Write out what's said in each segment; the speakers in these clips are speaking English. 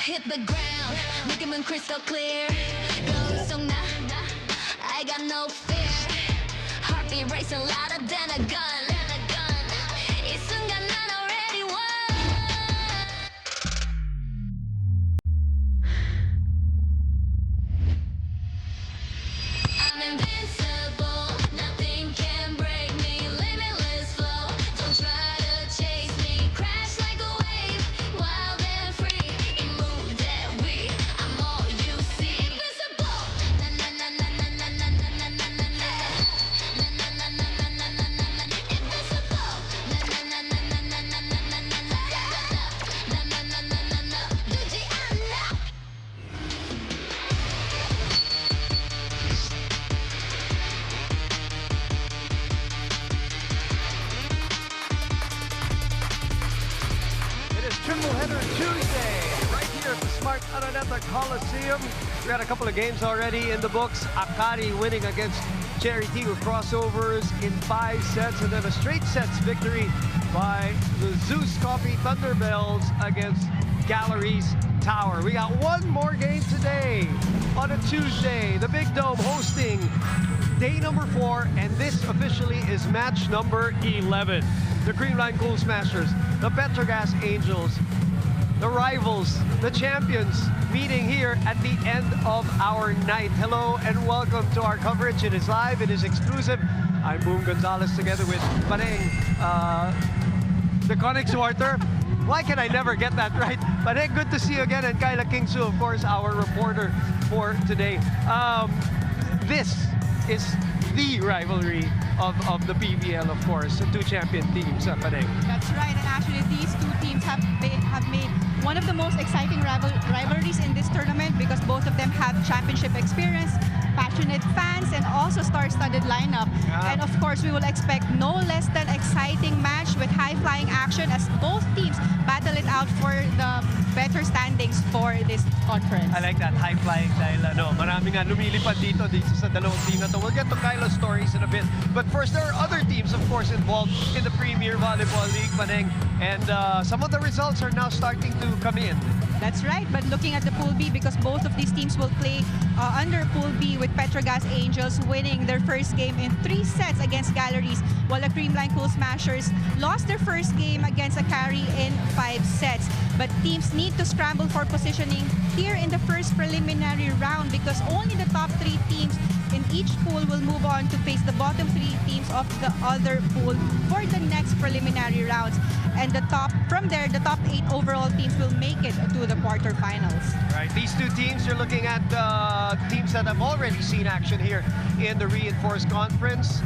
Hit the ground, 느낌은 crystal clear. 고속 나, I got no fear. Heartbeat racing louder than a gun. 이 순간 난 already won. I'm invincible, nothing can break me. Limitless flow, don't try to chase me. Crash like a wave, wild and free. It moves that way, I'm all you see. Invincible, na na na na na na na na na na na na. Na na na na na na na na na. Invincible, na na na na na na na na na na na. Na na na na na na. 두지 않아. It is Triple Header Tuesday, right here at the Smart Araneta Coliseum. We got a couple of games already in the books. Akari winning against Cherry T with crossovers in 5 sets, and then a straight sets victory by the Zeus Coffee Thunderbells against Galleries Tower. We got one more game today on a Tuesday. The Big Dome hosting day number 4, and this officially is match number 11. The Creamline Cool Smashers, the Petro Gazz Angels, the rivals, the champions, meeting here at the end of our night. Hello and welcome to our coverage. It is live, it is exclusive. I'm Boom Gonzalez together with Paneng, the Conic Swarter. Why can I never get that right? Paneng, good to see you again. And Kyla Kingsu, of course, our reporter for today. This is the rivalry of the PVL, of course, the 2 champion teams. Paneng. That's right, and actually these 2 teams have made one of the most exciting rivalries in this tournament because both of them have championship experience, passionate fans, and also star-studded lineup. Yeah. And of course, we will expect no less than exciting match with high-flying action as both teams battle it out for the better standings for this conference. I like that, high-flying dahil marami nga lumilipad dito sa dalawang team na to. We'll get to Kyla's stories in a bit. But first, there are other teams, of course, involved in the Premier Volleyball League, Paneng. And some of the results are now starting to come in. That's right, but looking at the Pool B, because both of these teams will play under Pool B with Petro Gazz Angels winning their first game in 3 sets against Galleries, while the Creamline Cool Smashers lost their first game against Akari in 5 sets. But teams need to scramble for positioning here in the first preliminary round because only the top 3 teams in each pool will move on to face the bottom 3 teams of the other pool for the next preliminary rounds. And from there, the top 8 overall teams will make it to the quarterfinals. Right, these 2 teams, you're looking at teams that have already seen action here in the Reinforced Conference.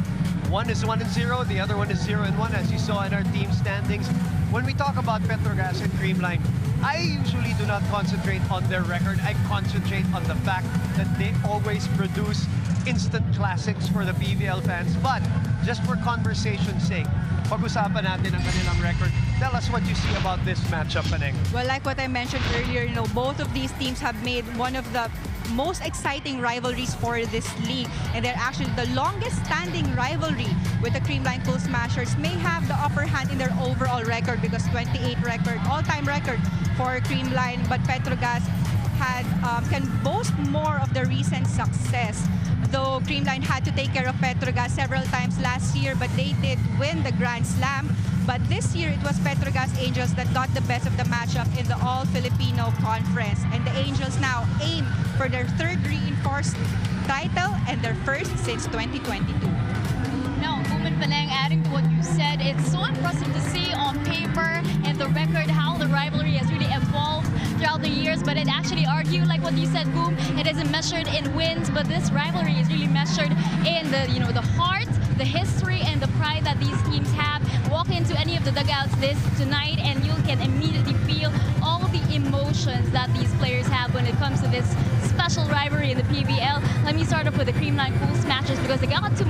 One is 1-0, the other one is 0-1, as you saw in our team standings. When we talk about Petro Gazz and Creamline, I usually do not concentrate on their record. I concentrate on the fact that they always produce instant classics for the PVL fans. But just for conversation's sake, pag-usapan natin ang kanilang record. Tell us what you see about this matchup, Paneng. Well, like what I mentioned earlier, both of these teams have made one of the most exciting rivalries for this league, and they're actually the longest standing rivalry. With the Creamline Cool Smashers may have the upper hand in their overall record because 28 record, all-time record for Creamline, but Petro Gazz can boast more of the recent success. Though Creamline had to take care of Petro Gazz several times last year, but they did win the Grand Slam. But this year, it was Petro Gazz Angels that got the best of the matchup in the All-Filipino Conference. And the Angels now aim for their 3rd reinforced title and their first since 2022. Now, Boom Paneng, adding to what you said, it's so impressive to see on paper and the record how the rivalry has really evolved throughout the years, but it actually argue, like what you said, Boom, it isn't measured in wins, but this rivalry is really measured in the heart, the history, and the pride that these teams have. Walk into any of the dugouts tonight and you can immediately feel all the emotions that these players have when it comes to this special rivalry in the PVL. Let me start off with the Creamline Cool Smashers because they got to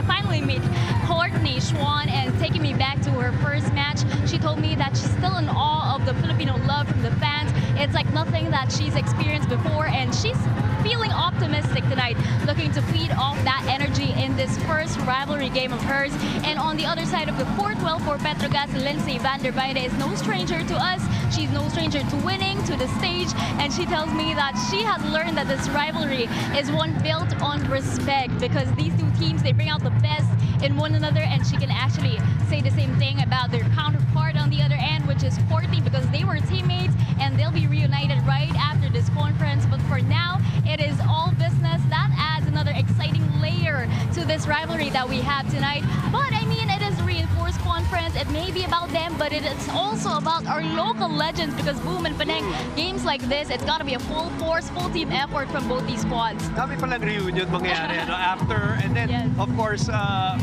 finally meet Courtney Schwan, and taking me back to her first match, she told me that she's still in awe of the Filipino love from the fans. It's like nothing that she's experienced before, and she's feeling optimistic tonight, looking to feed off that energy in this first rivalry game of hers. And on the other side of the court, well, for Petro Gazz, Lindsay van der Weide is no stranger to us. She's no stranger to winning, to the stage, and she tells me that she has learned that this rivalry is one built on respect, because these two teams, they bring out the best in one another, and she can actually say the same thing about their counterpart on the other end, which is Courtney, because they were teammates and they'll be reunited right after this conference. But for now, it is all business. That adds another exciting layer to this rivalry that we have tonight. But I mean, it is a reinforced conference. It may be about them, but it is also about our local legends, because Boom and Penang, games like this, it's got to be a full force, full team effort from both these squads. Kami palang reunion mangyayari after, and then Yes. of course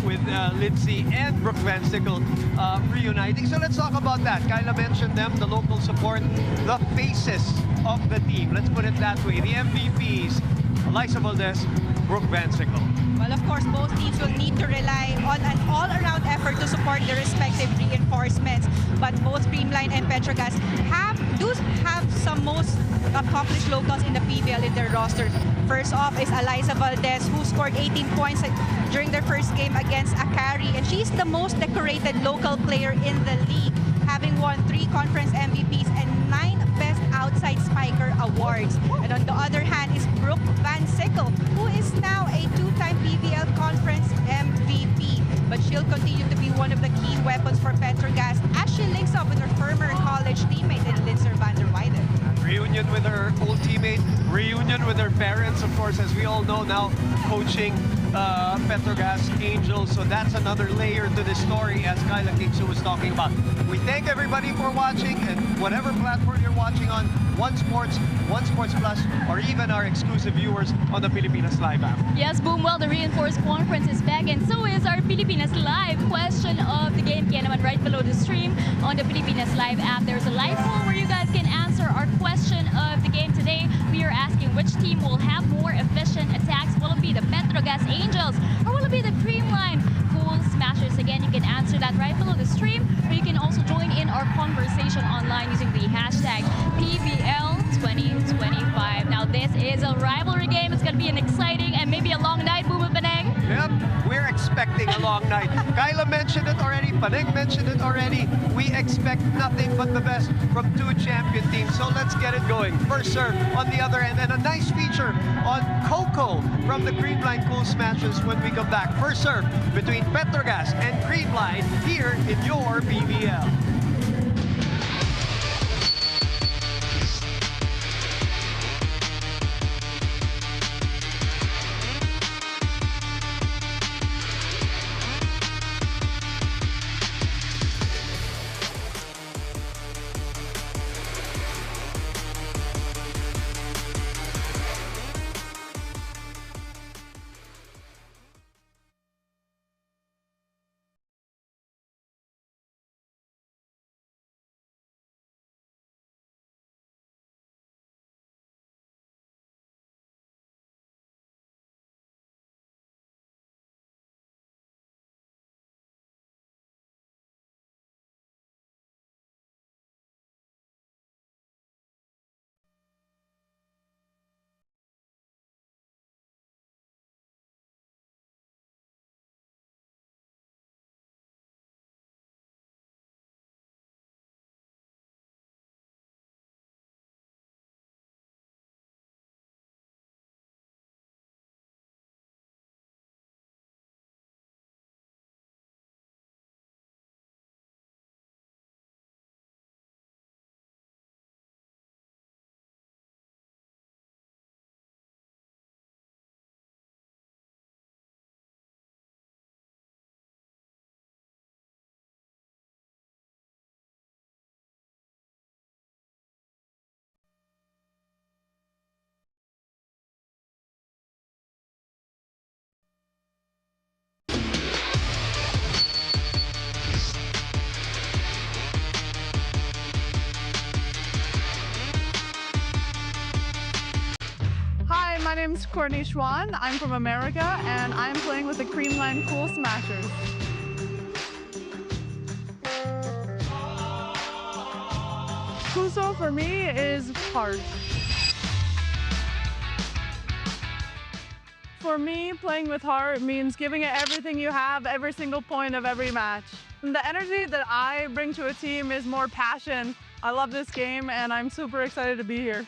with Lindsay and Brooke Van Sickle reuniting. So let's talk about that. Kyla mentioned them, the local support, the faces of the team. Let's put it that way. The MVPs, Eliza Valdez, Brooke Van Sickle. Well, of course, both teams will need to rely on an all-around effort to support their respective reinforcements. But both Creamline and Petro Gazz do have some most accomplished locals in the PVL in their roster. First off is Eliza Valdez, who scored 18 points during their first game against Akari, and she's the most decorated local player in the league, having won 3 conference MVPs and 9 Best Outside Spiker awards. And on the other hand is Brooke Van Sickle, who is now a 2-time PVL conference MVP. But she'll continue to be one of the key weapons for Petro Gazz as she links up with her former college teammate in Lindsay van der Weide. Reunion with her old teammate, reunion with her parents, of course, as we all know now, coaching Petro Gazz Angels. So that's another layer to this story, as Kyla Kingsu was talking about. We thank everybody for watching, and whatever platform you're watching on, One Sports, One Sports Plus, or even our exclusive viewers on the Pilipinas Live app. Yes, Boom, well, the reinforced conference is back, and so is our Pilipinas Live question of the game. Kaya naman right below the stream on the Pilipinas Live app, there's a live poll where you guys can answer our question of the game today. We are asking which team will have more efficient attacks. Will it be the Petro Gazz Angels, or will it be the Creamline Cool Smashers? Again, you can answer that right below the stream, or you can also join in our conversation online using the hashtag PVL2025. Now, this is a rivalry game. It's going to be an exciting and maybe a long night, Boom and Penang. Yep, we're expecting a long night. Kyla mentioned it already, Paneng mentioned it already. We expect nothing but the best from 2 champion teams. So let's get it going. First serve on the other end, and a nice feature on Coco from the Creamline Cool Smashers when we come back. First serve between Petro Gazz and Creamline here in your PVL. My name's Courtney Schwan. I'm from America, and I'm playing with the Creamline Cool Smashers. Kuso for me is heart. For me, playing with heart means giving it everything you have, every single point of every match. And the energy that I bring to a team is more passion. I love this game and I'm super excited to be here.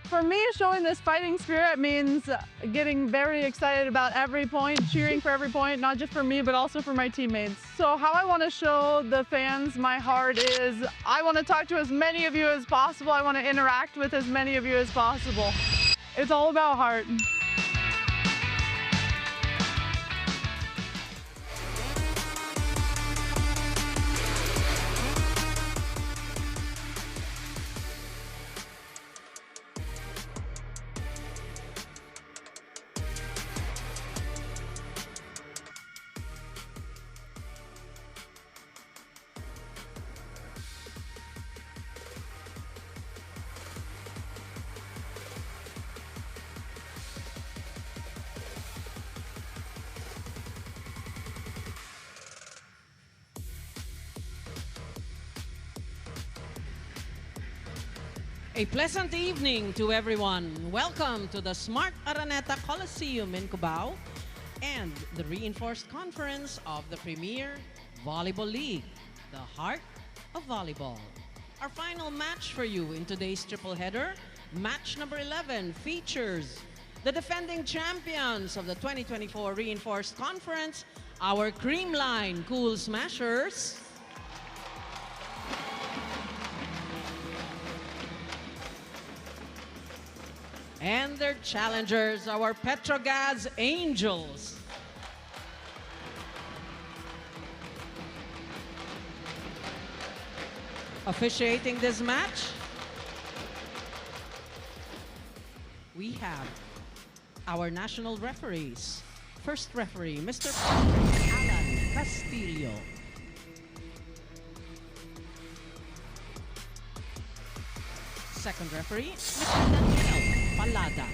For me, showing this fighting spirit means getting very excited about every point, cheering for every point, not just for me, but also for my teammates. So how I want to show the fans my heart is I want to talk to as many of you as possible. I want to interact with as many of you as possible. It's all about heart. A pleasant evening to everyone. Welcome to the Smart Araneta Coliseum in Cubao and the reinforced conference of the Premier Volleyball League, the heart of volleyball. Our final match for you in today's triple header, match number 11, features the defending champions of the 2024 reinforced conference, our Creamline Cool Smashers, and their challengers, our Petro Gazz Angels. Officiating this match, we have our national referees. First referee, Mr. Alan Castillo. Second referee, Mr. Daniel Palada.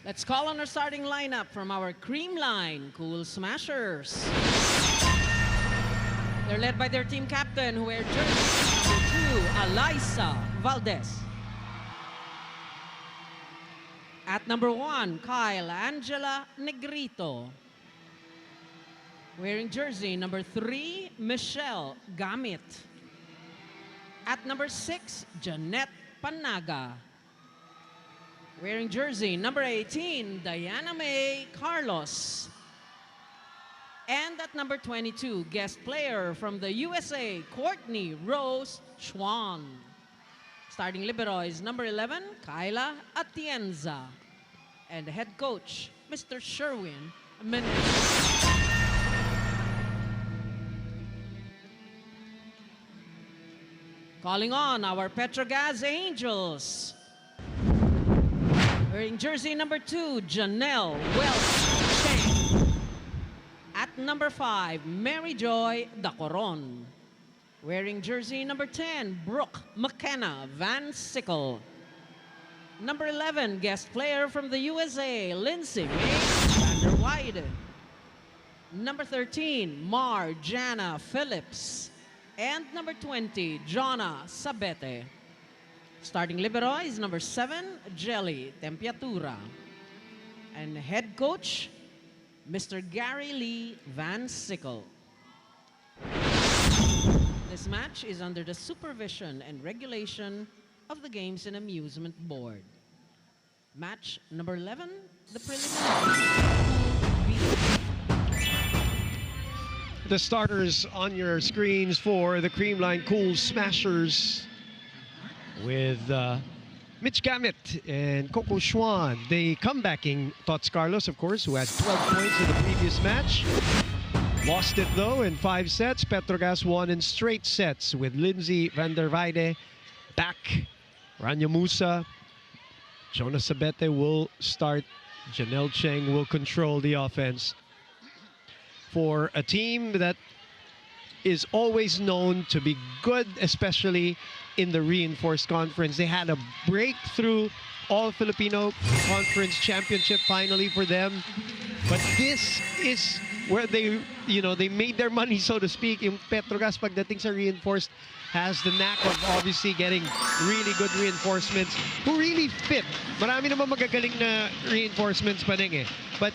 Let's call on our starting lineup from our Creamline Cool Smashers. They're led by their team captain who wears jersey number 2, Alyssa Valdez. At number 1, Kyle Angela Negrito. Wearing jersey number 3, Michelle Gamit. At number 6, Jeanette Panaga. Wearing jersey number 18, Diana May Carlos. And at number 22, guest player from the USA, Courtney Rose Schwan. Starting libero is number 11, Kyla Atienza. And head coach, Mr. Sherwin Menendez. Calling on our Petro Gazz Angels. Wearing jersey number 2, Janelle Welch Cheng. At number 5, Mary Joy Dacoron. Wearing jersey number 10, Brooke McKenna Van Sickle. Number 11, guest player from the USA, Lindsay May Vanderweide. Number 13, Marjana Phillips. And number 20, Jonna Sabete. Starting libero is number 7, Jelly Tempiatura. And head coach, Mr. Gary Lee Van Sickle. This match is under the supervision and regulation of the Games and Amusement Board. Match number 11, the preliminaries. The starters on your screens for the Creamline Cool Smashers with Mitch Gamet and Courtney Schwan, the comebacking Tots Carlos, of course, who had 12 points in the previous match. Lost it, though, in 5 sets. Petro Gazz won in straight sets with Lindsay van der Weide back. Rania Musa, Jonas Sabete will start. Janelle Cheng will control the offense. For a team that is always known to be good, especially in the reinforced conference. They had a breakthrough All-Filipino Conference Championship finally for them. But this is where they, they made their money, so to speak. Yung Petro Gazz pagdating sa reinforced has the knack of obviously getting really good reinforcements who really fit. Marami naman magagaling na reinforcements pa rin eh. But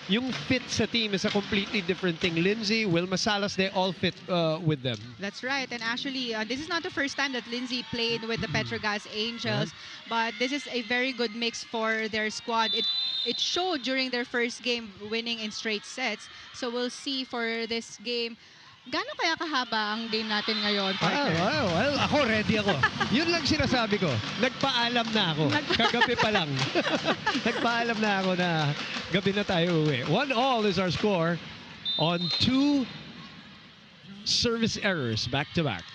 yung fit sa team is a completely different thing. Lindsay, Wilma Salas, they all fit with them. That's right. And actually, this is not the first time that Lindsay played with the Petro Gazz Angels, but this is a very good mix for their squad. It showed during their first game, winning in straight sets. So we'll see for this game. Gano'n kaya kahaba ang game natin ngayon, partner? Well, ako ready ako. Yun lang sinasabi ko. Nagpaalam na ako. Kagabi pa lang. Nagpaalam na ako na gabi na tayo uwi. 1-1 is our score on 2 service errors back-to-back.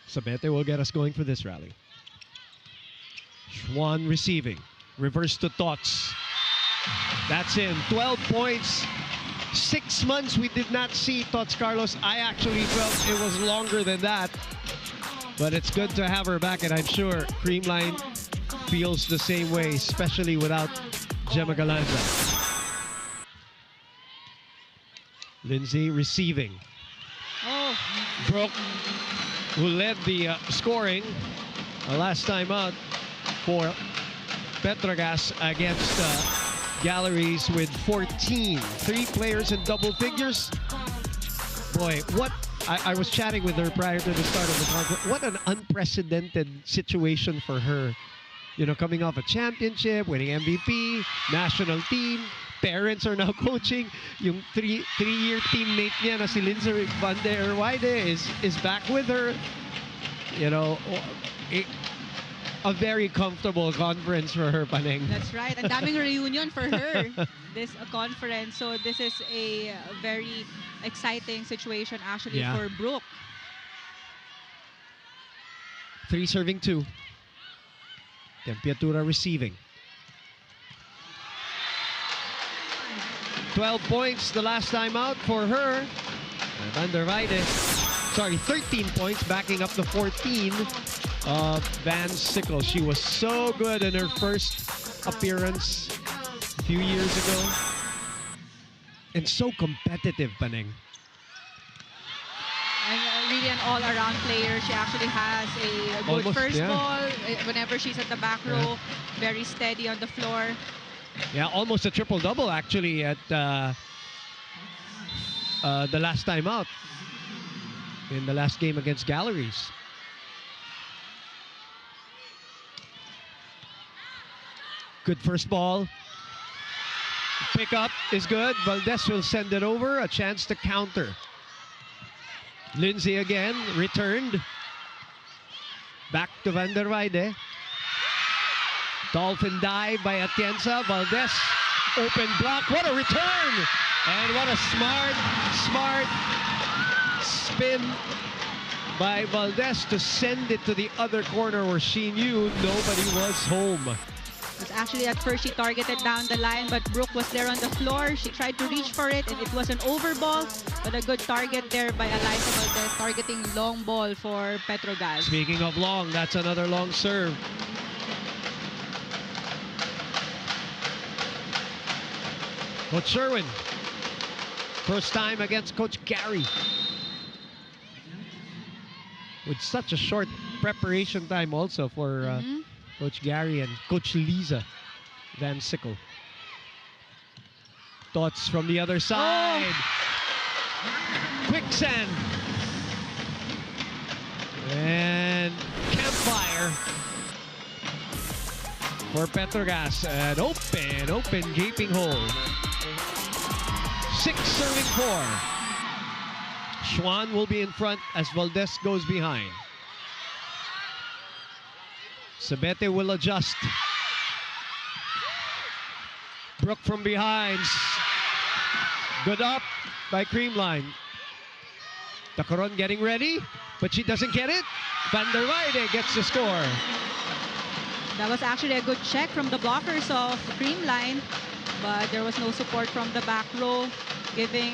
Sabete will get us going for this rally. Schwan receiving. Reverse to Tots. That's in. 12 points. 6 months we did not see Tots Carlos. I actually felt it was longer than that. But it's good to have her back, and I'm sure Creamline feels the same way, especially without Gemma Galanza. Lindsay receiving. Brooke, who led the scoring last time out for Petro Gazz against Galleries with 14. 3 players in double figures. Boy, what I was chatting with her prior to the start of the conference. What an unprecedented situation for her. Coming off a championship, winning MVP, national team. Parents are now coaching. Yung 3-year teammate niya na si Lindsay van der Weide is back with her. A very comfortable conference for her, Paneng. That's right. Ang daming reunion for her this conference. So this is a very exciting situation actually for Brooke. 3 serving 2. Tempiatura receiving. 12 points the last time out for her. Van der Weide. Sorry, 13 points, backing up the 14 of Van Sickle. She was so good in her first appearance a few years ago. And so competitive, Paneng. And really an all-around player. She actually has a good first ball. Whenever she's at the back row, very steady on the floor. Yeah, almost a triple-double actually at the last time out. In the last game against Galleries. Good first ball. Pick up is good. Valdez will send it over. A chance to counter. Lindsay again, returned. Back to Van der Weide. Dolphin dive by Atienza. Valdez, open block. What a return! And what a smart spin by Valdez to send it to the other corner where she knew nobody was home. It's actually at first she targeted down the line, but Brooke was there on the floor. She tried to reach for it, and it was an over ball, but a good target there by Eliza Valdez, targeting long ball for Petro Gazz. Speaking of long, that's another long serve. Coach Sherwin, first time against Coach Gary. With such a short preparation time also for Coach Gary and Coach Lisa Van Sickle. Thoughts from the other side. Quicksand. And campfire for Petro Gazz. An open gaping hole. 6 serving 4. Schwan will be in front as Valdez goes behind. Sabete will adjust. Brooke from behind. Good up by Creamline. The Coron getting ready, but she doesn't get it. Van der Weide gets the score. That was actually a good check from the blockers of Creamline, but there was no support from the back row, giving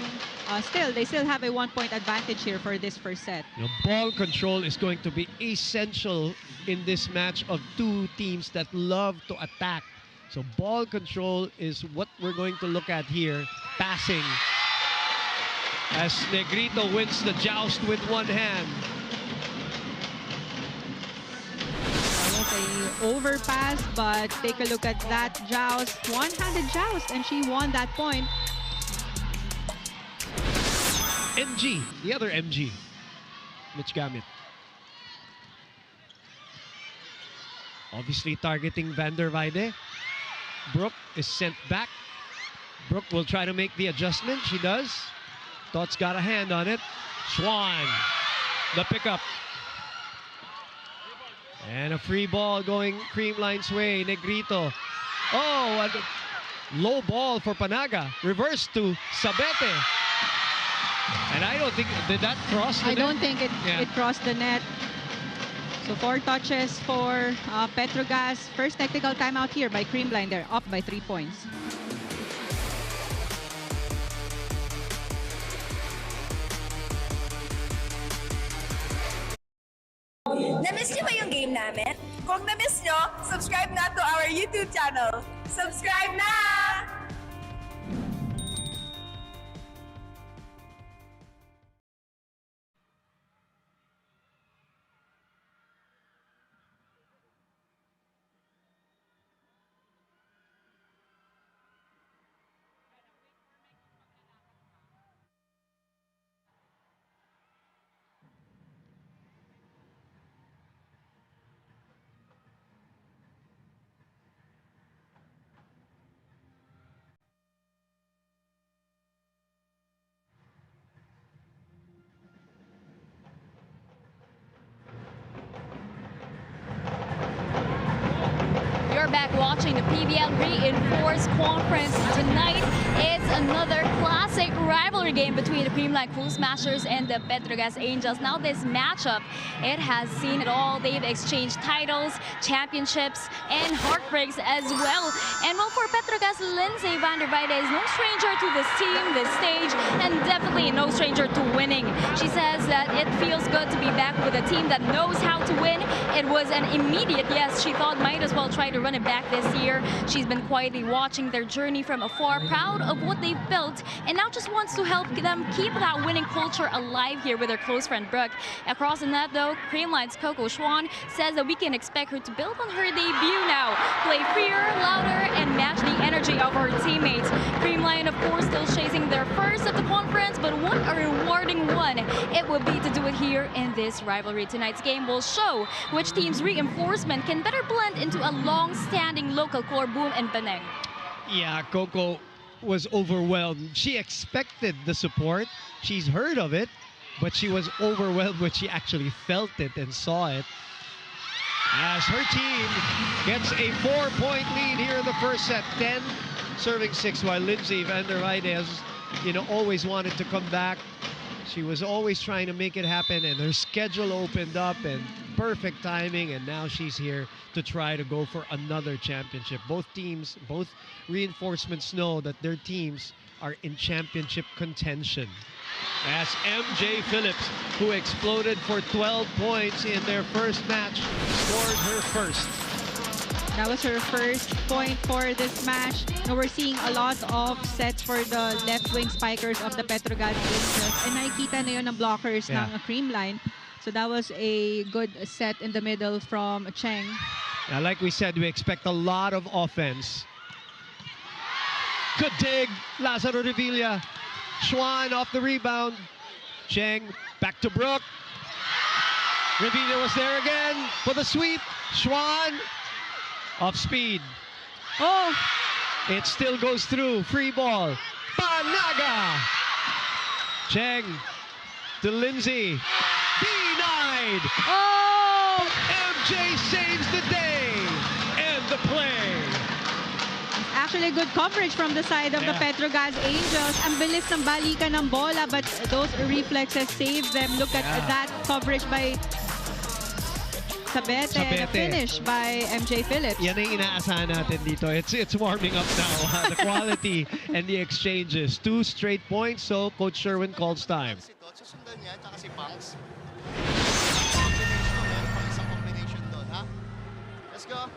they still have a 1-point advantage here for this first set. Ball control is going to be essential in this match of two teams that love to attack. So ball control is what we're going to look at here. Passing as Negrito wins the joust with one hand. That was a overpass, but take a look at that joust. One-handed joust, and she won that point. MG, the other MG, Mitch Gamit. Obviously targeting Van der Weide. Brooke is sent back. Brooke will try to make the adjustment. She does. Thought's got a hand on it. Schwan, the pickup. And a free ball going Creamline's way. Negrito. Oh, a low ball for Panaga. Reverse to Sabete. And I don't think, did that cross the net? I don't think it crossed the net. So 4 touches for Petro Gazz. First technical timeout here by Creamline. They're up by 3 points. Na-miss niyo ba yung game namin? Kung na-miss niyo, subscribe na to our YouTube channel. Subscribe na! You're back watching the PVL Reinforced Conference. Tonight, it's another classic rivalry game between the Creamline Cool Smashers and the Petro Gazz Angels. Now this matchup, it has seen it all. They've exchanged titles, championships, and heartbreaks as well. And well, for Petro Gazz, Lindsay Van der Weide is no stranger to this team, this stage, and definitely no stranger to winning. She says that it feels good to be back with a team that knows how to win. It was an immediate yes. She thought might as well try to run it back this year. She's been quietly watching their journey from afar, proud of what they've built, and now just wants to help them keep that winning culture alive here with her close friend Brooke. Across the net though, Creamline's Courtney Schwan says that we can expect her to build on her debut now, play freer, louder, and match the energy of her teammates. Creamline, of course, still chasing their first of the conference, but what a rewarding one it would be to do it here in this rivalry. Tonight's game will show which team's reinforcement can better blend into a long-standing local core boom in Penang. Yeah, Coco was overwhelmed. She expected the support. She's heard of it, but she was overwhelmed when she actually felt it and saw it. As her team gets a 4-point lead here in the first set, 10 serving 6, while Lindsay Van der Weide has, always wanted to come back. She was always trying to make it happen, and her schedule opened up and perfect timing, and now she's here to try to go for another championship. Both teams, both reinforcements know that their teams are in championship contention. As MJ Phillips, who exploded for 12 points in their first match, scored her first. That was her first point for this match. Now we're seeing a lot of sets for the left wing spikers of the Petro Gazz Angels. And nakikita na yun ng blockers ng Creamline. So that was a good set in the middle from Cheng. Now, like we said, we expect a lot of offense. Good dig, Lazaro Revilla. Schwan off the rebound. Cheng back to Brooke. Revilla was there again for the sweep. Schwan off speed. Oh! It still goes through. Free ball. Panaga! Cheng to Lindsay. Denied! Oh! MJ saves the day and the play. Actually, good coverage from the side of the Petro Gazz Angels. Ang bilis ng balikan ng bola, but those reflexes saved them. Look at that coverage by Sabete, and a finish by MJ Phillips. Yan ang inaasahan natin dito. It's warming up now. The quality and the exchanges. 2 straight points, so Coach Sherwin calls time. Susundan niya, tsaka si Punks. Meron pang isang combination doon, ha? Let's go.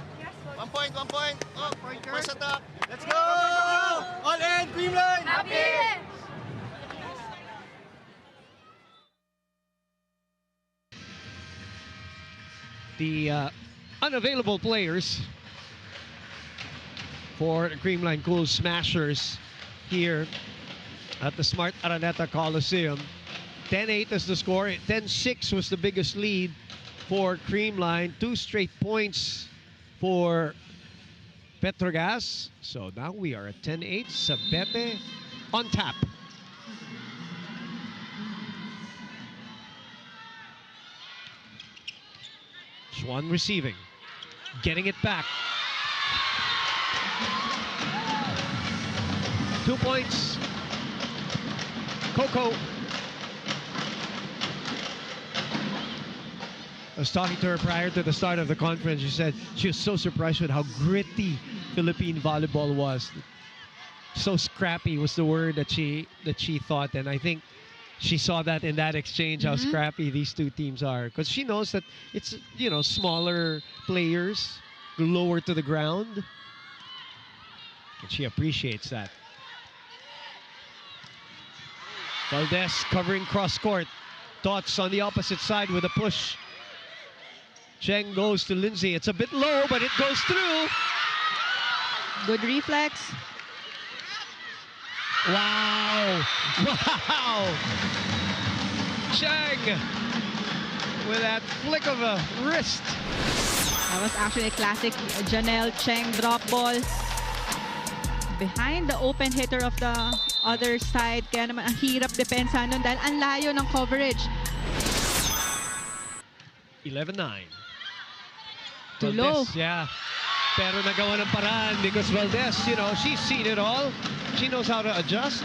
1 point, 1 point. Oh, first attack. Let's go! All in, Creamline! Happy! The unavailable players for the Creamline Cool Smashers here at the Smart Araneta Coliseum. 10-8 is the score. 10-6 was the biggest lead for Creamline. 2 straight points for Petro Gazz. So now we are at 10-8. Sabete on tap. Schwan receiving, getting it back. 2 points. Coco. I was talking to her prior to the start of the conference. She said she was so surprised with how gritty Philippine volleyball was. So scrappy was the word that she thought, and I think she saw that in that exchange, how scrappy these two teams are. Because she knows that it's, you know, smaller players, lower to the ground. And she appreciates that. Valdez covering cross court. Dots on the opposite side with a push. Cheng goes to Lindsay. It's a bit low, but it goes through. Good reflex. Wow! Wow! Cheng with that flick of a wrist. That was actually a classic Janelle Cheng drop ball. Behind the open hitter of the other side. Kaya naman ang hirap depensa nun dahil ang layo ng coverage. 11-9. Too low. Yeah. Pero nagawa ng paraan because Valdez, you know, she's seen it all. She knows how to adjust.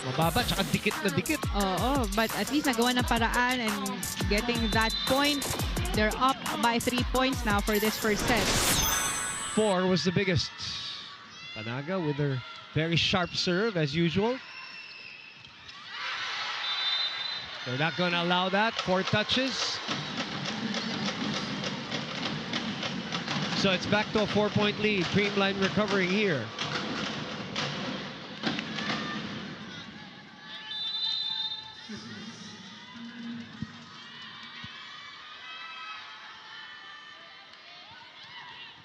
Mababa, tsaka dikit na dikit. Oo, but at least nagawa ng paraan and getting that point. They're up by 3 points now for this first set. 4 was the biggest. Panaga with her very sharp serve as usual. They're not going to allow that. 4 touches. So it's back to a 4-point lead. Creamline recovering here.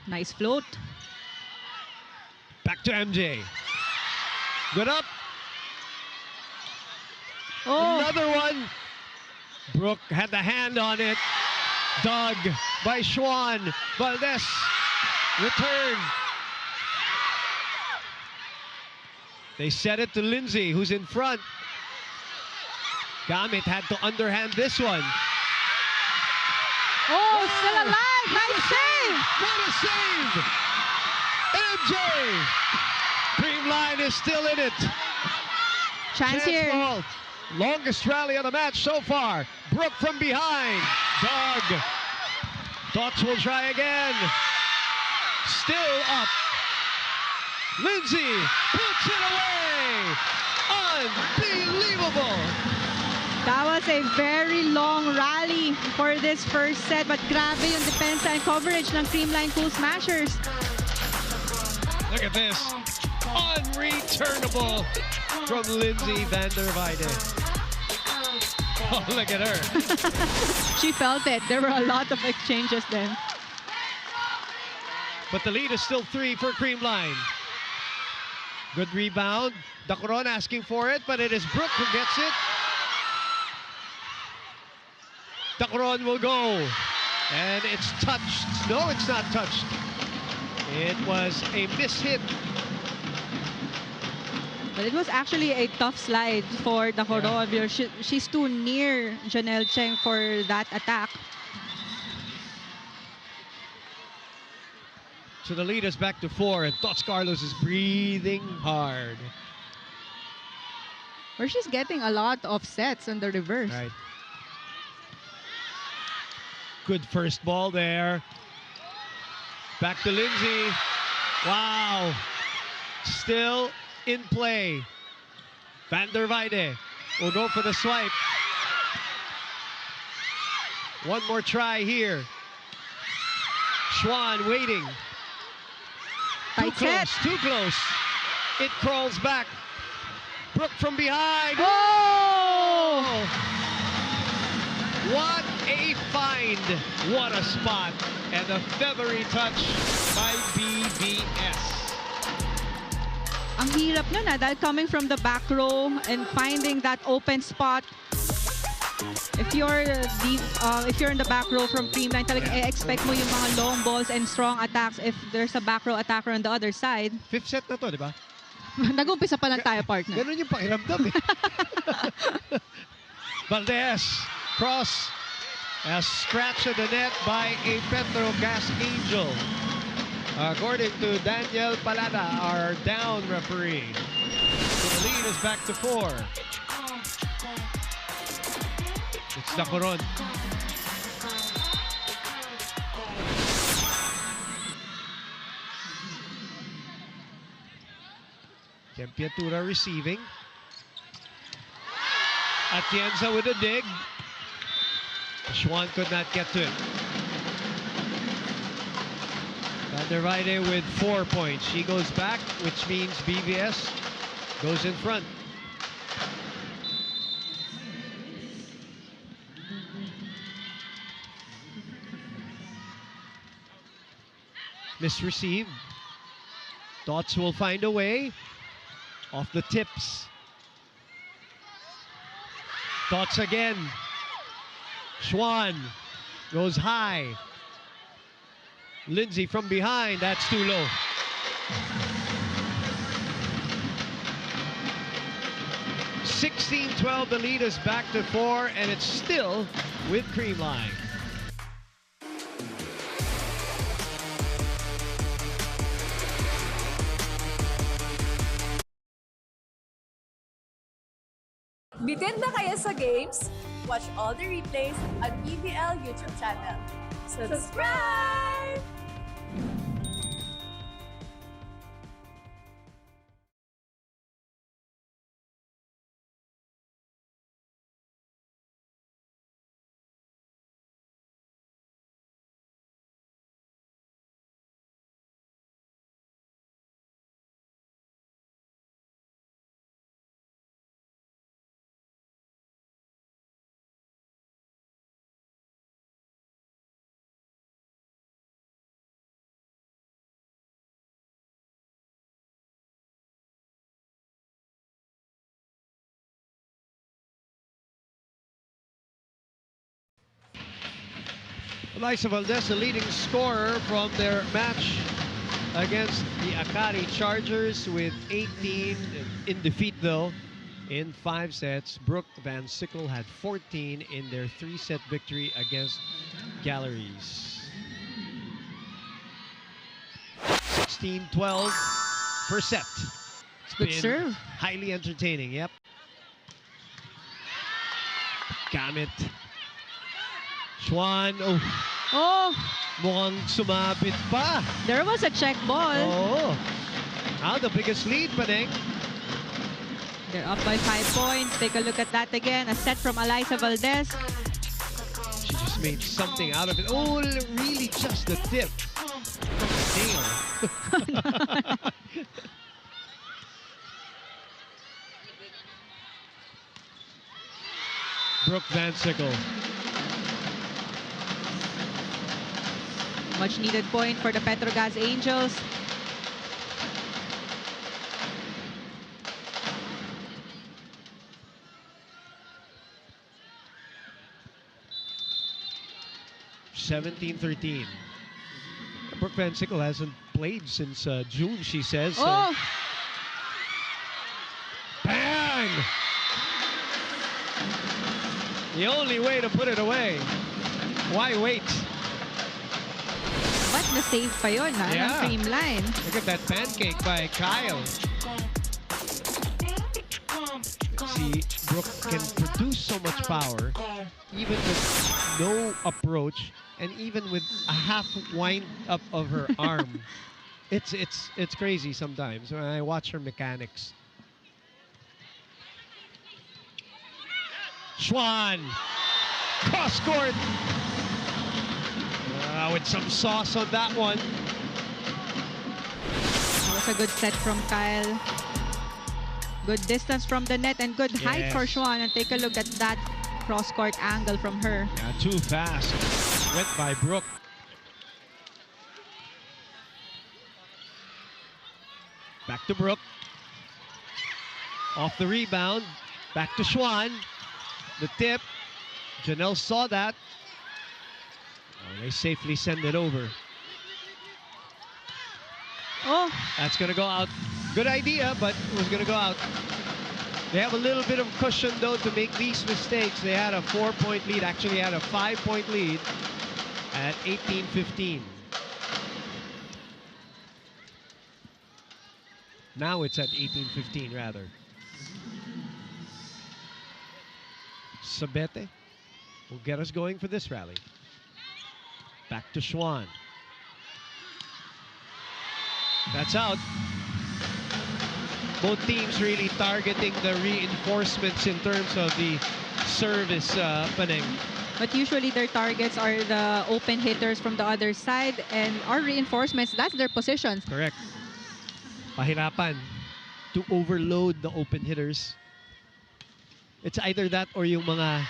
Nice float. Back to MJ. Good up. Oh, Another one. Brooke had the hand on it. Dug by Schwan. Valdez. Return. They set it to Lindsay, who's in front. Gamit had to underhand this one. oh, still alive. Nice save. What a save! MJ! Creamline is still in it. Chance here. Ball. Longest rally of the match so far. Brooke from behind. Dug. Dots will try again. Still up. Lindsay puts it away. Unbelievable. That was a very long rally for this first set, but grabe yung depensa and coverage ng Creamline Cool Smashers. Look at this. Unreturnable from Lindsay van der Weide. Oh, look at her. She felt it. There were a lot of exchanges then. But the lead is still 3 for Creamline. Good rebound. Dacoron asking for it, but it is Brooke who gets it. Dacoron will go. And it's touched. No, it's not touched. It was a mishit. But it was actually a tough slide for the Coron. She's too near Janelle Cheng for that attack. So the lead is back to 4, and Tots Carlos is breathing hard. Where she's getting a lot of sets in the reverse. Right. Good first ball there. Back to Lindsay. Wow. Still in play. Van der Weide will go for the swipe. One more try here. Schwan waiting. Tight set. Too close. It crawls back. Brooke from behind. Oh! What a find. What a spot. And a feathery touch by BVS. Ang hirap nun dahil coming from the back row and finding that open spot. If you're in the back row from Creamline, talagang expect mo yung mga long balls and strong attacks if there's a back row attacker on the other side. Fifth set na to, di ba? Nag-umpisa pa lang tayo, partner. Ganun yung pakiramdam eh. Valdez, cross. A scratch of the net by a Petro Gazz Angel. According to Daniel Palada, our down referee. So the lead is back to 4. It's the Coron. Tempiatura receiving. Atienza with a dig. Schwan could not get to it. Van der Weide with 4 points. She goes back, which means BVS goes in front. Misreceived. Tots will find a way. Off the tips. Tots again. Schwan goes high. Lindsay from behind. That's too low. (16-12). The lead is back to 4, and it's still with Creamline. Bitin na kayo sa games? Watch all the replays on PVL YouTube channel. Subscribe! Elisa Valdez, the leading scorer from their match against the Akari Chargers with 18 in defeat though in 5 sets. Brooke Van Sickle had 14 in their 3-set victory against Galleries. 16-12 per set. It's Good been serve. highly entertaining, yep. Gamit. Schwan, Oh, mukhang sumabit pa. there was a check ball. Oh. Now the biggest lead, Paneng. They're up by 5 points. Take a look at that again. A set from Elisa Valdez. She just made something out of it. Oh, really just the tip. Damn. Brooke Van Sickle. Much needed point for the Petro Gazz Angels. (17-13). Brooke Van Sickle hasn't played since June, she says. So Oh, The only way to put it away. Why wait? But na-save pa yun, ha, ng Creamline. Look at that pancake by Kyle. See, Brooke can produce so much power, even with no approach, and even with a half wind up of her arm. It's crazy sometimes when I watch her mechanics. Schwan, cross court, with some sauce on that one. That was a good set from Kyle. Good distance from the net and good height for Schwan. And take a look at that cross-court angle from her. Yeah, too fast. Went by Brooke. Back to Brooke. Off the rebound. Back to Schwan. The tip. Janelle saw that. Oh, they safely send it over. Oh, That's going to go out. Good idea, but it was going to go out. They have a little bit of cushion, though, to make these mistakes. They had a 4-point lead. Actually had a 5-point lead at 18-15. Now it's at 18-15, rather. Sabete will get us going for this rally. Back to Schwan. That's out. Both teams really targeting the reinforcements in terms of the service, Paneng. but usually their targets are the open hitters from the other side, and our reinforcements, that's their positions. Correct. Pahirapan to overload the open hitters. It's either that or yung mga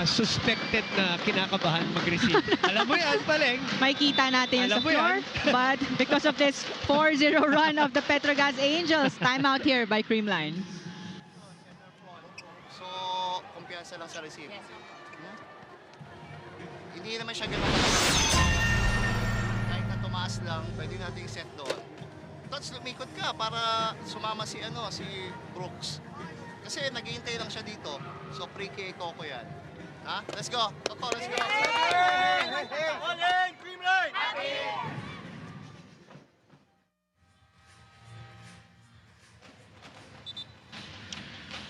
suspected na kinakabahan mag-receive. Alam mo yan, Paleng. May kita natin Alam sa mo floor, yan. but because of this 4-0 run of the Petro Gazz Angels, timeout here by Creamline. So, kumpiyansa lang sa receive. Hindi naman siya ganun malakas. Kahit na tumaas lang, pwede natin set doon. Tapos lumikot ka para sumama si Brooks. Kasi naghihintay lang siya dito. So, pre-K Coco yan. Ha? Let's go. Coco, let's go. All in! Creamline!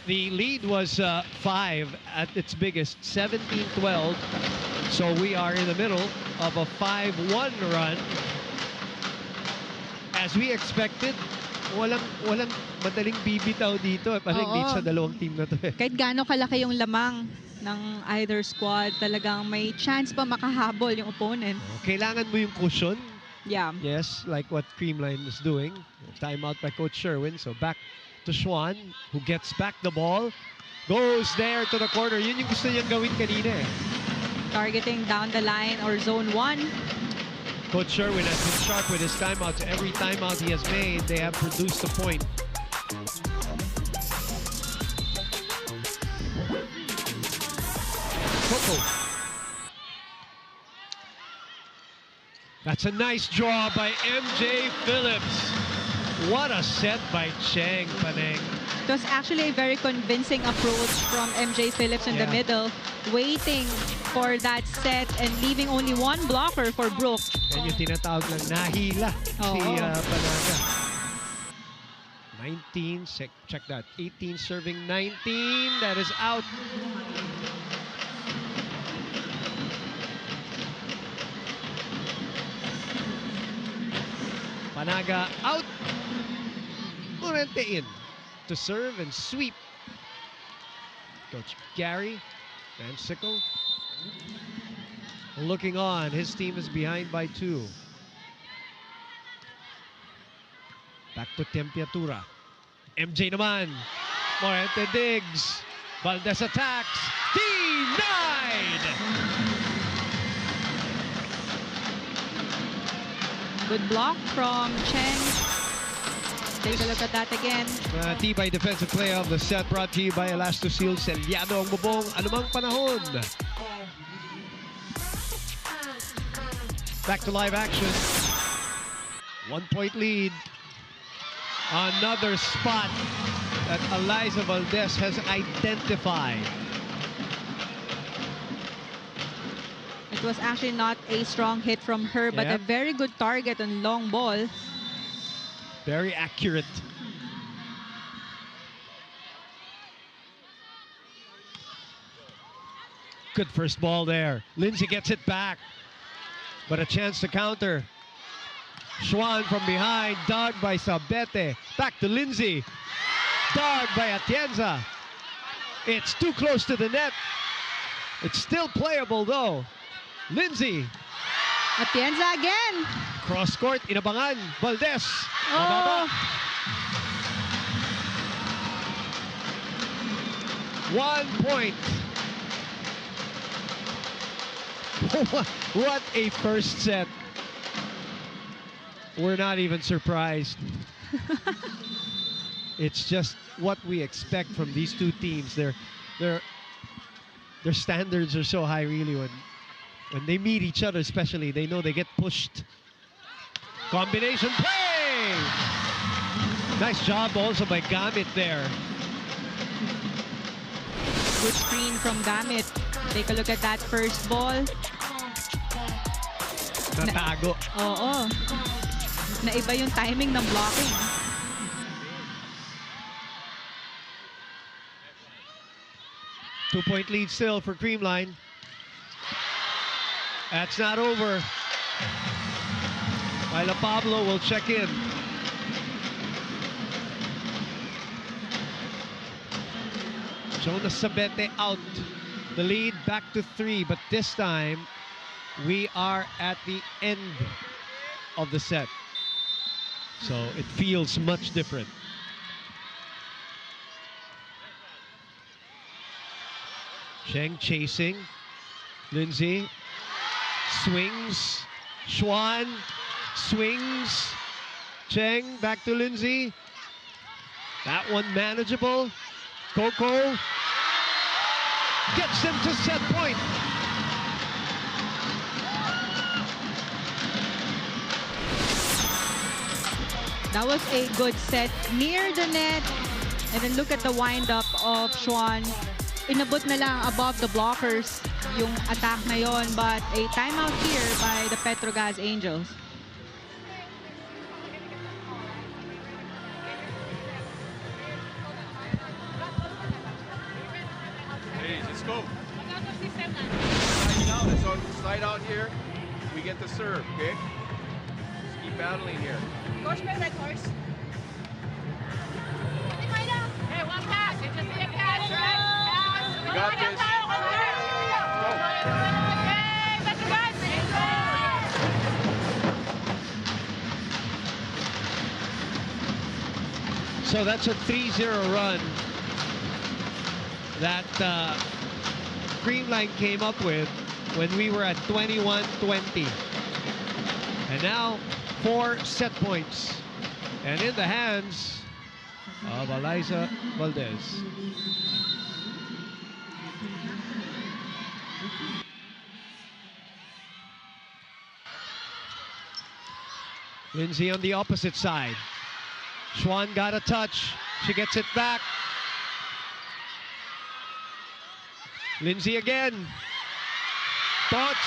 The lead was 5 at its biggest, 17-12. So we are in the middle of a 5-1 run. As we expected, walang madaling bibitaw dito. Parang need sa dalawang team na to. Kahit gaano kalaki yung lamang ng either squad, talagang may chance pa makahabol yung opponent. Kailangan mo yung cushion. Yeah. Yes, like what Creamline is doing. Timeout by Coach Sherwin. So back to Schwan, who gets back the ball. Goes there to the corner. Yun yung gusto niyang gawin kanina eh. Targeting down the line or zone 1. Coach Sherwin has been sharp with his timeouts. Every timeout he has made, they have produced a point. Coco. That's a nice draw by MJ Phillips. What a set by Cheng, Paneng. It was actually a very convincing approach from MJ Phillips in the middle, waiting for that set and leaving only one blocker for Brooke. And yung tinatawag lang nahila si Panaga. 19, check that, 18 serving 19, that is out. Panaga out. Morente in to serve and sweep. Coach Gary Van Sickle looking on. His team is behind by 2. Back to Tempiatura. MJ naman. Morente digs. Valdez attacks. Denied! Good block from Cheng. Take a look at that again. Tibay defensive play of the set brought to you by Elastoseal. Selyado ang bubong anumang panahon. Back to live action. 1-point lead. Another spot that Eliza Valdez has identified. It was actually not a strong hit from her, but a Yep. very good target on long ball. Very accurate. Good first ball there. Lindsay gets it back, but a chance to counter. Schwan from behind, dug by Sabete. Back to Lindsay. Dug by Atienza. It's too close to the net. It's still playable though. Lindsay. Atienza again. Cross court, inabangan. Valdez. Oh. Mababa. 1 point. What a first set. We're not even surprised. It's just what we expect from these two teams. Their standards are so high really when they meet each other, especially they know they get pushed. Combination play! Nice job also by Gamit there. Good screen from Gamit. Take a look at that first ball. Natago. Oo. Naiba yung timing ng blocking. Two-point lead still for Creamline. That's not over. Myla Pablo will check in. Jonas Sabete out. The lead back to 3, but this time we are at the end of the set. So it feels much different. Cheng chasing. Lindsay swings. Schwan swings. Cheng back to Lindsay. That one manageable. Coco gets them to set point. That was a good set near the net. And then look at the wind-up of Schwan. Inabot na lang above the blockers yung attack na yon, but a timeout here by the Petro Gazz Angels. Hey, let's go. Slide out here. We get the serve, okay? Just keep battling here. Coach, my red horse. Hey, one pass. It's just a pass, right? You got this. So that's a 3-0 run that Creamline came up with when we were at 21-20. And now 4 set points. And in the hands of Eliza Valdez. Lindsay on the opposite side. Schwan got a touch. She gets it back. Lindsay again. Thoughts.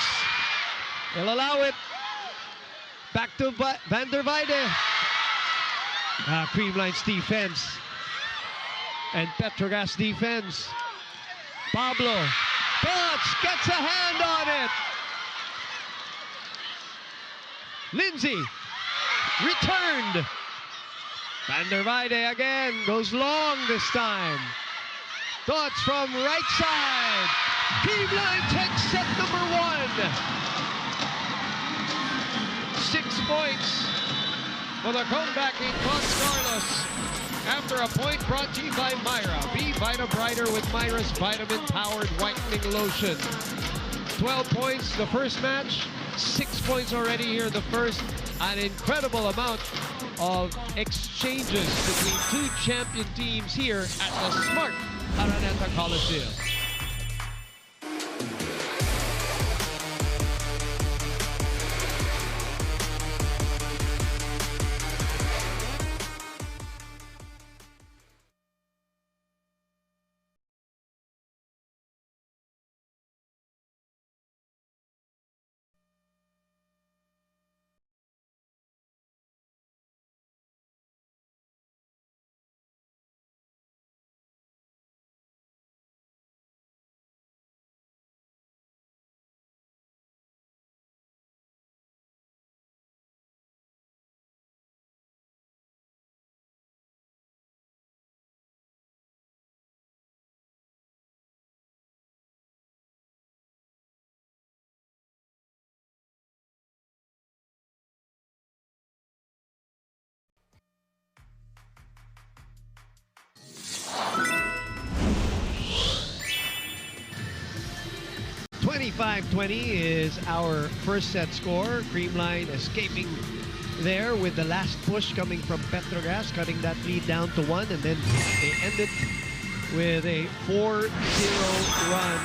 They'll allow it. Back to Van der Weide. Creamline's defense. And Petro Gazz defense. Pablo. Thoughts gets a hand on it. Lindsay. Returned. Van der Weide again goes long this time. Thoughts from right side. Creamline takes set number 1. 6 points for the comebacking Coach Carlos. After a point brought to you by Myra. Be Vita Brighter with Myra's vitamin-powered whitening lotion. 12 points the first match. 6 points already here in the first. An incredible amount of exchanges between 2 champion teams here at the Smart Araneta Coliseum. 25-20 is our first set score. Creamline escaping there with the last push coming from Petro Gazz, cutting that lead down to 1, and then they ended with a 4-0 run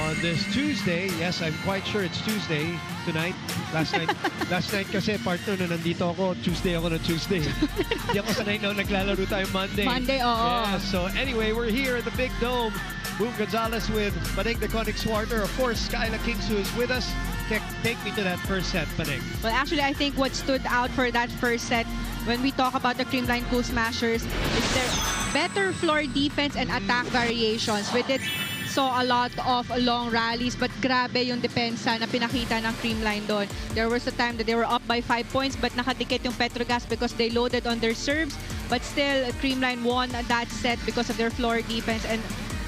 on this Tuesday. Yes, I'm quite sure it's Tuesday tonight. Last night kasi partner na nandito ako, Tuesday ako na Tuesday. Hindi ako sanay na naglalaro tayo Monday. Monday, oo. Yeah, so anyway, we're here at the Big Dome. Boom Gonzalez with Paneng the Conic Swarter. Of course, Skyla Kings, who is with us. Take me to that first set, Paneng. Well, actually, I think what stood out for that first set when we talk about the Creamline Cool Smashers is their better floor defense and attack variations. We did saw a lot of long rallies, but grabe yung depensa na pinakita ng Creamline doon. There was a time that they were up by 5 points, but nakadikit yung Petro Gazz because they loaded on their serves. But still, Creamline won that set because of their floor defense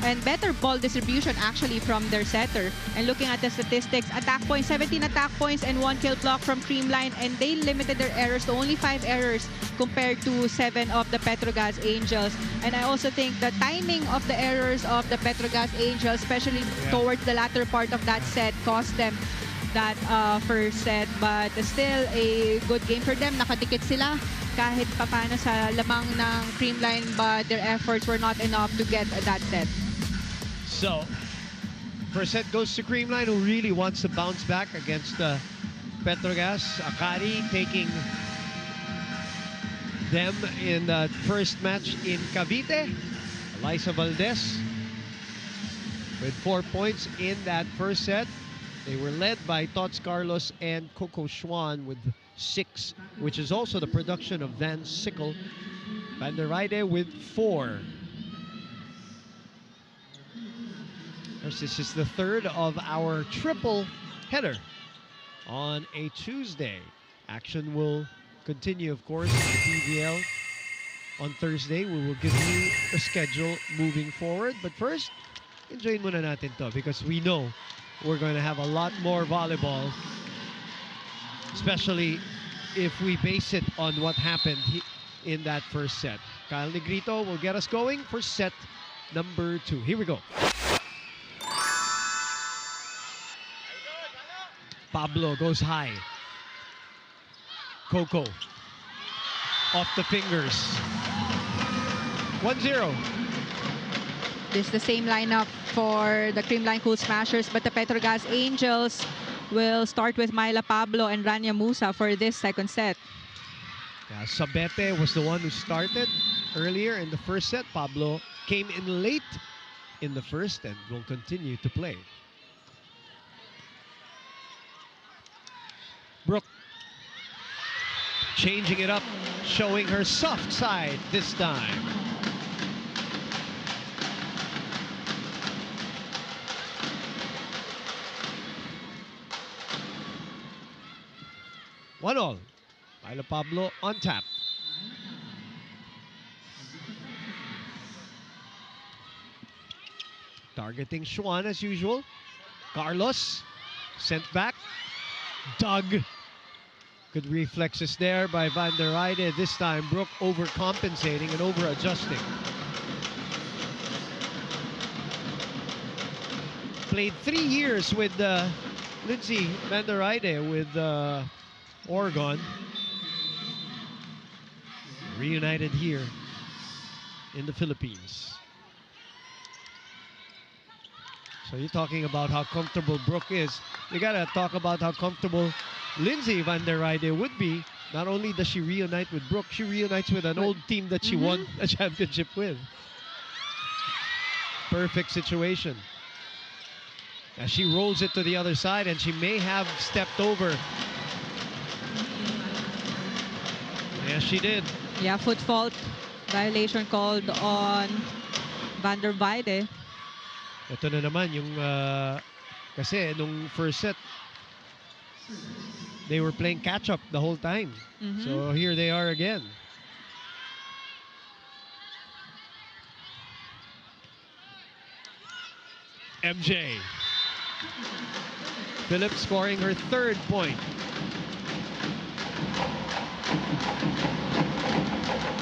and better ball distribution actually from their setter. And looking at the statistics, attack points, 17 attack points and 1 kill block from Creamline, and they limited their errors to only 5 errors compared to 7 of the Petro Gazz Angels. And I also think the timing of the errors of the Petro Gazz Angels, especially towards the latter part of that set, cost them that first set. But still a good game for them. Nakadikit sila kahit papano sa lamang ng Creamline, but their efforts were not enough to get that set. So, first set goes to Creamline, who really wants to bounce back against Petro Gazz. Akari taking them in the first match in Cavite. Elisa Valdez with 4 points in that first set. They were led by Tots Carlos and Coco Schwan with 6, which is also the production of Van Sickle. Van der Rijde with 4. This is the third of our triple header on a Tuesday. Action will continue, of course, in the PVL on Thursday. We will give you a schedule moving forward. But first, enjoy muna natin to because we know we're going to have a lot more volleyball, especially if we base it on what happened in that first set. Kyle Negrito will get us going for set number 2. Here we go. Pablo goes high. Coco off the fingers. 1-0. This is the same lineup for the Creamline Cool Smashers, but the Petro Gazz Angels will start with Myla Pablo and Rania Musa for this second set. Yeah, Sabete was the one who started earlier in the first set. Pablo came in late in the first and will continue to play. Brooke changing it up, showing her soft side this time. One all. Myla Pablo on tap. Targeting Schwan as usual. Carlos sent back. Dug. Good reflexes there by Van der Rijde. This time, Brooke overcompensating and over-adjusting. Played 3 years with Lindsay Van der Rijde with Oregon. Reunited here in the Philippines. So you're talking about how comfortable Brooke is. You gotta talk about how comfortable Lindsay Van der Rijde would be. Not only does she reunite with Brooke, she reunites with an old team that she won a championship with. Perfect situation. As she rolls it to the other side, and she may have stepped over. Yes, she did. Yeah, foot fault violation called on Van der Rijde. Ito na naman yung kasi nung first set they were playing catch up the whole time. So here they are again. MJ. Phillips scoring her 3rd point.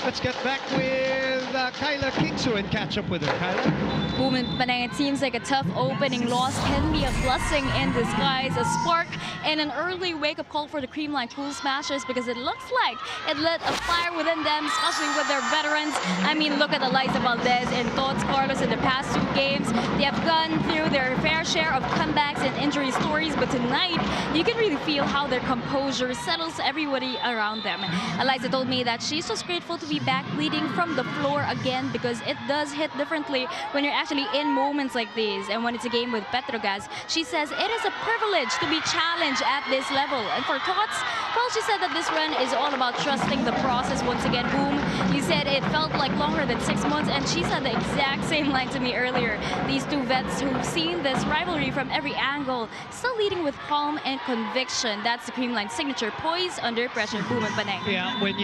Let's get back with Kyla Kingsu and catch up with her. Kyla? Boom and Panay, it seems like a tough opening loss can be a blessing in disguise, a spark and an early wake-up call for the Creamline Cool Smashers because it looks like it lit a fire within them, especially with their veterans. I mean, look at Eliza Valdez and Tots Carlos in the past 2 games. They have gone through their fair share of comebacks and injury stories, but tonight you can really feel how their composure settles everybody around them. Eliza told me that she's just grateful to be back leading from the floor again because it does hit differently when you're actually in moments like these. And when it's a game with Petro Gazz, she says it is a privilege to be challenged at this level. And for Tots, well, she said that this run is all about trusting the process once again. Boom, you said it felt like longer than 6 months, and she said the exact same line to me earlier. These 2 vets who've seen this rivalry from every angle, still leading with calm and conviction. That's the Creamline signature, poise under pressure. Boom and Panay. Yeah, when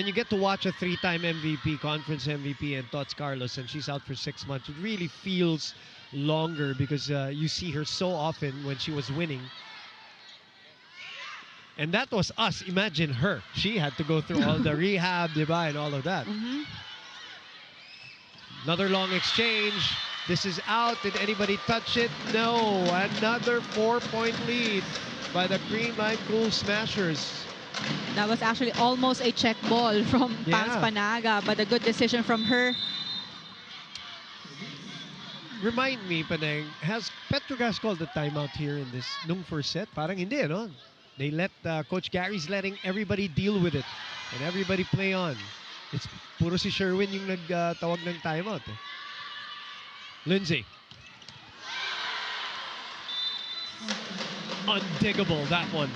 you get to watch a 3-time MVP, conference MVP, and Tots Carlos, and she's out for 6 months, it really feels longer because you see her so often when she was winning. And that was us. Imagine her. She had to go through all the rehab, diba, and all of that. Another long exchange. This is out. Did anybody touch it? No. Another 4-point lead by the Creamline Cool Smashers. That was actually almost a check ball from Pams Yeah. Panaga, but a good decision from her. Remind me, Paneng, has Petro Gazz called the timeout here in this nung first set? Parang hindi, no? They let Coach Gary's letting everybody deal with it and everybody play on. It's puro si Sherwin yung nagtawag ng timeout. Lindsay. Undiggable, that one.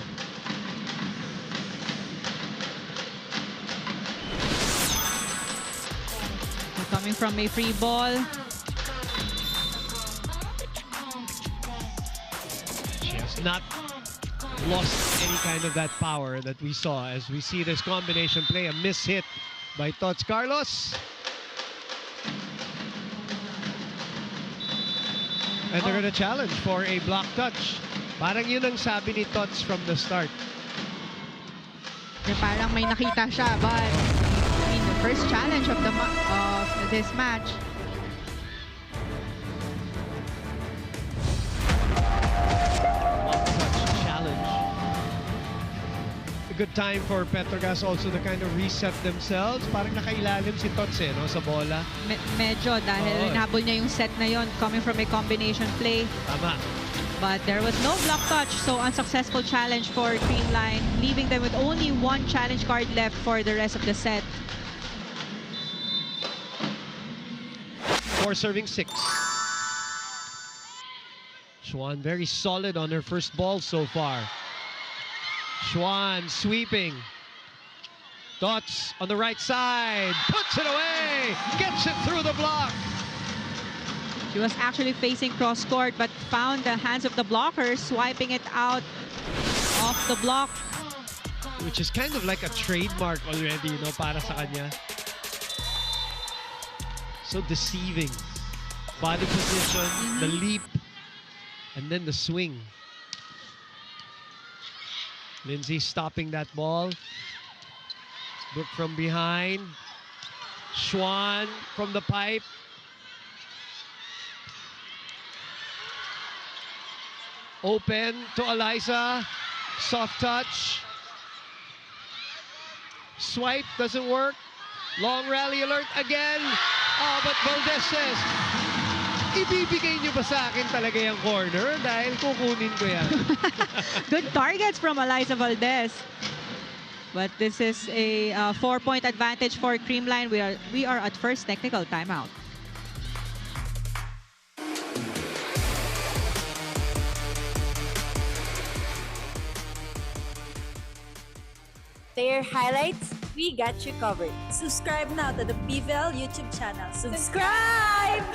Coming from a free ball. She has not lost any kind of that power that we saw as we see this combination play. A miss hit by Tots Carlos. And they're gonna challenge for a block touch. Parang yun ang sabi ni Tots from the start. Parang may nakita siya, but I mean, the first challenge of this match. Block touch challenge. A good time for Petro Gazz also to kind of reset themselves. Parang nakailalim si Tots no, sa bola. Medyo dahil nahabol niya yung set na yon coming from a combination play. Tama. But there was no block touch, so unsuccessful challenge for Creamline, leaving them with only 1 challenge card left for the rest of the set. 4 serving 6. Schwan very solid on her first ball so far. Schwan sweeping. Tots on the right side. Puts it away. Gets it through the block. She was actually facing cross court but found the hands of the blocker, swiping it out off the block. Which is kind of like a trademark already, you know, para sa kanya. So deceiving. Body position, the leap, and then the swing. Lindsay stopping that ball. Brooke from behind. Schwan from the pipe. Open to Eliza. Soft touch. Swipe doesn't work. Long rally alert again. Oh, but Valdez says, ibibigay niyo ba sa akin talaga yung corner? Dahil kukunin ko yan. Good targets from Eliza Valdez. But this is a 4-point advantage for Creamline. We are at first technical timeout. Player highlights, we got you covered. Subscribe now to the PVL YouTube channel. Subscribe!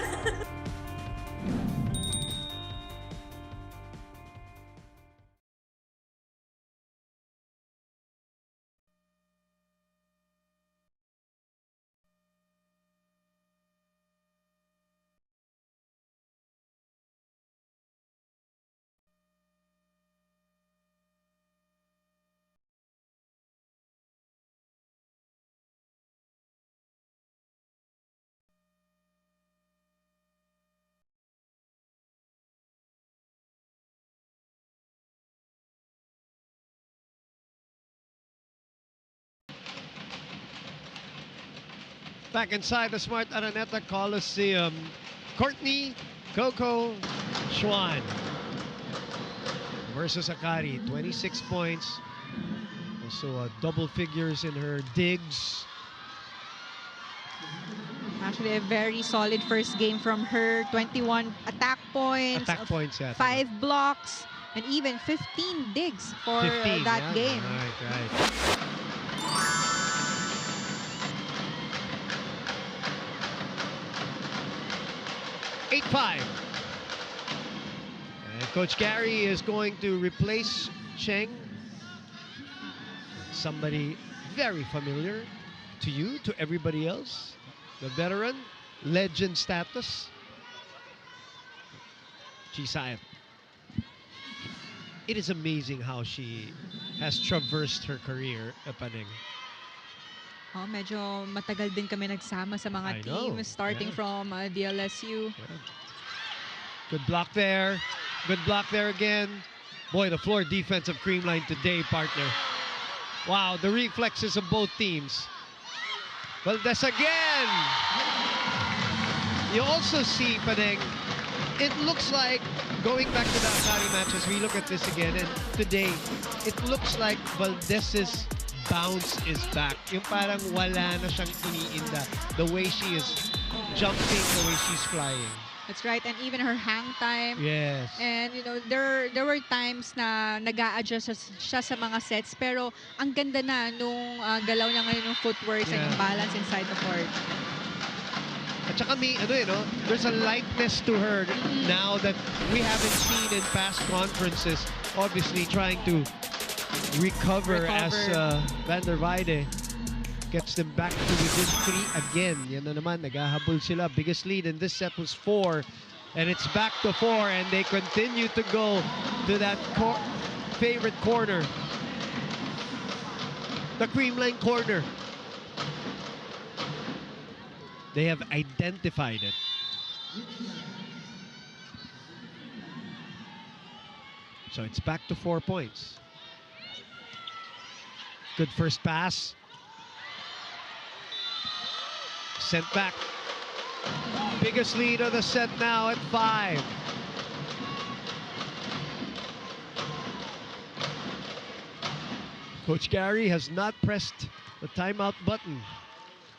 Back inside the Smart Araneta Coliseum, Courtney Schwan versus Akari. 26 points. Also double figures in her digs. Actually, a very solid first game from her. 21 attack points, Yeah. 5 blocks, and even 15 digs for 15, that game. Right. 8-5. And Coach Gary is going to replace Cheng. Somebody very familiar to you, to everybody else. The veteran, legend status. Chisaet. It is amazing how she has traversed her career, Paneng. Oh, medyo matagal din kami nagsama sa mga I know, teams, starting yeah. from DLSU. Yeah. Good block there. Good block there again. Boy, the floor defense of Creamline today, partner. Wow, the reflexes of both teams. Valdez again. You also see, Paneng, it looks like, going back to the Akari matches, we look at this again, and today, it looks like Valdez's bounce is back. Yung parang wala na siyang iniinda. The way she is jumping, the way she's flying. That's right, and even her hang time. Yes. And you know, there were times na nag-a-adjust siya sa mga sets, pero ang ganda na nung galaw niya ngayon ng footwork and yung balance inside the court. At saka there's a lightness to her now that we haven't seen in past conferences. Obviously trying to recover. As Van der Weide gets them back to within 3 again. Yan na naman, naghahabol sila. Biggest lead in this set was 4. And it's back to 4, and they continue to go to that favorite corner. The Creamline corner. They have identified it. So it's back to 4 points. Good first pass. Sent back. Biggest lead of the set now at 5. Coach Gary has not pressed the timeout button.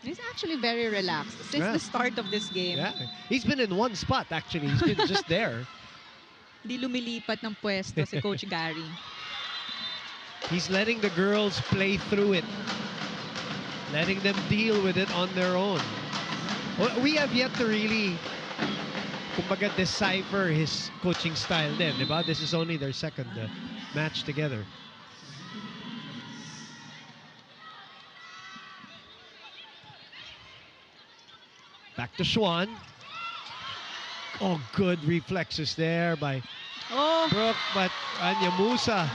He's actually very relaxed since the start of this game. Yeah, he's been in one spot actually. He's been just there. Di lumilipat ng pwesto si Coach Gary. He's letting the girls play through it. Letting them deal with it on their own. We have yet to really, kumbaga, decipher his coaching style din, diba? This is only their second match together. Back to Schwan. Oh, good reflexes there by Brooke, but Anya Musa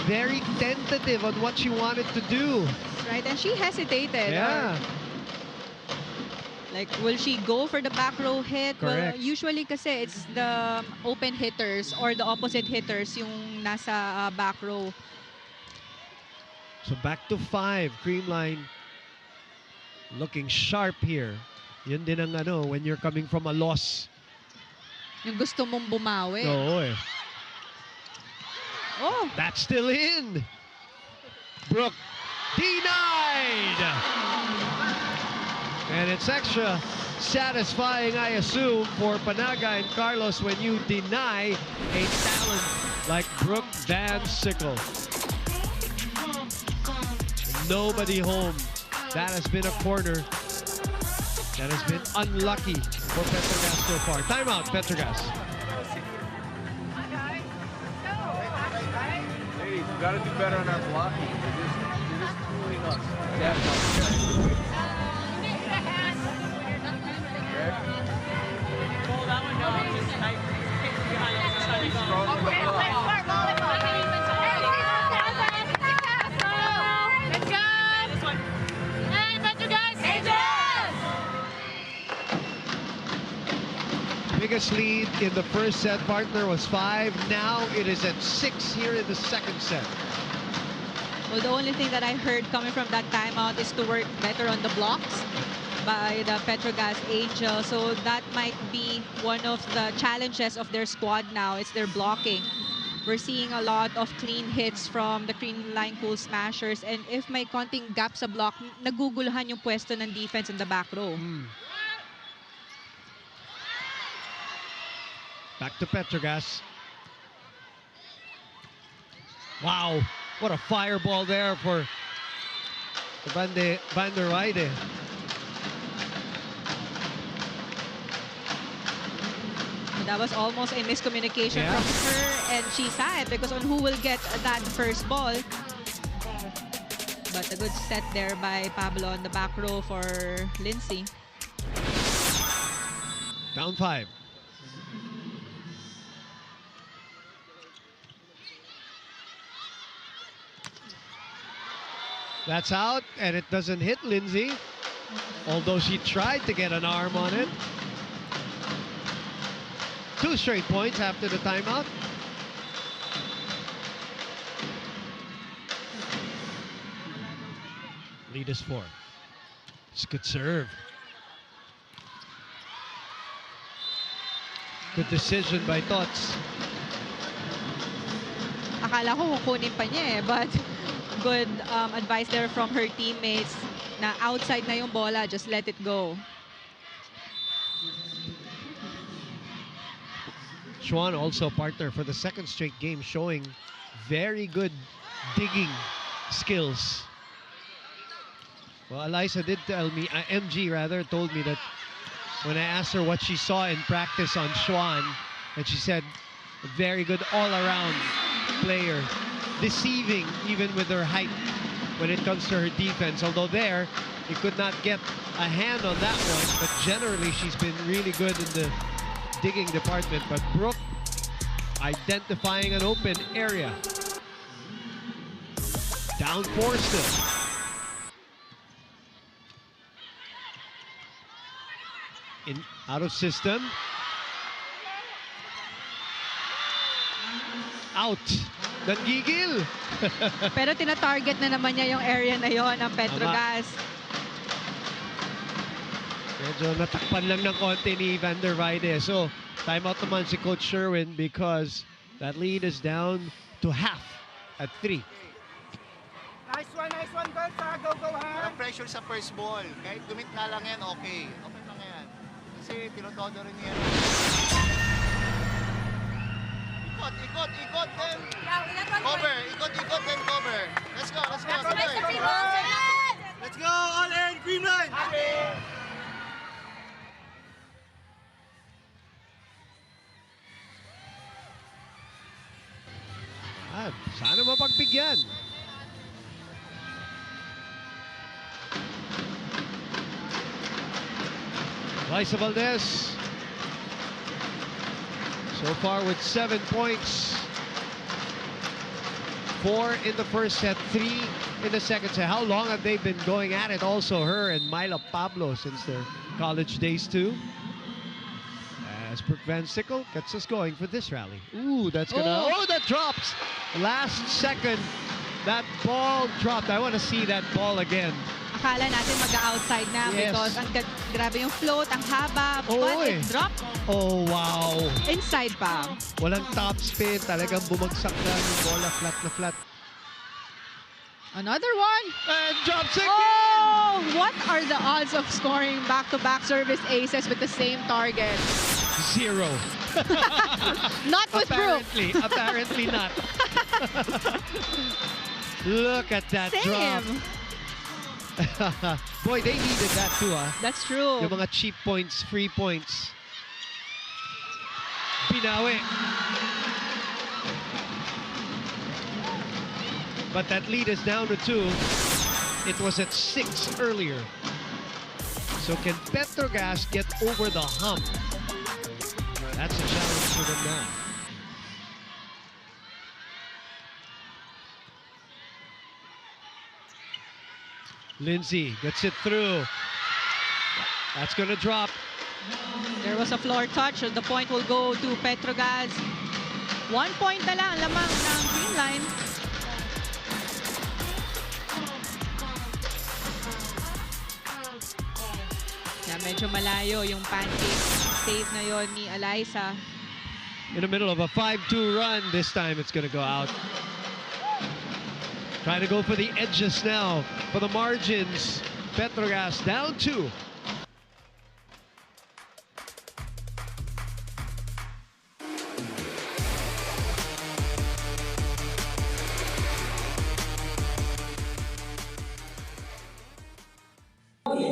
very tentative on what she wanted to do. Right, and she hesitated. Yeah. Like, will she go for the back row hit? Correct. Well, usually kasi it's the open hitters or the opposite hitters yung nasa back row. So back to 5. Creamline looking sharp here. Yun din ang when you're coming from a loss. Yung gusto mong bumawi. Oo eh. Oh! That's still in. Brooke denied. And it's extra satisfying, I assume, for Panaga and Carlos when you deny a talent like Brooke Van Sickle. Nobody home. That has been a corner that has been unlucky for Petro Gazz so far. Timeout, Petro Gazz. Ladies, we got to do better on our blocking. You're just fooling us. Okay? Be strong in the block. Biggest lead in the first set, partner, was 5. Now it is at 6 here in the second set. Well, the only thing that I heard coming from that timeout is to work better on the blocks. by the Petro Gazz Angels. So that might be one of the challenges of their squad now. It's their blocking. We're seeing a lot of clean hits from the Creamline Cool Smashers. And if may konting gap sa block, naguguluhan yung pwesto ng defense in the back row. Back to Petro Gazz. Wow, what a fireball there for Van der Weide. That was almost a miscommunication from her and Chisay because on who will get that first ball. But a good set there by Pablo on the back row for Lindsay. Down 5. That's out, and it doesn't hit Lindsay, although she tried to get an arm on it. 2 straight points after the timeout. Lead is 4. It's a good serve. Good decision by Tots. Akala ko kukunin pa niya eh, but good advice there from her teammates na outside na yung bola, just let it go. Schwan also partner for the 2nd straight game, showing very good digging skills. Well, Eliza did tell me, MG rather, told me that when I asked her what she saw in practice on Schwan, and she said, a very good all-around player, deceiving even with her height when it comes to her defense. Although there, he could not get a hand on that one, but generally she's been really good in the digging department. But Brooke identifying an open area. Down 4 still. Out of system. Out. Nanggigil. Pero tina-target na naman niya yung area na yon ng Petro Gazz. Medyo natakpan lang ng konti ni Van der Weide. So, timeout naman si Coach Sherwin because that lead is down to half at 3. Nice one, girls. Go, ha? Walang pressure sa first ball. Kahit dumit na lang yan, okay. Okay lang yan. Kasi tinotodo rin yan. Ikot, then cover. Ikot, then cover. Let's go. Let's go, all in, Creamline! Sana mapagbigyan. Liza Valdez so far with 7 points. 4 in the first set, 3 in the second set. How long have they been going at it? Also, her and Myla Pablo since their college days too. As Brooke Van Sickle gets us going for this rally. Ooh, that's gonna... Oh, that drops! Last second, that ball dropped. I want to see that ball again. Akala natin mag-outside na because ang grabe yung float, ang haba, but it dropped. Oh, wow. Inside pa. Walang top spin. Talagang bumagsak na yung bola flat na flat. Another one. And drops again! Oh! What are the odds of scoring back-to-back service aces with the same target? 0. Not with Brooke. Apparently not. Look at that drop. Boy, they needed that too, ah. That's true. Yung mga cheap points, free points. Binawi. But that lead is down to 2. It was at 6 earlier. So can Petro Gazz get over the hump? That's a challenge for them now. Lindsay gets it through. That's going to drop. There was a floor touch. The point will go to Petro Gazz. 1 point na lang lamang ng Creamline. Medyo malayo yung pancake save na yon ni Eliza. In the middle of a 5-2 run, this time it's going to go out. Trying to go for the edges now, for the margins. Petro Gazz down 2.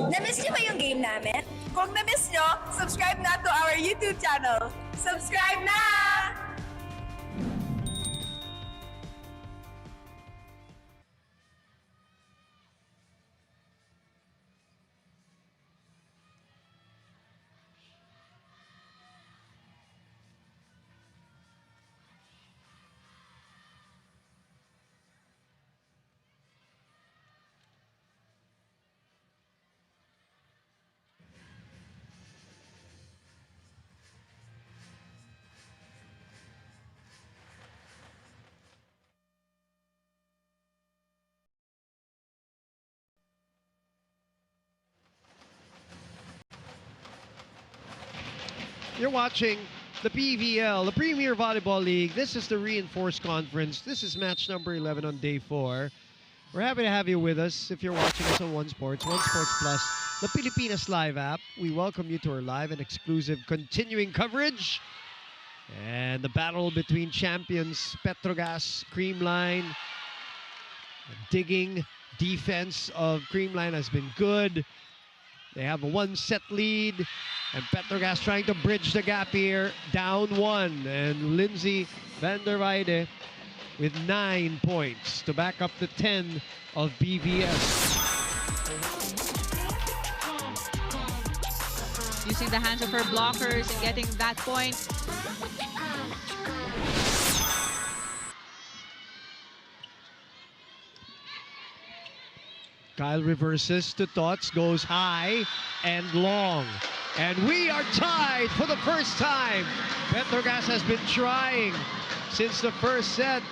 Na-miss niyo ba yung game namin? Kung na-miss niyo, subscribe na to our YouTube channel. Subscribe na! You're watching the PVL, the Premier Volleyball League. This is the Reinforced Conference. This is match number 11 on day 4. We're happy to have you with us if you're watching us on One Sports Plus, the Pilipinas Live app. We welcome you to our live and exclusive continuing coverage. And the battle between champions Petro Gazz, Creamline. Digging defense of Creamline has been good. They have a 1-set lead, and Petro Gazz trying to bridge the gap here, down 1. And Lindsay van der Weide with 9 points to back up the 10 of BVS. Using the hands of her blockers and getting that point. Kyle reverses to Tots, goes high and long. And we are tied for the first time. Petro Gazz has been trying since the first set,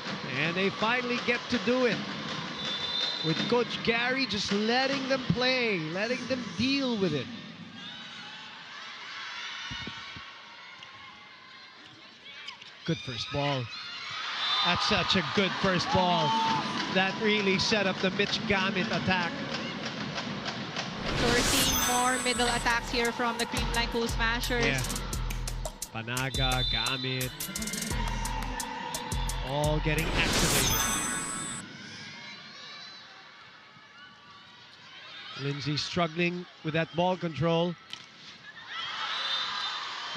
and they finally get to do it. With Coach Gary just letting them play, letting them deal with it. Good first ball. That's such a good first ball. That really set up the Mitch Gamit attack. So we're seeing more middle attacks here from the Creamline Cool Smashers. Yeah. Panaga, Gamit, all getting activated. Lindsay struggling with that ball control.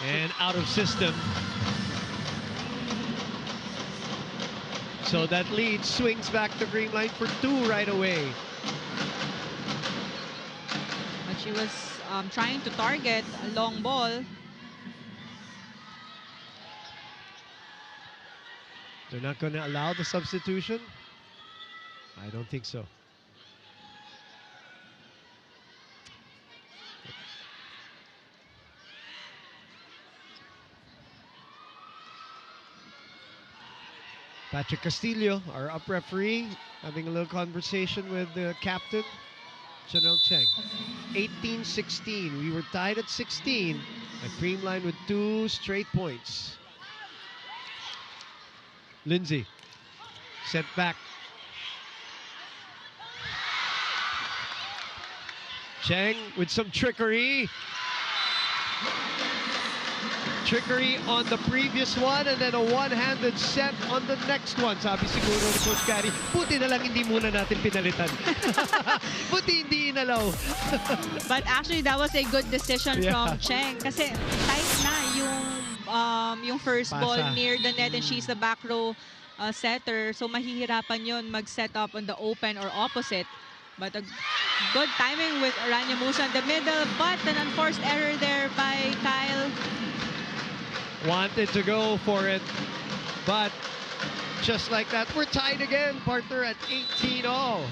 And out of system. So that lead swings back to Creamline for 2 right away. But she was trying to target a long ball. They're not going to allow the substitution? I don't think so. Patrick Castillo, our up referee, having a little conversation with the captain, Janelle Cheng. 18-16. We were tied at 16. And Creamline with 2 straight points. Lindsay, set back. Cheng with some trickery. Trickery on the previous one and then a one-handed set on the next one. Sabi siguro ni Coach Gary, buti na lang hindi muna natin pinalitan. Buti hindi inalaw. But actually, that was a good decision from Cheng. Kasi tight na yung first Pasa. ball near the net and she's the back row setter. So mahihirapan yun mag-set up on the open or opposite. But a good timing with Aranya Musa in the middle. But an unforced error there by Kyle. Wanted to go for it, but just like that, we're tied again, partner, at 18-all.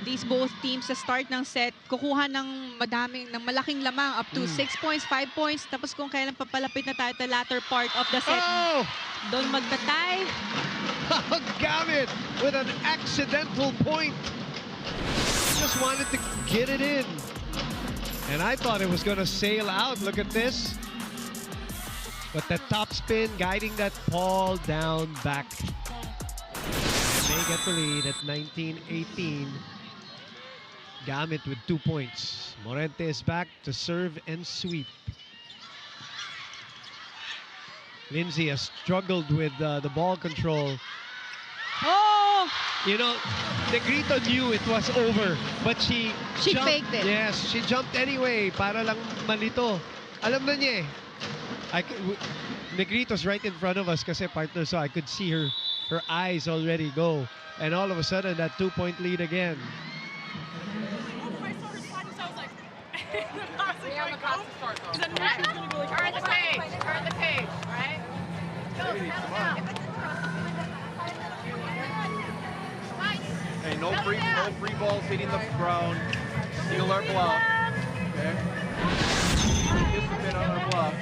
These both teams sa start ng set, kukuha ng malaking lamang up to 6 points, 5 points. Tapos kung kailan papalapit na tayo to the latter part of the set, doon magtatay. Gamit with an accidental point. Just wanted to get it in. And I thought it was going to sail out. Look at this. But the top spin guiding that ball down back. And they get the lead at 19-18. Gamit with 2 points. Morente is back to serve and sweep. Lindsay has struggled with the ball control. Oh! You know, Negrito knew it was over, but she jumped. faked it. Yes, she jumped anyway para lang malito. Alam na niya eh. Negrito's right in front of us kasi partner, so I could see her eyes already go. And all of a sudden, that 2-point lead again. Turn the page, right? Hey, no free balls hitting the ground. Steal our block. Okay. Discipline on our block.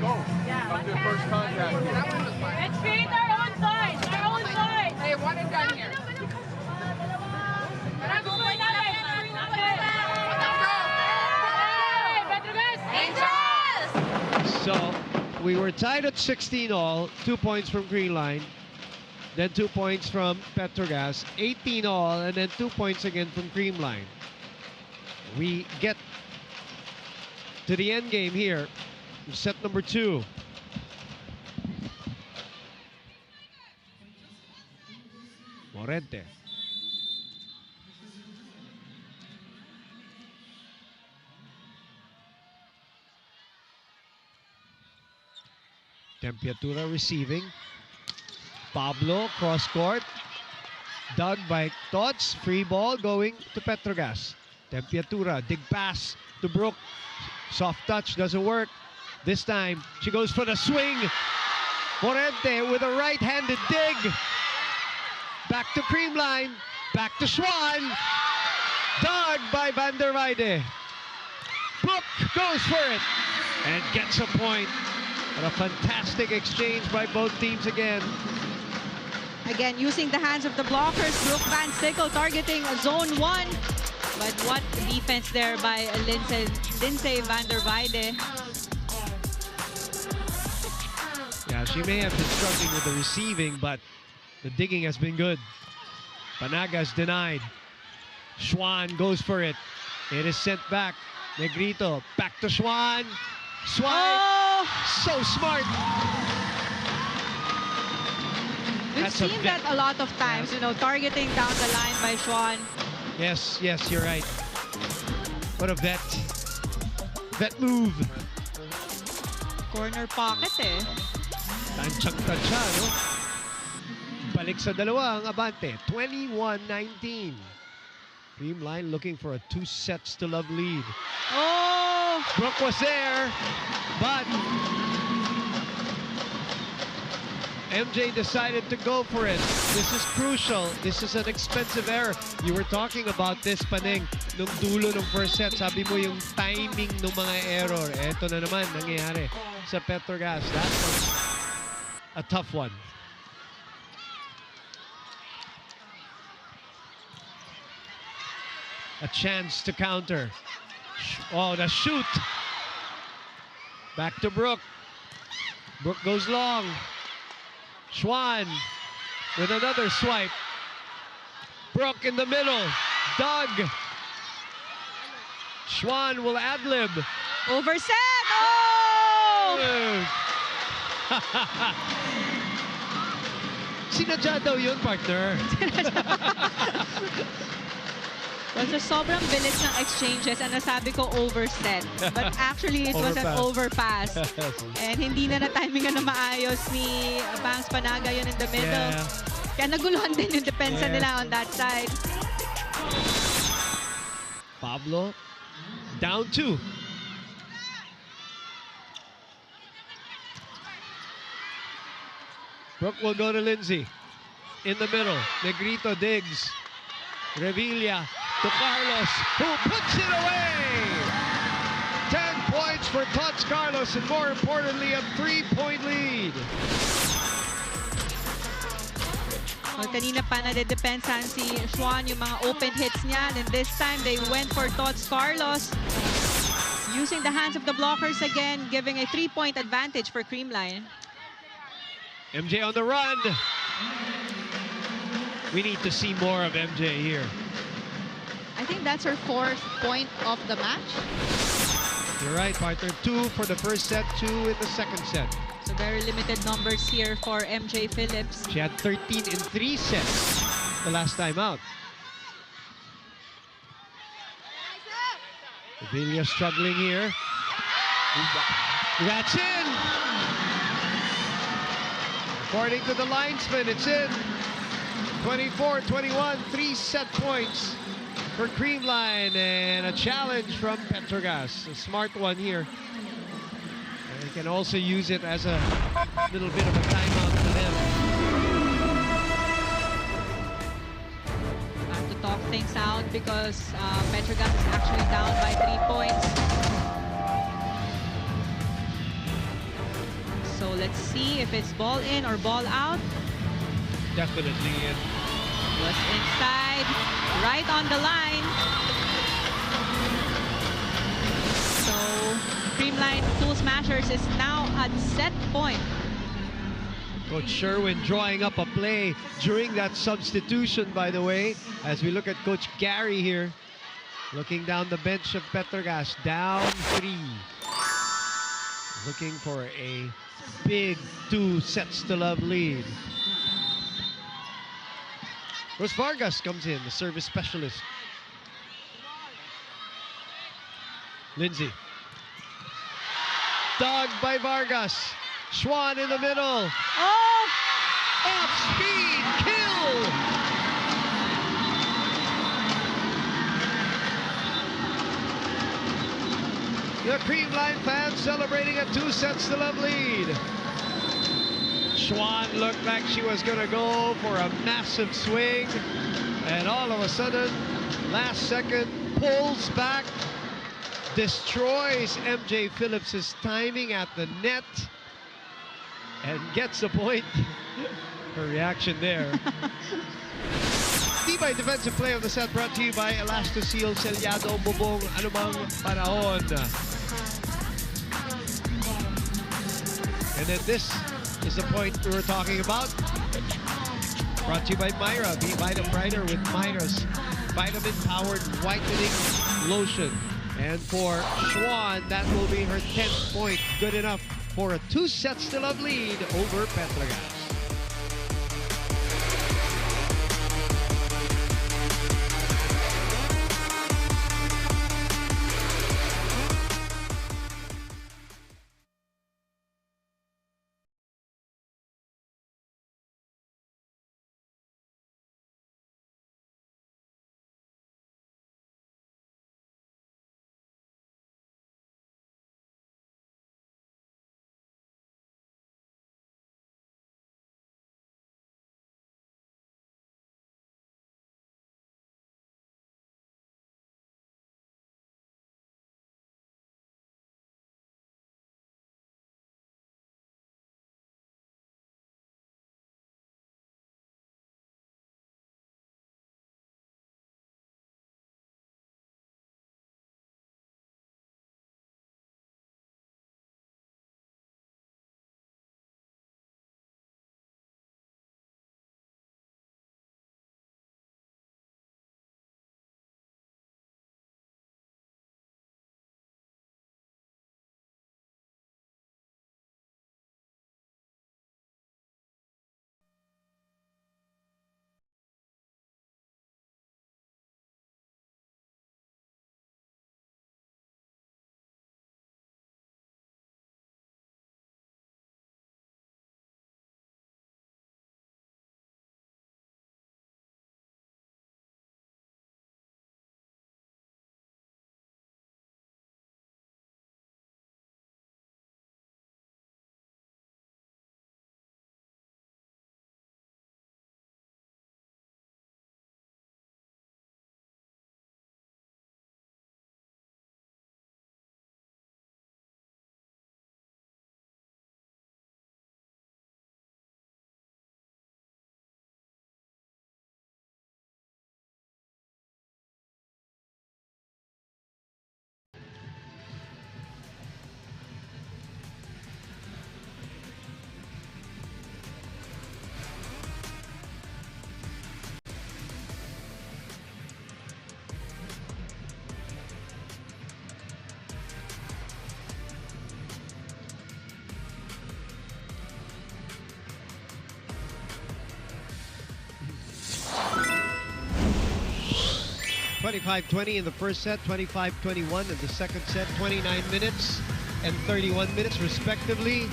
Go. Come to first contact. Let's beat our own side. Our own side. Hey, one and done here. So we were tied at 16 all, 2 points from Creamline, then 2 points from Petro Gazz, 18 all, and then 2 points again from Creamline. We get to the end game here, set number 2. Morente. Temperatura receiving. Pablo, cross court. Dug by Tots. Free ball going to Petro Gazz. Temperatura, dig pass to Brooke. Soft touch, doesn't work. This time, she goes for the swing. Morente with a right-handed dig. Back to Creamline. Back to Schwan. Dug by Van der Weide. Brooke goes for it and gets a point. What a fantastic exchange by both teams again. Again, using the hands of the blockers, Brooke Van Sickle targeting zone 1. But what defense there by Lindsay Van der Weide. Yeah, she may have been struggling with the receiving, but the digging has been good. Panagas denied. Schwan goes for it. It is sent back. Negrito back to Schwan. Swipe. Oh! So smart. We've That's seen that a lot of times, you know, targeting down the line by Schwan. Yes, you're right. What a vet. Vet move. Corner pocket eh. Tanchang-tansya, no? Balik sa dalawa ang abante. 21-19. Creamline looking for a 2-sets-to-love lead. Oh! Brooke was there, but MJ decided to go for it. This is crucial. This is an expensive error. You were talking about this, Paneng, nung dulo ng first set. Sabi mo yung timing ng mga error. Eto na naman nangyayari sa Petro Gazz. That was a tough one. A chance to counter. Oh, the shoot. Back to Brooke. Brooke goes long. Schwan with another swipe. Brooke in the middle. Doug. Schwan will ad-lib. Overset! Oh! Sinadya daw yun, partner. Well, so sobrang bilis ng exchanges and nasabi ko overset. But actually, it was an overpass. And hindi na na-timingan na maayos ni Bangs Panaga yun in the middle. Yeah. Kaya naguluhan din yung depensa nila on that side. Pablo down 2. Brooke will go to Lindsay. In the middle, Negrito digs. Revilla to Carlos, who puts it away! 10 points for Tots Carlos, and more importantly, a 3-point lead. But Kanina pa nade-depensahan si Schwan yung mga open hits niya. And this time, they went for Tots Carlos. Using the hands of the blockers again, giving a 3-point advantage for Creamline. MJ on the run. We need to see more of MJ here. I think that's her 4th point of the match. You're right, partner. 2 for the first set, 2 in the second set. So very limited numbers here for MJ Phillips. She had 13 in 3 sets the last time out. Villa struggling here. That's in. According to the linesman, it's in. 24-21, 3-set points for Creamline, and a challenge from Petro Gazz. A smart one here. And they can also use it as a little bit of a timeout for them. Time to talk things out because Petro Gazz is actually down by 3 points. So let's see if it's ball in or ball out. Definitely in. Was inside, right on the line. So Creamline Cool Smashers is now at set point. Coach Sherwin drawing up a play during that substitution, by the way, as we look at Coach Gary here, looking down the bench of Petro Gazz, down 3. Looking for a big 2-sets-to-love lead. Rose Vargas comes in, the service specialist. Lindsay. Dug by Vargas. Schwan in the middle. Oh! Off-speed kill! The Creamline fans celebrating a 2-sets-to-love lead. Schwan looked like she was going to go for a massive swing, and all of a sudden, last second, pulls back, destroys MJ Phillips' timing at the net, and gets the point. Her reaction there. Tibay defensive play of the set brought to you by Elastoseal Selyado Bubong Anumang Panahon. And then this is the point we were talking about. Brought to you by Myra. Be Vita Brighter with Myra's vitamin-powered whitening lotion. And for Schwan, that will be her 10th point. Good enough for a 2-sets-to-love lead over Petro Gazz. 25-20 in the first set, 25-21 in the second set, 29 minutes and 31 minutes respectively.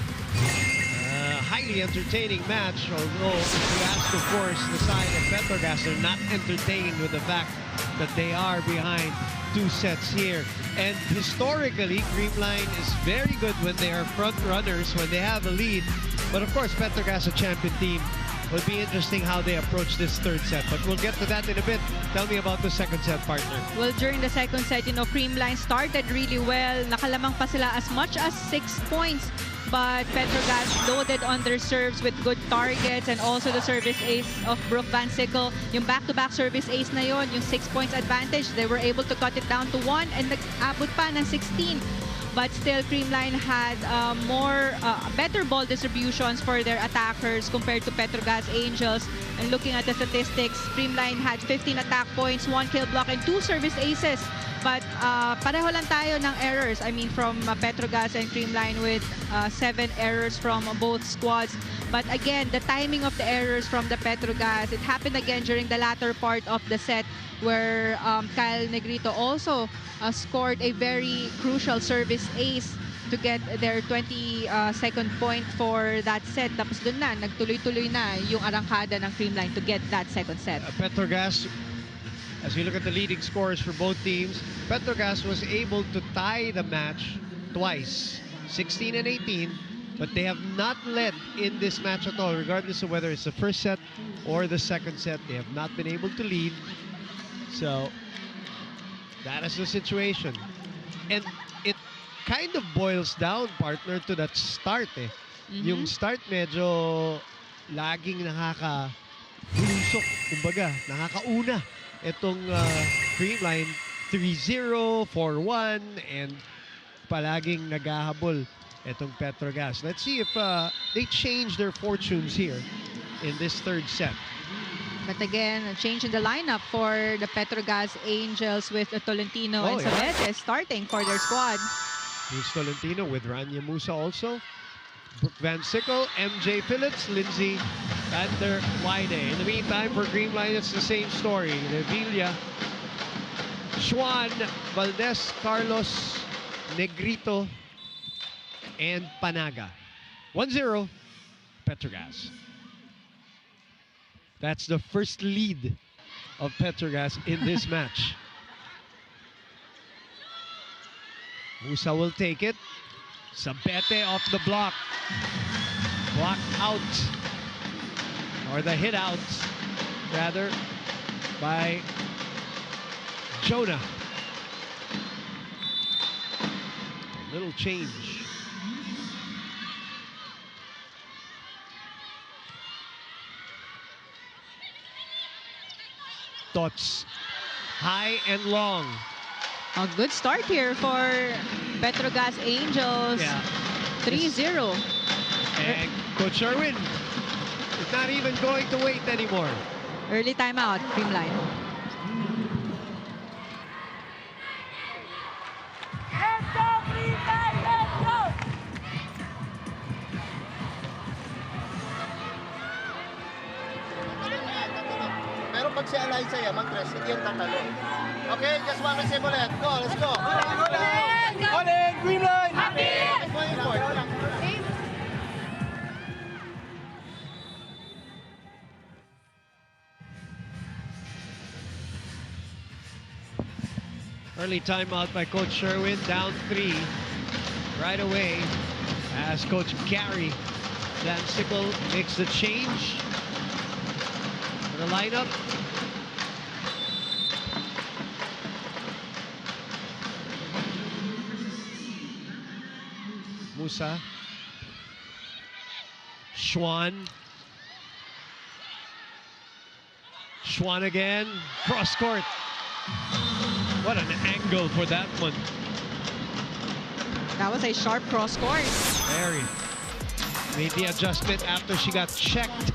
Highly entertaining match, although if you ask, of course, the side of Petro Gazz, they're not entertained with the fact that they are behind 2 sets here. And historically, Creamline is very good when they are front runners, when they have a lead. But of course, Petro Gazz, a champion team, will be interesting how they approach this third set. But we'll get to that in a bit. Tell me about the second set, partner. Well, during the second set, Creamline started really well. Nakalamang pa sila as much as 6 points. But Petro Gazz loaded on their serves with good targets and also the service ace of Brooke Van Sickle. Yung back-to-back service ace na yon, yung 6 points advantage, they were able to cut it down to 1 and nag-abot pa ng 16. But still, Creamline had better ball distributions for their attackers compared to Petro Gazz Angels. And looking at the statistics, Creamline had 15 attack points, 1 kill block, and 2 service aces. But pareho lang tayo ng errors. I mean, from Petro Gazz and Creamline with 7 errors from both squads. But again, the timing of the errors from the Petro Gazz, it happened again during the latter part of the set where Kyle Negrito also scored a very crucial service ace to get their 22nd point for that set. Tapos dun na, nagtuloy-tuloy na yung arangkada ng Creamline to get that second set. Petro Gazz, as we look at the leading scores for both teams, Petro Gazz was able to tie the match twice, 16 and 18, but they have not led in this match at all, regardless of whether it's the first set or the second set. They have not been able to lead. So that is the situation. And it kind of boils down, partner, to that start eh. Yung start medyo laging nakaka-bulusok, kumbaga, nakakauna. Itong Creamline 3-0, 4-1, and palaging naghahabol itong Petro Gazz. Let's see if they change their fortunes here in this third set. But again, a change in the lineup for the Petro Gazz Angels with Tolentino and Sabete starting for their squad. Here's Tolentino with Rania Musa also. Brooke Van Sickle, MJ Phillips, Lindsay Van der Weide. In the meantime, for Creamline, it's the same story. Revilla, Schwan, Valdez, Carlos, Negrito, and Panaga. 1-0, Petro Gazz. That's the first lead of Petro Gazz in this match. Musa will take it. Sabete off the block. Blocked out. Or the hit out, rather, by Jonah. A little change. Tots. High and long. A good start here for Petro Gazz Angels. Yeah. 3-0. And Coach Sherwin is not even going to wait anymore. Early timeout, Creamline. Let's go, Creamline! Let's go! Pero pag si Eliza yan, mag-dress, hindi yan tatalo. Okay, just one receive ulit. Go, let's go. On in, Creamline! Early timeout by Coach Sherwin, down 3 right away as Coach Gary Van Sickle makes the change for the lineup. Musa, Schwan, Schwan again, cross court. What an angle for that one. That was a sharp cross court. Very. Made the adjustment after she got checked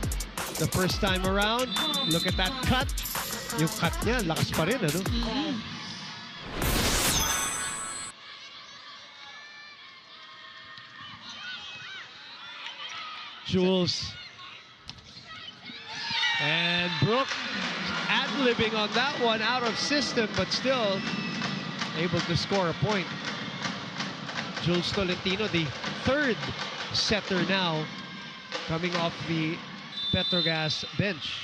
the first time around. Look at that cut. Yung cut niya, lakas pa rin, ano? Jules. And Brooke ad-libbing on that one, out of system, but still able to score a point. Jules Tolentino, the third setter now, coming off the Petro Gazz bench.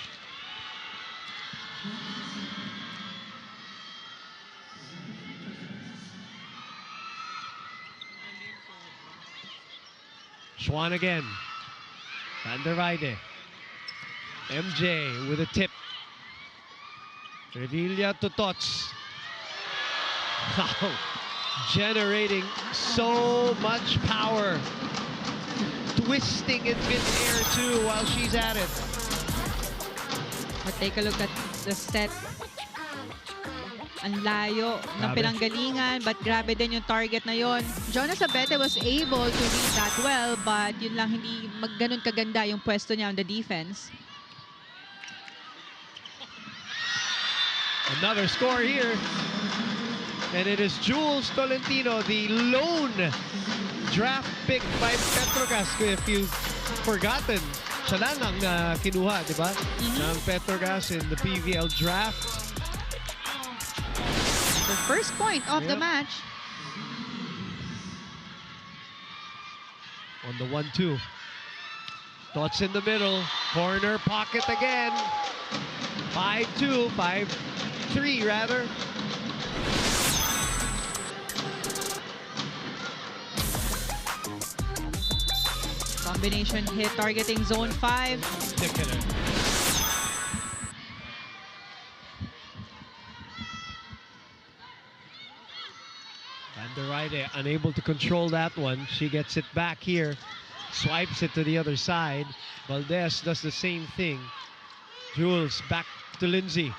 Schwan again. Van der Weide. MJ with a tip. Revilla to Tots. Generating so much power. Twisting in mid-air too while she's at it. But take a look at the set. Ang layo ng Grabe. pinanggalingan, but grabe din yung target na yon. Jonas Abete was able to read that well, but yun lang, hindi ganun kaganda yung pwesto niya on the defense. Another score here. And it is Jules Tolentino, the lone draft pick by Petro Gazz. If you've forgotten, siya lang ang kinuha, di ba? Ng Petro Gazz in the PVL draft. The first point of the match. On the 1-2. Thoughts in the middle. Corner pocket again. 5-2, 5-3 rather. Combination hit targeting zone 5. Ticketer. Van der Weide unable to control that one. She gets it back here. Swipes it to the other side. Valdez does the same thing. Jules back to Lindsay.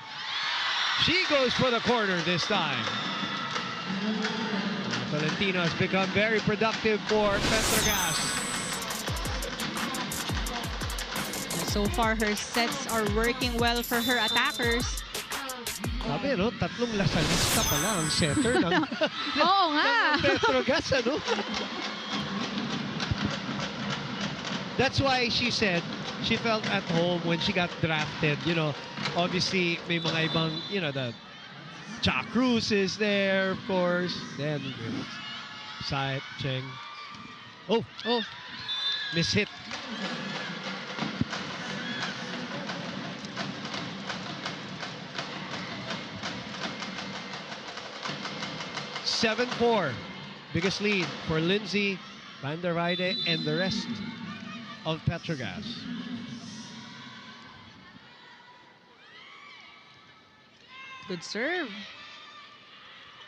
She goes for the corner this time. Tolentino has become very productive for Petro Gazz. So far, her sets are working well for her attackers. Sabi, no? Tatlong lasalista pala ang setter ng, Oo nga. ng Petro Gazz, ano? That's why she said she felt at home when she got drafted. You know, obviously, may mga ibang, you know, the Cha Cruz is there, of course. Then, Saet, Cheng. Oh, mishit. (7-4). Biggest lead for Lindsay, Van der Weide, and the rest of Petro Gazz. Good serve.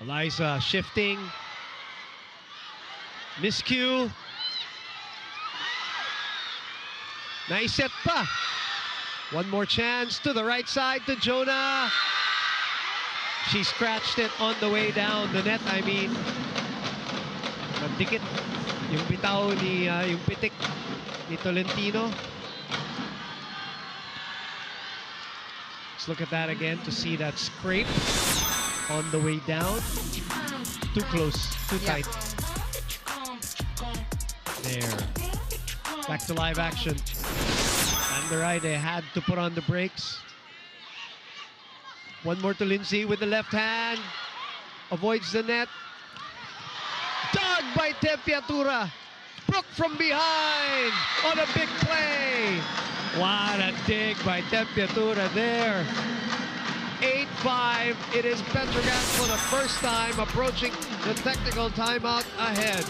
Eliza shifting. Miscue. Nice set pa. One more chance to the right side to Jonah. She scratched it on the way down the net. I mean, nagdikit yung bitaw ni yung pitik ni Tolentino. Let's look at that again to see that scrape on the way down. Too close, too tight. There. Back to live action. Van der Weide had to put on the brakes. One more to Lindsay with the left hand. Avoids the net. Dug by Tempiatura. Brooke from behind on a big play. What a dig by Tempiatura there. 8-5. It is Petro Gazz for the first time approaching the technical timeout ahead.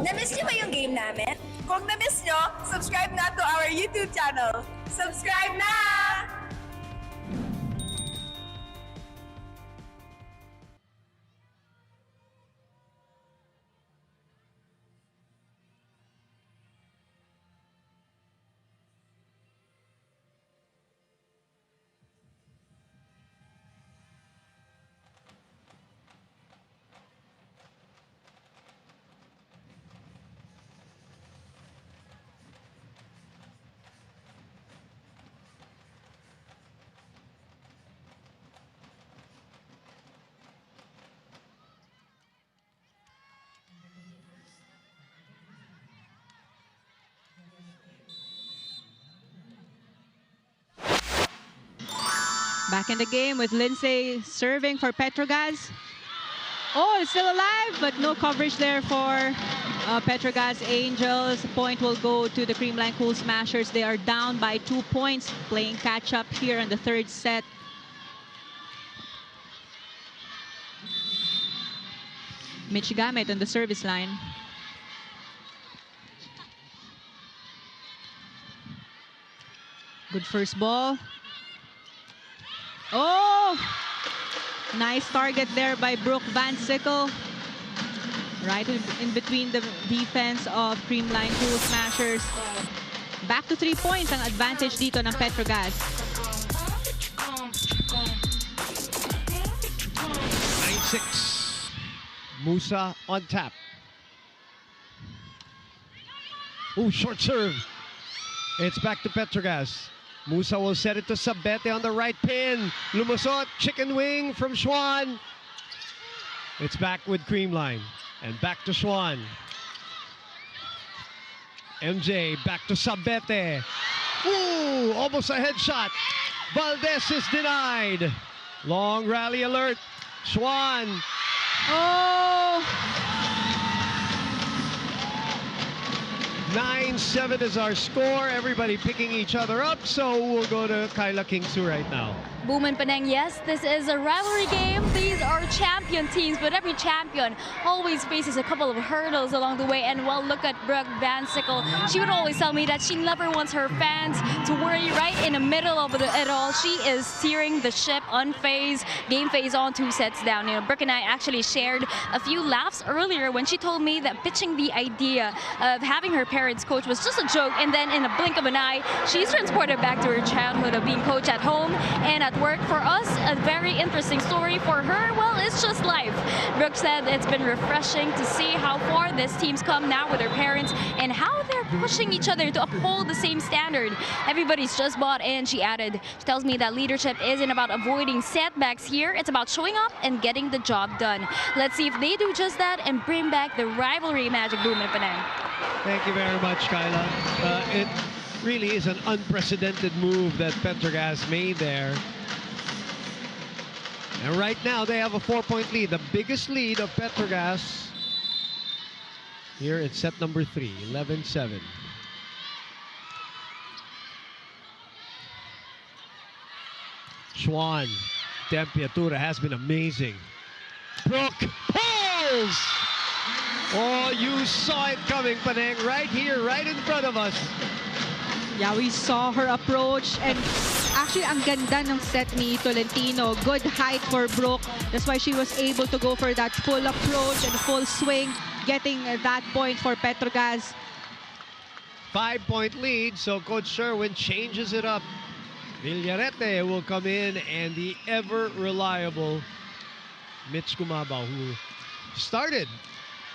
Na-miss niyo ba yung game namin? Kung na-miss niyo, subscribe na to our YouTube channel. Subscribe na! Back in the game with Lindsay serving for Petro Gazz. Oh, it's still alive, but no coverage there for Petro Gazz Angels. Point will go to the Creamline Cool Smashers. They are down by 2 points, playing catch-up here in the third set. Mitch Gamit on the service line. Good first ball. Oh! Nice target there by Brooke Van Sickle. Right in between the defense of Creamline Cool Smashers. Back to 3 points ang advantage dito ng Petro Gazz. 9-6. Musa on tap. Ooh, short serve. It's back to Petro Gazz. Musa will set it to Sabete on the right pin. Lumusot, chicken wing from Schwan. It's back with Creamline. And back to Schwan. MJ back to Sabete. Ooh, almost a headshot. Valdez is denied. Long rally alert. Schwan. Oh! 9-7 is our score. Everybody picking each other up. So we'll go to Kyla Kingsu right now. Boom and Penang, yes, this is a rivalry game. These are champion teams, but every champion always faces a couple of hurdles along the way. And well, look at Brooke Van Sickle. She would always tell me that she never wants her fans to worry. Right in the middle of it all, she is steering the ship unfazed. Game phase on, 2 sets down. You know, Brooke and I actually shared a few laughs earlier when she told me that pitching the idea of having her parents coach was just a joke, and then in a blink of an eye, she's transported back to her childhood of being coached at home and at work. For us, a very interesting story. For her, well, it's just life. Brooke said it's been refreshing to see how far this team's come now with her parents and how they're pushing each other to uphold the same standard. Everybody's just bought in, she added. She tells me that leadership isn't about avoiding setbacks here. It's about showing up and getting the job done. Let's see if they do just that and bring back the rivalry magic. Boom and Penang. Thank you very much, Kyla. It really is an unprecedented move that Petro Gazz made there. And right now, they have a 4-point lead, the biggest lead of Petro Gazz here in set number 3, 11-7. Schwan, Tempiatura has been amazing. Brooke pulls! Oh, you saw it coming, Paneng, right here, right in front of us. Yeah, we saw her approach, and actually ang ganda ng set ni Tolentino. Good height for Brooke. That's why she was able to go for that full approach and full swing, getting that point for Petro Gazz. 5-point lead, so Coach Sherwin changes it up. Villarete will come in, and the ever-reliable Mitch Gumabaw, who started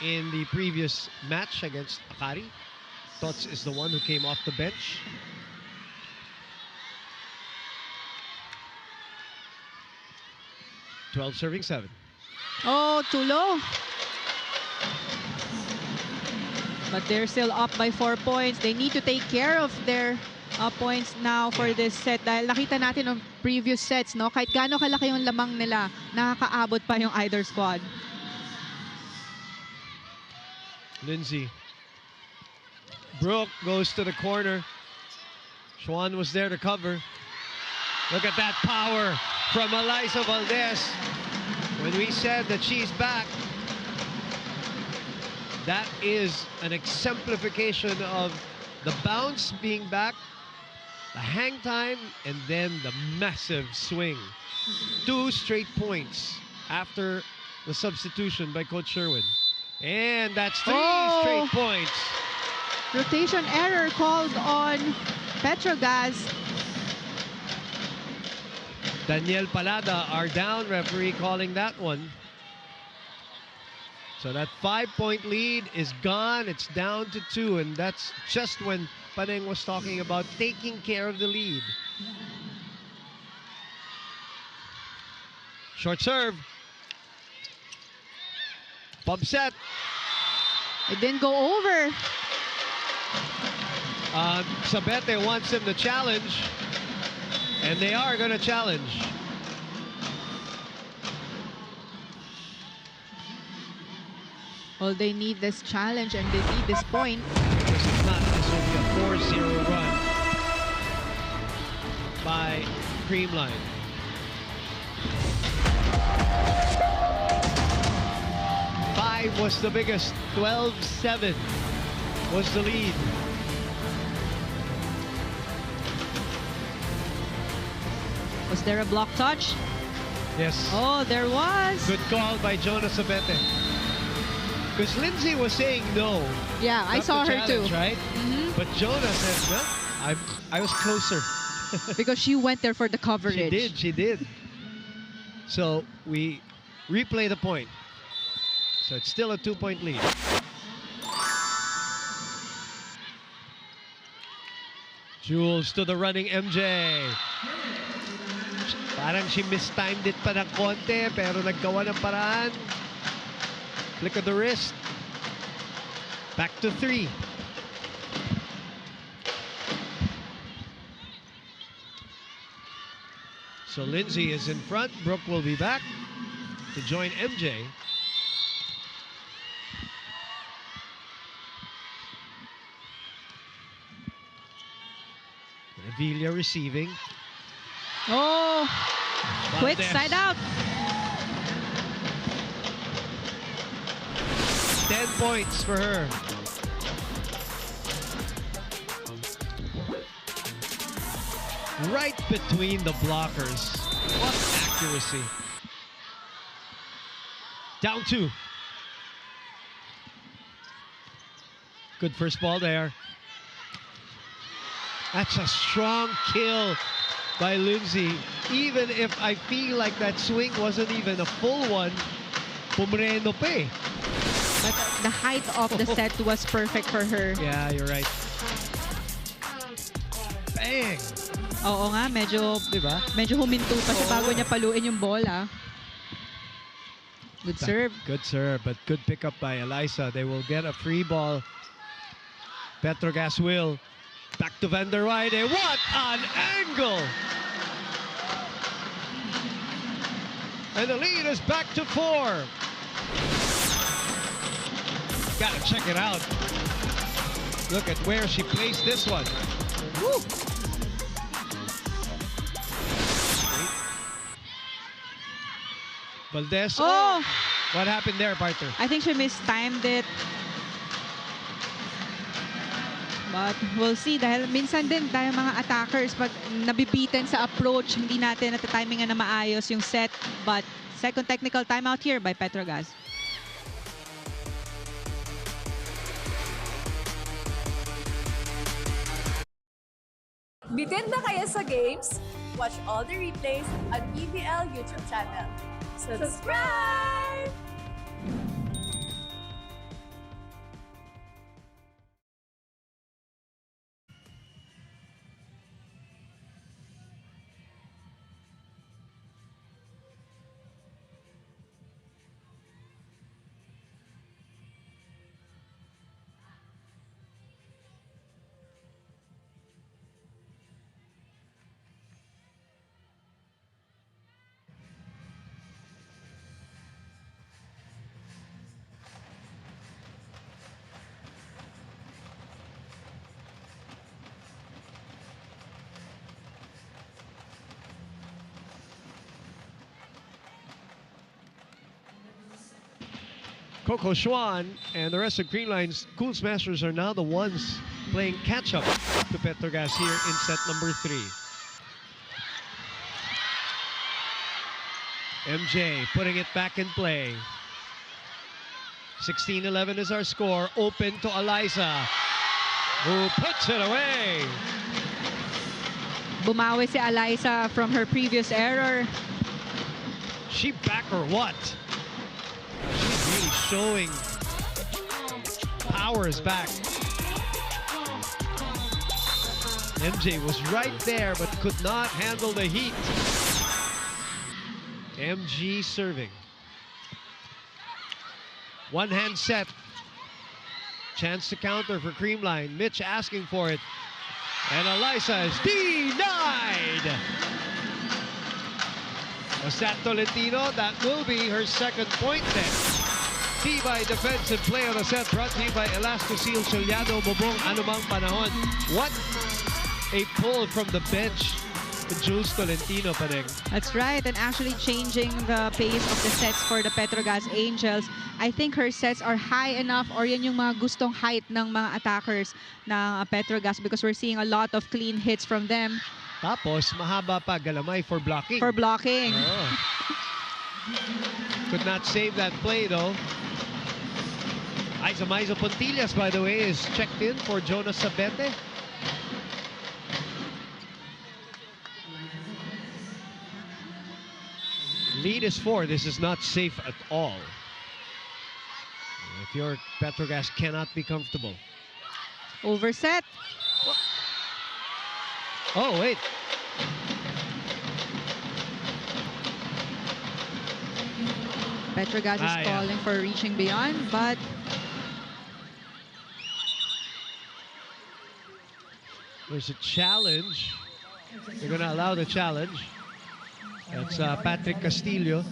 in the previous match against Akari. Tots is the one who came off the bench. Serving 7. Oh, too low. But they're still up by 4 points. They need to take care of their points now for this set. Dahil nakita natin on previous sets, no? Kahit gaano kalaki yung lamang nila, nakakaabot pa yung either squad. Lindsay. Brooke goes to the corner. Schwan was there to cover. Look at that power from Eliza Valdez. When we said that she's back, that is an exemplification of the bounce being back, the hang time, and then the massive swing. 2 straight points after the substitution by Coach Sherwin. And that's 3 straight points. Rotation error called on Petro Gazz. Daniel Palada, our down referee, calling that one. So that 5-point lead is gone. It's down to 2, and that's just when Paneng was talking about taking care of the lead. Short serve. Pump set. It didn't go over. Sabete wants him to challenge, and they are going to challenge. Well, they need this challenge and they need this point. Because if not, this will be a 4-0 run by Creamline. Five was the biggest. 12-7 was the lead. Was there a block touch? Yes. Oh, there was. Good call by Jonas Abete. Because Lindsay was saying no. Yeah, I Not saw the her too. challenge, right? But Jonas said, no, I was closer. Because she went there for the coverage. She did. So we replay the point. So it's still a 2-point lead. Jules to the running MJ. Parang she mistimed it pa ng konti, pero naggawa ng paraan. Flick of the wrist. Back to 3. So Lindsay is in front. Brooke will be back to join MJ. Avila receiving. Oh, quick Valdez. side out. 10 points for her. Right between the blockers. What accuracy. Down 2. Good first ball there. That's a strong kill by Lindsay. Even if I feel like that swing wasn't even a full one, pumreno pa eh. But the height of the set was perfect for her. Yeah, you're right. Bang! Oo nga, medyo Diba? huminto pa siya bago niya paluin yung bola. Good serve. Good serve, but good pickup by Eliza. They will get a free ball. Petro Gazz will. Back to Van der Weide. What an angle! And the lead is back to 4. Gotta check it out. Look at where she placed this one. Woo! Valdez. Oh! What happened there, partner? I think she mistimed it. But we'll see dahil minsan din tayo mga attackers pag nabibitin sa approach, hindi natin natatimingan na maayos yung set. But second technical timeout here by Petro Gazz. Bitin ba kayo sa games? Watch all the replays on PVL YouTube channel. Subscribe! Courtney Schwan and the rest of Creamline's Cool Smashers are now the ones playing catch-up to Petro Gazz here in set number 3. MJ putting it back in play. 16-11 is our score. Open to Eliza, who puts it away. Bumawi si Eliza from her previous error. She back or what? She's really showing power is back. MJ was right there but could not handle the heat. MG serving. One hand set. Chance to counter for Creamline. Mitch asking for it. And Eliza is denied. Was that Tolentino? That will be her second point then. matibay defensive play on the set brought to you by Elastoseal Solyado Bobong anumang panahon. What a pull from the bench. Jules Tolentino pa rin. That's right, and actually changing the pace of the sets for the Petro Gazz Angels. I think her sets are high enough, or yan yung mga gustong height ng mga attackers ng Petro Gazz, because we're seeing a lot of clean hits from them. Tapos, mahaba pa Galamay for blocking. For blocking. Oh. Could not save that play though. Maizo Pontillas, by the way, is checked in for Jonas Sabete. Lead is 4. This is not safe at all. If you're Petro Gazz, cannot be comfortable. Overset. Oh, wait. Petro Gazz is calling for reaching beyond, but there's a challenge. They're going to allow the challenge. That's Patrick Castillo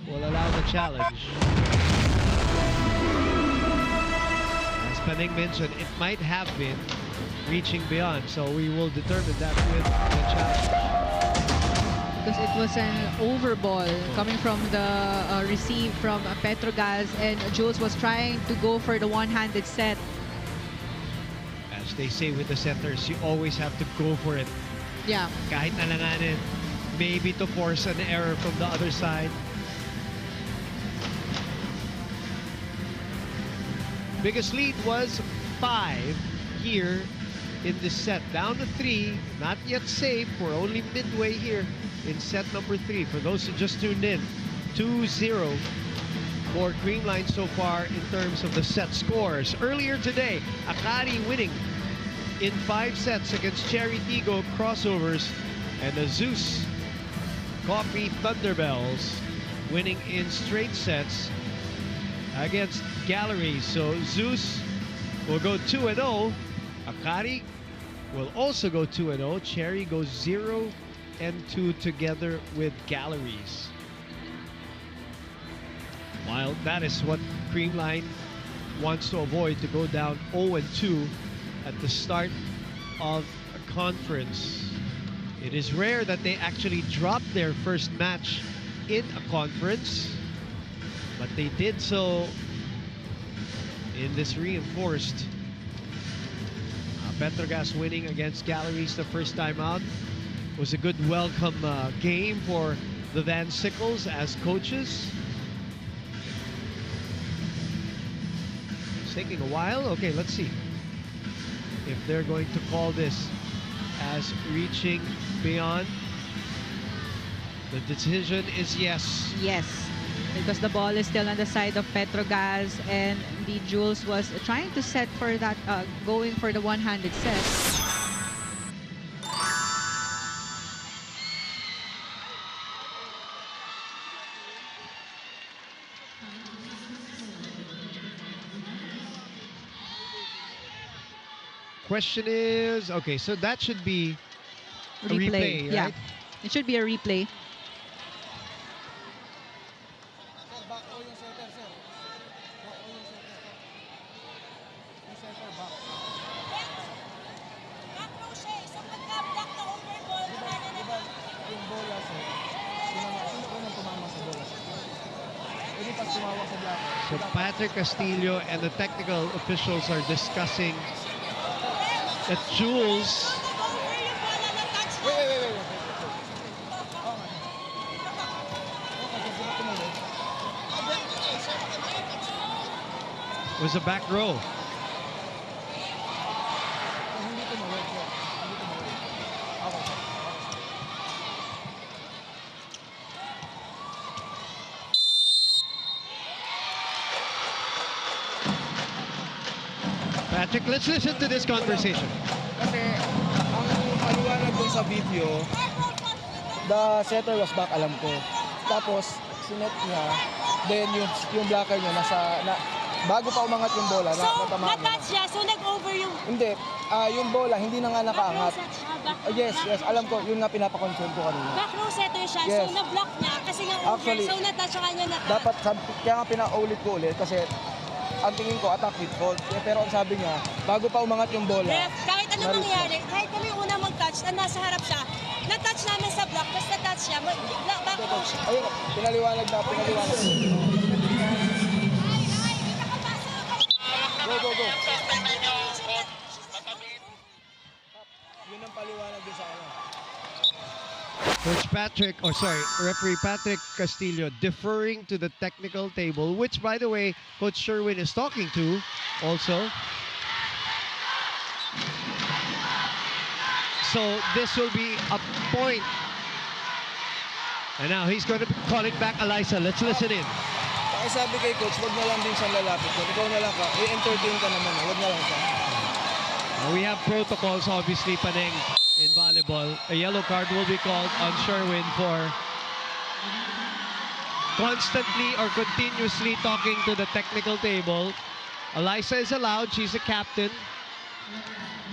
will allow the challenge. As Paneng mentioned, it might have been reaching beyond, so we will determine that with the challenge. because it was an overball coming from the receive from Petro Gazz, and Jules was trying to go for the one-handed set. As they say with the setters, you always have to go for it. Yeah. Kahit alanganin. Maybe to force an error from the other side. Biggest lead was 5 here in this set. Down to 3, not yet safe. We're only midway here in set number 3. For those who just tuned in, 2-0 for Creamline so far in terms of the set scores. Earlier today, Akari winning in 5 sets against Cherry Tigo crossovers, and the Zeus Coffee Thunderbells winning in straight sets against Galleries. So Zeus will go 2-0. Akari will also go 2-0. Cherry goes 0-2 together with Galleries. While that is what Creamline wants to avoid, to go down 0-2 at the start of a conference. It is rare that they actually drop their first match in a conference, but they did so in this reinforced. Petro Gazz winning against Galleries the first time out was a good welcome game for the Van Sickles as coaches. It's taking a while. Okay, let's see if they're going to call this as reaching beyond. The decision is yes. Yes, because the ball is still on the side of Petro Gazz, and the Jules was trying to set for that, going for the one-handed set. Question is, okay, so that should be a replay, right? Yeah, it should be a replay. So Patrick Castillo and the technical officials are discussing that Jules was a back row. Patrick, let's listen to this conversation. Kasi ang paliwanag dun sa video, the setter was back, alam ko. Tapos sinet niya, then yung blocker niya bago pa umangat yung bola, So, natamaan na. na-touch siya, so nag-over yung... Hindi, yung bola, hindi na nga nakaangat. Back row set siya, back Yes, yes, alam ko, yun nga pinapa-concern ko kanina. Back row setter siya, Yes. so na-block niya kasi nga over, Actually, so na-touch siya kanya na-touch. Dapat, kaya nga pinaulit ko ulit kasi ang tingin ko, attack with fault. Pero ang sabi niya, bago pa umangat yung bola, Ref, kahit ano na-risk mangyari, kahit kami una mag-touch, na nasa harap siya, na-touch namin sa block, tapos na-touch siya, back row siya. ayun, pinaliwanag na. Go. Yun ang paliwanag din sa akin. Coach Patrick, referee Patrick Castillo deferring to the technical table, which, by the way, Coach Sherwin is talking to also. So this will be a point. And now he's going to call it back, Eliza. Let's listen in. Sabi kay Coach, wag na lang din siyang lalapit. Ikaw na lang ka, i-entertain ka naman. Wag na lang siya. We have protocols, obviously, Paneng, in volleyball. A yellow card will be called on Sherwin for constantly or continuously talking to the technical table. Eliza is allowed. She's a captain.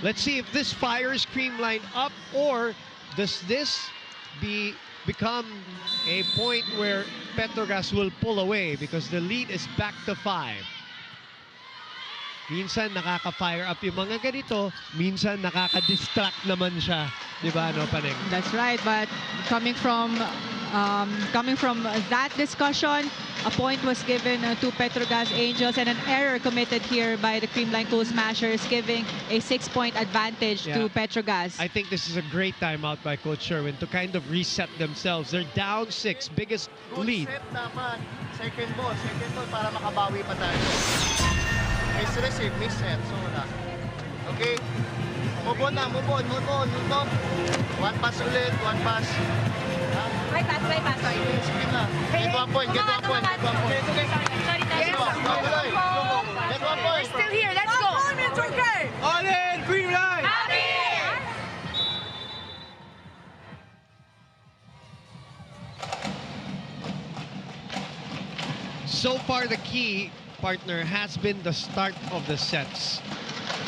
Let's see if this fires Creamline up, or does this become a point where Petro Gazz will pull away because the lead is back to 5. Minsan nakaka-fire up yung mga ganito, minsan nakaka-distract naman siya. Di ba, no, Paneng? That's right, but coming from that discussion, a point was given to Petro Gazz Angels and an error committed here by the Creamline Cool Smashers, giving a 6-point advantage to Petro Gazz. I think this is a great timeout by Coach Sherwin to kind of reset themselves. They're down 6, biggest lead. Set dapat. Second ball para makabawi pa tayo. Miss-receive, miss-set, so wala. Okay, move on. One pass ulit, one pass. Right pass. Sige na. Get one point. Sorry. Get one point. Still here, let's go. It's okay. All in, Creamline! So far, the key, partner, has been the start of the sets.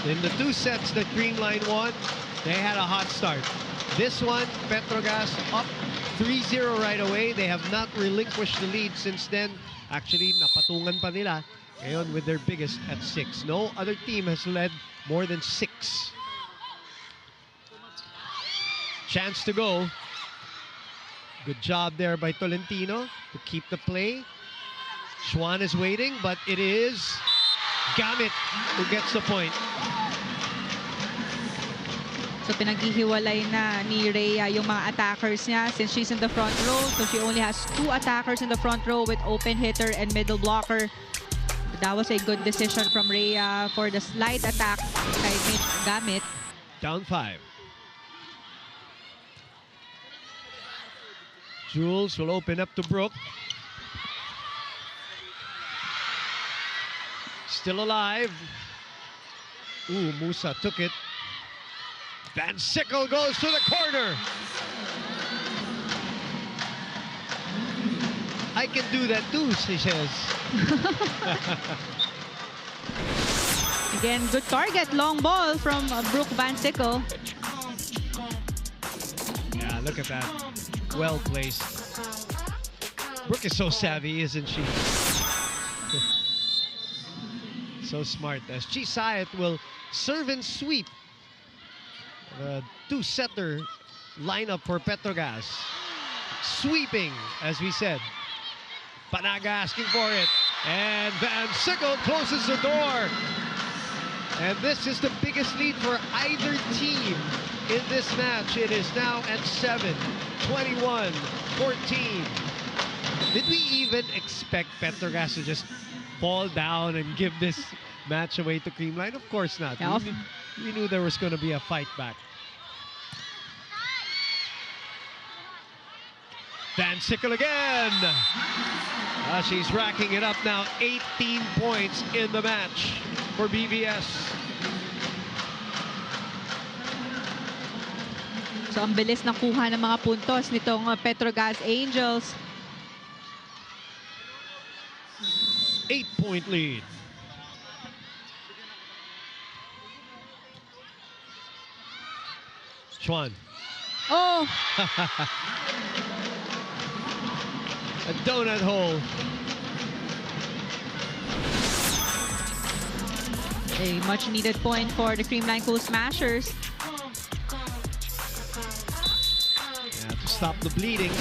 In the 2 sets that Creamline won, they had a hot start. This one, Petro Gazz up 3-0 right away. They have not relinquished the lead since then. Actually, napatungan pa nila ngayon with their biggest at 6. No other team has led more than 6. Chance to go. Good job there by Tolentino to keep the play. Schwan is waiting, but it is Gamit who gets the point. So pinaghihiwalay na ni Rhea yung mga attackers niya since she's in the front row. So she only has 2 attackers in the front row with open hitter and middle blocker. But that was a good decision from Rhea for the slight attack kay Gamit. Down 5. Jules will open up to Brooke. Still alive. Ooh, Musa took it. Van Sickle goes to the corner. I can do that too, she says. Again, good target. Long ball from Brooke Van Sickle. Yeah, look at that. Well placed. Brooke is so savvy, isn't she? So smart. As Chisayat will serve and sweep. The 2-setter lineup for Petro Gazz. Sweeping, as we said. Panaga asking for it. And Van Sickle closes the door. And this is the biggest lead for either team in this match. It is now at 7, 21, 14. Did we even expect Petro Gazz to just fall down and give this match away to Creamline? Of course not. Yeah. We knew there was going to be a fight back. Van Sickle again. She's racking it up now. 18 points in the match for BVS. So ang bilis ng kuha ng mga puntos nitong Petro Gazz Angels. 8-point lead. Schwan. Oh, A donut hole. a much needed point for the Creamline Cool Smashers. Yeah, to stop the bleeding.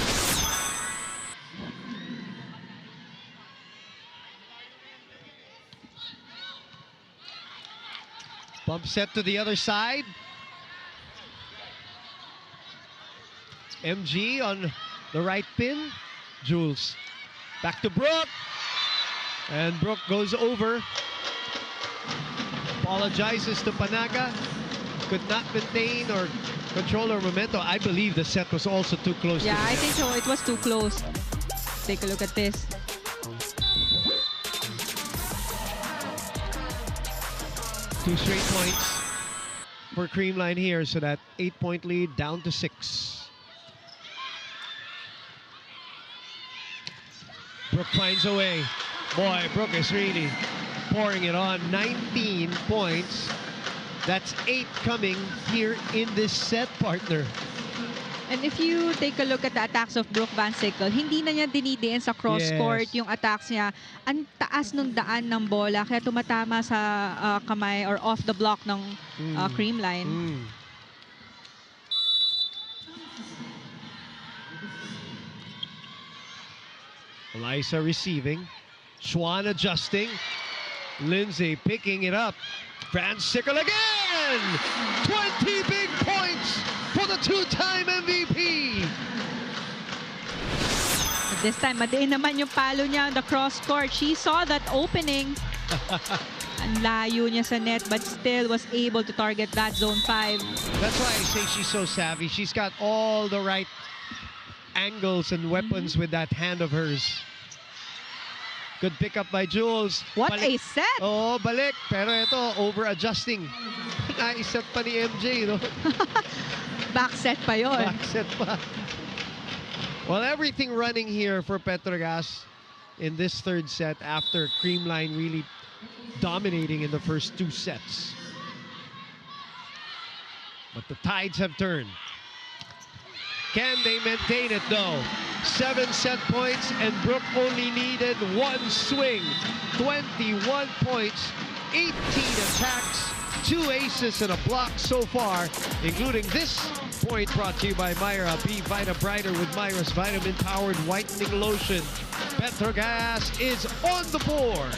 Bump set to the other side. MG on the right pin. Jules back to Brooke. And Brooke goes over. Apologizes to Panaga. Could not maintain or control her momentum. I believe the set was also too close. Yeah, to the I net. think so. It was too close. Take a look at this. 2 straight points for Creamline here, so that 8-point lead down to 6. Brooke finds a way. Boy, Brooke is really pouring it on. 19 points. That's 8 coming here in this set, partner. And if you take a look at the attacks of Brooke Van Sickle, hindi na niya dinidiin sa cross-court yung attacks niya. Ang taas nung daan ng bola, kaya tumatama sa kamay or off the block ng Creamline. Eliza receiving. Schwan adjusting. Lindsay picking it up. Van Sickle again! 20 big points for the 2-time MVP! But this time, madiin naman yung palo niya on the cross-court. She saw that opening. Ang layo niya sa net, but still was able to target that zone 5. That's why I say she's so savvy. She's got all the right angles and weapons with that hand of hers. Good pick up by Jules. What a set! Oh, balik. Pero ito, over-adjusting. Naiset pa ni MJ, no? Back set pa yun. Back set pa. Well, everything running here for Petro Gazz in this third set after Creamline really dominating in the first 2 sets. But the tides have turned. Can they maintain it though? 7 set points and Brooke only needed 1 swing. 21 points, 18 attacks, 2 aces and a block so far, including this point brought to you by Myra. Be Vita Brighter with Myra's vitamin-powered whitening lotion. Petro Gazz is on the board.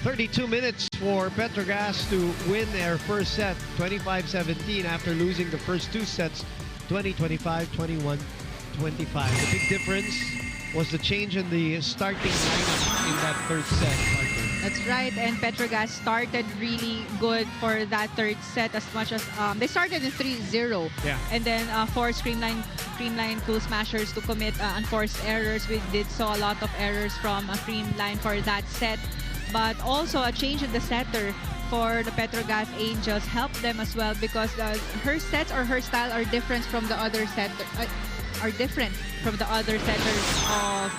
"32 minutes for Petro Gazz to win their first set, 25-17, after losing the first 2 sets, 20-25, 21-25. The big difference was the change in the starting lineup in that third set, partner. That's right, and Petro Gazz started really good for that third set as much as they started in 3-0. Yeah. And then forced Creamline Cool Smashers to commit unforced errors. We saw a lot of errors from Creamline for that set. But also a change in the setter for the Petro Gazz Angels helped them as well, because her sets or her style are different from the other setters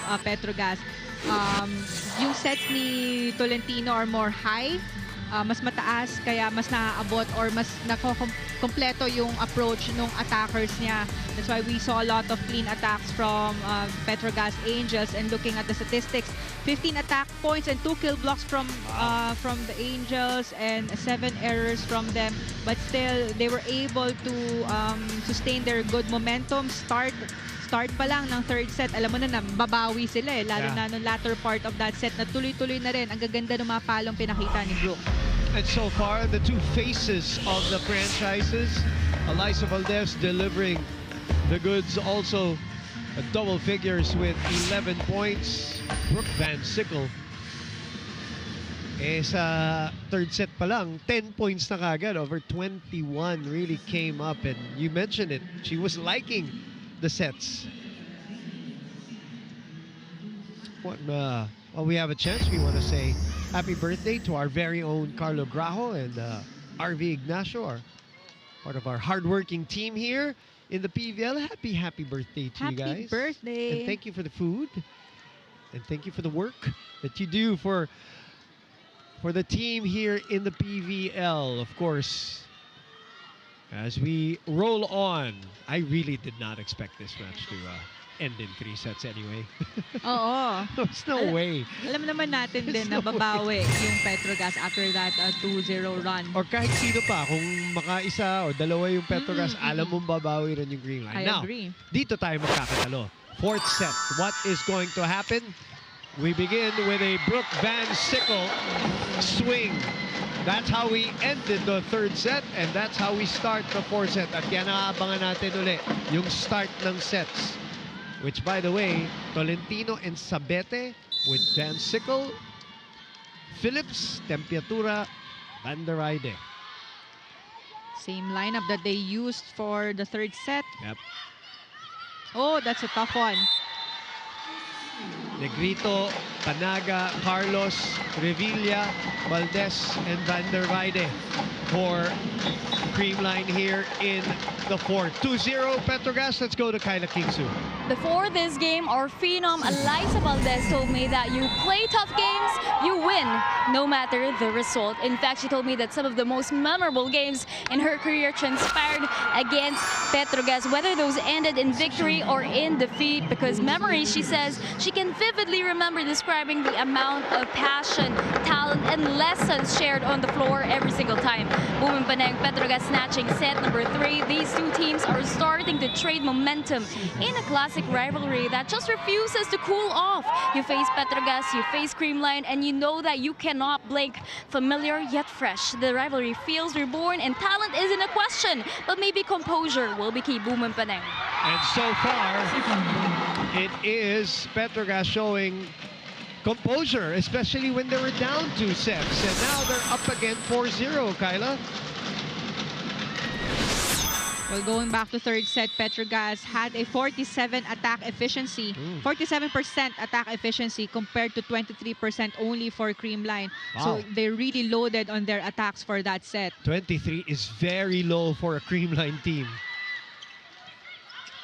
of Petro Gazz. Yung sets ni Tolentino are more high mas mataas, kaya mas naaabot or mas kompleto yung approach ng attackers niya. That's why we saw a lot of clean attacks from Petro Gazz Angels. And looking at the statistics, 15 attack points and 2 kill blocks from the Angels and 7 errors from them. But still, they were able to sustain their good momentum. Start pa lang ng third set, alam mo na babawi sila eh. Lalo na nung latter part of that set na tuloy-tuloy na rin. Ang gaganda ng mga palong pinakita ni Brooke. And so far, the two faces of the franchises, Alyssa Valdez delivering the goods also double figures with 11 points. Brooke Van Sickle sa third set pa lang, 10 points na kagad, over 21 really came up. And you mentioned it, she was liking the sets. While we have a chance, we want to say happy birthday to our very own Carlo Grajo and RV Ignacio, part of our hardworking team here in the PVL. Happy birthday to you guys. Happy birthday. And thank you for the food. And thank you for the work that you do for the team here in the PVL. Of course, as we roll on, I really did not expect this match to end in 3 sets anyway. Oo. There's no way. Alam naman natin din na babawi yung Petro Gazz after that 2-0 run. Or kahit sino pa, kung makaisa o dalawa yung Petro Gazz, alam mong babawi rin yung Creamline. I agree. Dito tayo magkakatalo. Fourth set, what is going to happen? We begin with a Brooke Van Sickle swing. That's how we ended the third set, and that's how we start the fourth set. At yan naabangan natin ulit yung start ng sets. Which, by the way, Tolentino and Sabete with Van Sickle, Phillips, Tempiatura, Van der Heide. Same lineup that they used for the third set. Yep. Oh, that's a tough one. Negrito, Panaga, Carlos, Revilla, Valdez, and Van der Heide for Creamline here in the fourth. 2-0 Petro Gazz. Let's go to Kyla Kingsu. Before this game, our phenom Alyssa Valdez told me that you play tough games, you win, no matter the result. In fact, she told me that some of the most memorable games in her career transpired against Petro Gazz, whether those ended in victory or in defeat, because memories, she says, she can vividly remember describing the amount of passion, talent, and lessons shared on the floor every single time. Boom and Paneng, Petro Gazz snatching set number 3. These two teams are starting to trade momentum in a classic rivalry that just refuses to cool off. You face Petro Gazz, you face Creamline, and you know that you cannot blink. Familiar yet fresh. The rivalry feels reborn, and talent isn't a question, but maybe composure will be key. Boom and Paneng. And so far, it is Petro Gazz showing composure, especially when they were down 2 sets. And now they're up again 4-0, Kyla. Well, going back to third set, Petro Gazz had a 47 attack efficiency, 47% attack efficiency compared to 23% only for Creamline. Wow. So they really loaded on their attacks for that set. 23 is very low for a Creamline team.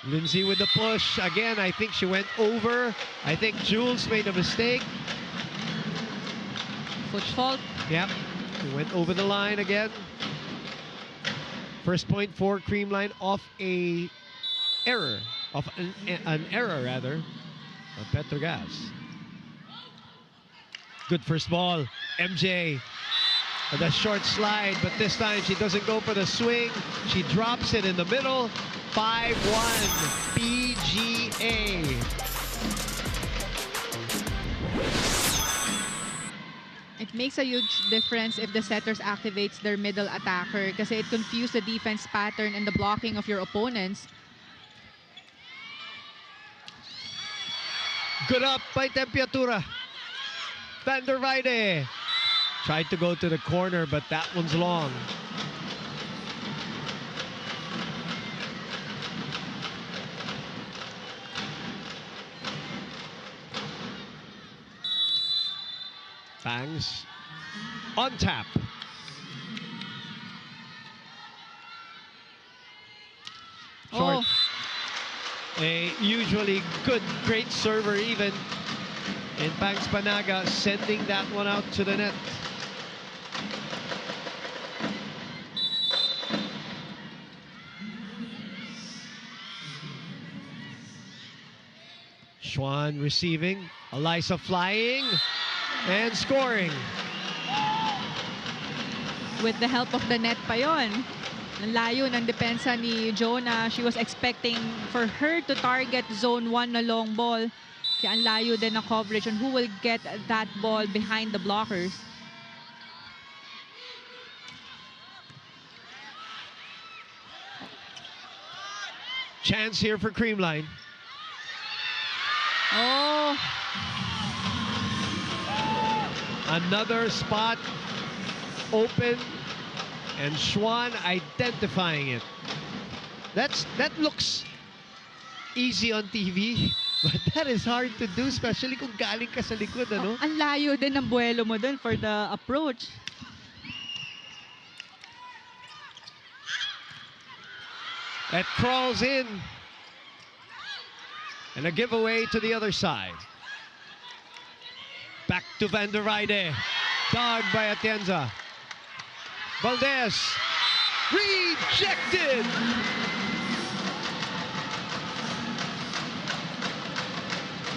Lindsay with the push. Again, I think she went over. I think Jules made a mistake. Foot fault. Yep, she went over the line again. First point for Creamline off a error, off an error rather, of Petro Gazz. Good first ball, MJ. The short slide, but this time she doesn't go for the swing. She drops it in the middle. 5-1 PGA. It makes a huge difference if the setters activates their middle attacker kasi it confuses the defense pattern and the blocking of your opponents. Good up by Tempiatura. Van der Heide tried to go to the corner, but that one's long. Bangs on tap. Short. A usually great server even. And Bangs Panaga sending that one out to the net. Schwan receiving. Eliza flying and scoring. With the help of the net pa yon. Ang layo ng depensa ni Jonah. She was expecting for her to target zone 1 na long ball. Kaya ang layo din ng coverage on who will get that ball behind the blockers. Chance here for Creamline. Oh. Another spot open and Schwan identifying it. That looks easy on TV, but that is hard to do, especially kung galing ka sa likod, ano? Ang layo din ng buwelo mo dun for the approach. That crawls in. And a giveaway to the other side. Back to Van der Weide. Dog by Atienza. Valdez. Rejected.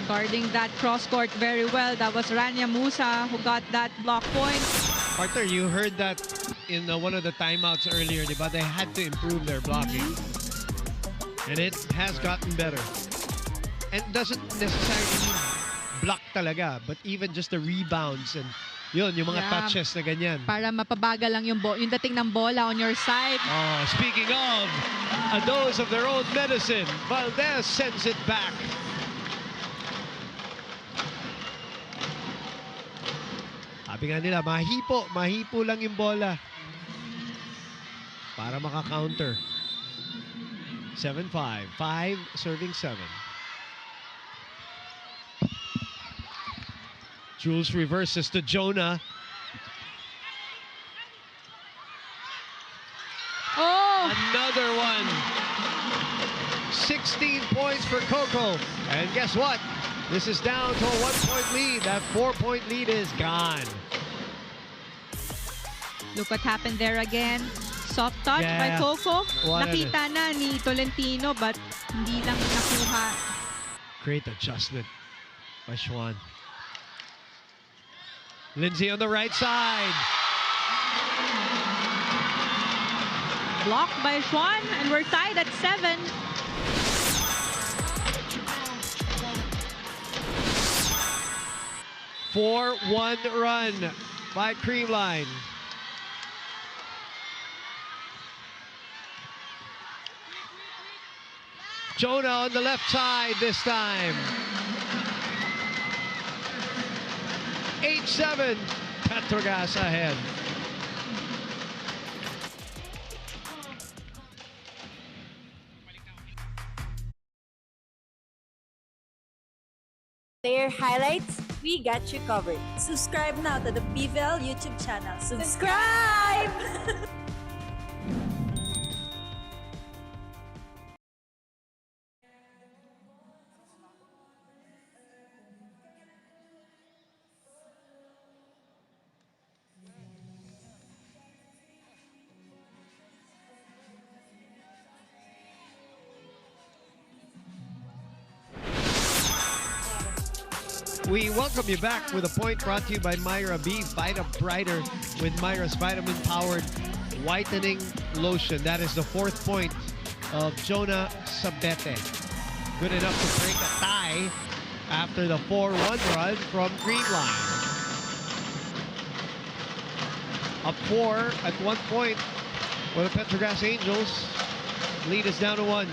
Guarding that cross court very well. That was Rania Musa who got that block point. Arthur, you heard that in one of the timeouts earlier, diba? They had to improve their blocking. And it has gotten better. And doesn't necessarily mean block talaga, but even just the rebounds and yun, yung mga touches na ganyan. Para mapabagal lang yung dating ng bola on your side. Oh, speaking of a dose of their own medicine, Valdez sends it back. Sabi nga nila, mahipo lang yung bola para maka-counter. 7-5, 5 serving 7. Jules reverses to Jonah. Oh! Another one. 16 points for Coco. And guess what? This is down to a 1-point lead. That 4-point lead is gone. Look what happened there again. Soft touch by Coco. Nakita na ni Tolentino but hindi lang nakuha. Great adjustment by Schwan. Lindsay on the right side. Blocked by Schwan and we're tied at 7. One run by Creamline. Jonah on the left side this time. 8-7. Petro Gazz ahead. Player highlights, we got you covered. Subscribe now to the PVL YouTube channel. Subscribe! We welcome you back with a point brought to you by Myra B. Vita Brighter with Myra's vitamin-powered whitening lotion. That is the 4th point of Jonah Sabete. Good enough to break a tie after the 4-1 run from Creamline. Up 4 at 1 point for the Petro Gazz Angels. Lead is down to 1.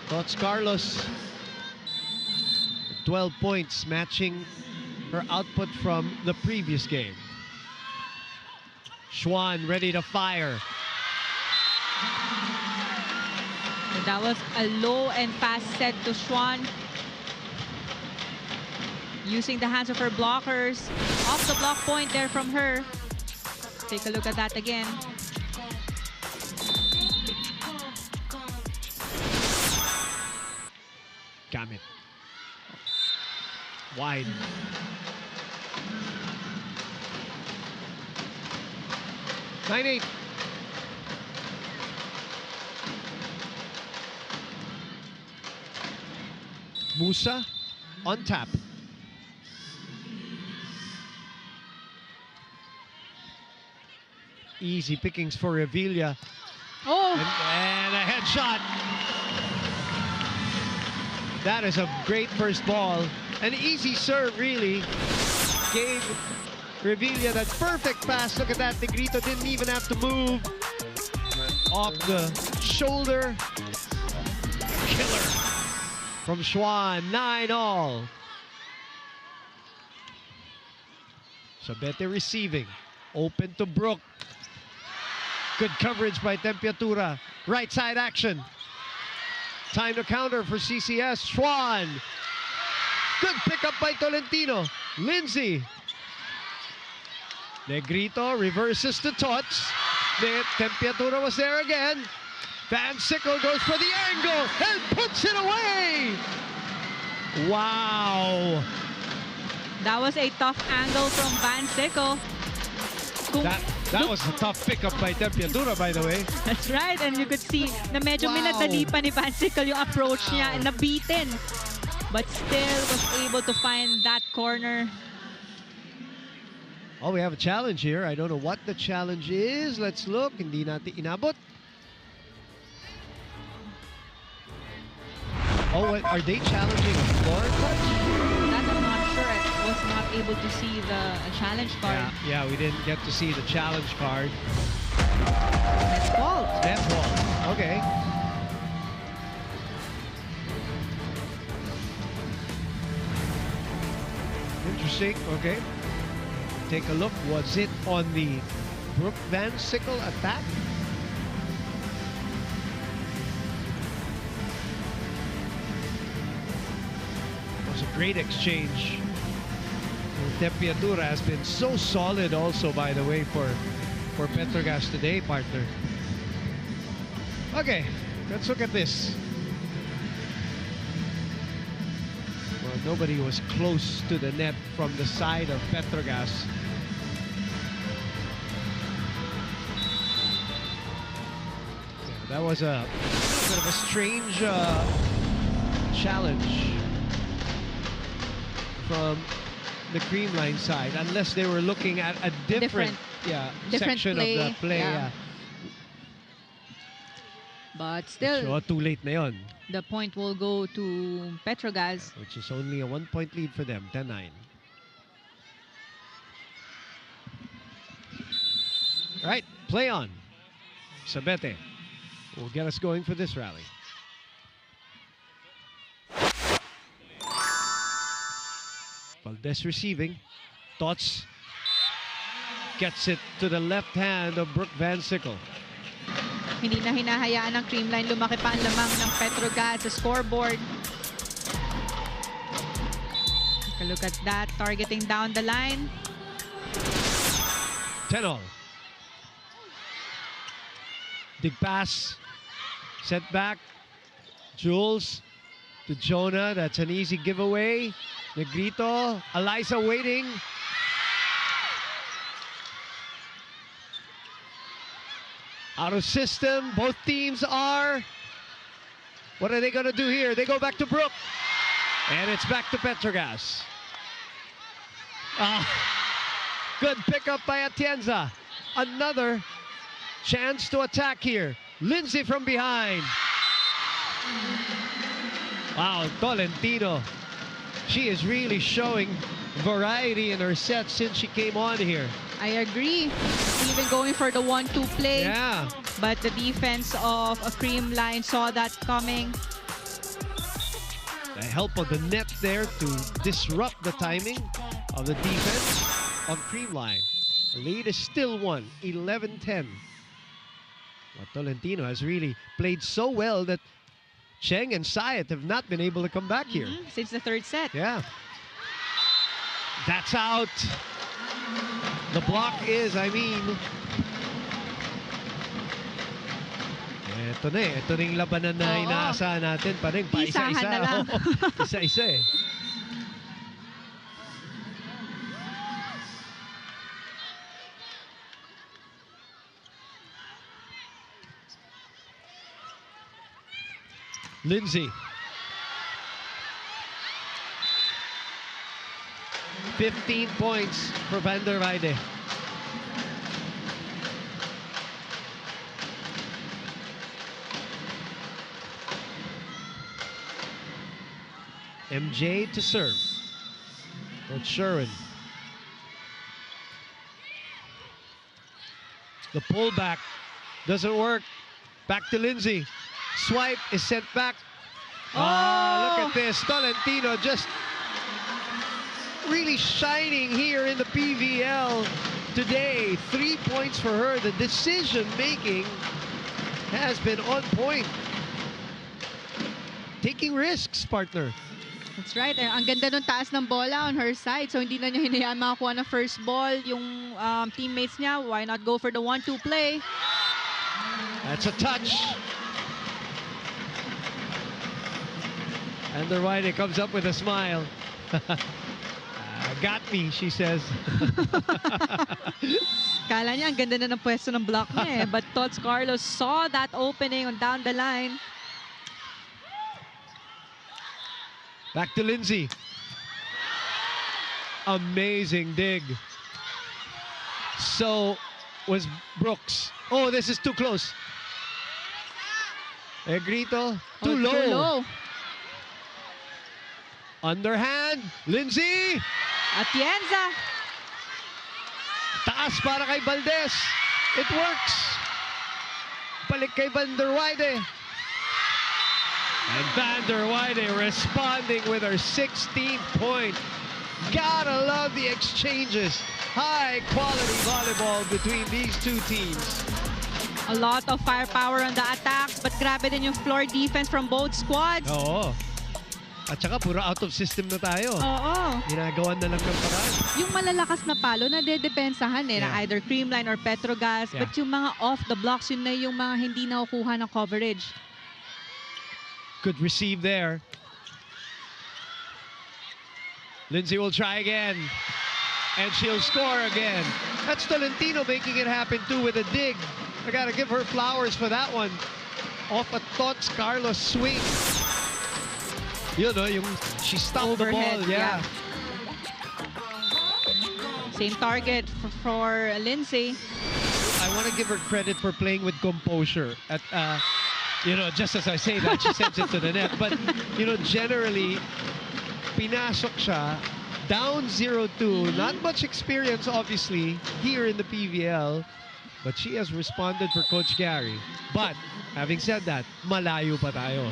Tots Carlos. 12 points, matching her output from the previous game. Schwan ready to fire. That was a low and fast set to Schwan. Using the hands of her blockers. Off the block point there from her. Take a look at that again. Gamit. Wide. Nine-8. Musa on tap. Easy pickings for Revilla. Oh! And a headshot. That is a great first ball. An easy serve, really. Gave Revilla that perfect pass. Look at that. Negrito didn't even have to move. Off the shoulder. Killer from Schwan. 9-all. Sabete receiving. Open to Brook. Good coverage by Tempiatura. Right side action. Time to counter for CCS. Schwan. Good pickup by Tolentino. Lindsay. Negrito reverses to Tots. Tempiatura was there again. Van Sickle goes for the angle and puts it away. Wow. That was a tough angle from Van Sickle. That was a tough pickup by Tempiatura, by the way. That's right, and you could see na medyo minadali pa ni Van Sickle yung approach niya and nabitin. But still was able to find that corner. Oh, we have a challenge here. I don't know what the challenge is. Let's look. Hindi natin inabot. Oh, what, are they challenging a floor touch? That I'm not sure. I was not able to see the challenge card. Yeah, we didn't get to see the challenge card. Net ball. Net ball. Okay. Interesting. Okay. Take a look. Was it on the Brook Van Sickle attack? It was a great exchange. Tempiatura has been so solid also, by the way, for Petro Gazz today, partner. Okay, let's look at this. Well, nobody was close to the net from the side of Petro Gazz. Yeah, that was a bit of a strange challenge from the Creamline side, unless they were looking at a different section play. of the play. Yeah. But still, So, too late na yun. the point will go to Petro Gazz. Which is only a 1-point lead for them, 10-9. Right, play on. Sabete will get us going for this rally. Valdez receiving. Tots gets it to the left hand of Brook Van Sickle. Hindi na hinahayaan ng Creamline. Lumaki pa ang lamang ng Petro Gazz sa scoreboard. Take a look at that. Targeting down the line. 10-all. Dig pass. Set back. Jules to Jonah. That's an easy giveaway. Negrito. Eliza waiting. Out of system. Both teams are. What are they going to do here? They go back to Brook. And it's back to Petro Gazz. Good pickup by Atienza. Another chance to attack here. Lindsay from behind. Wow, Tolentino. She is really showing variety in her set since she came on here. I agree. Even going for the 1-2 play. Yeah. But the defense of a Creamline saw that coming. The help of the net there to disrupt the timing of the defense of Creamline. The lead is still 11-10. But Tolentino has really played so well that Cheng and Sayat have not been able to come back here. Since the third set. Yeah. That's out. The block is, ito na eh. Ito na yung labanan na inaasahan natin pa rin. Isahan na lang. Isa-isa eh. Lindsay. 15 points for Van der Weide. MJ to serve. Coach Sherwin. The pullback doesn't work. Back to Lindsay. Swipe is sent back. Look at this. Tolentino just really shining here in the PVL today. 3 points for her. The decision making has been on point. Taking risks, partner. That's right. Ang ganda nung taas ng bola on her side. So hindi na niya hinayaan makakuha ng first ball yung teammates niya. Why not go for the 1-2 play? That's a touch. And the White comes up with a smile. Got me, she says. Kala niya ang ganda na ng pwesto ng block niya eh. But Tots Carlos saw that opening on down the line. Back to Lindsay. Amazing dig. So was Brooks. Oh, this is too close. Grito, too low. Too low. Underhand, Lindsay. Atienza. Taas para kay Valdez. It works. Balik kay Van der Weide. And Van der Weide responding with her 16th point. Gotta love the exchanges. High quality volleyball between these two teams. A lot of firepower on the attacks, but grabe din yung floor defense from both squads. Oo. At saka puro out of system na tayo. Oo. Ginagawan na lang ng paraan. Yung malalakas na palo na dedepensahan eh, na either Creamline or Petro Gazz, but yung mga off the blocks, yun na yung mga hindi nakukuha ng coverage. Good receive there. Lindsay will try again. And she'll score again. That's Tolentino making it happen too with a dig. I gotta give her flowers for that one. Off a Tots Carlos swing. You know, she stopped Overhead, the ball. Yeah. Same target for Lindsay. I want to give her credit for playing with composure. At you know, just as I say that, she sends it to the net. But you know, generally, pinasok siya. Down 0-2, not much experience obviously here in the PVL, but she has responded for Coach Gary. But having said that, malayo pa tayo.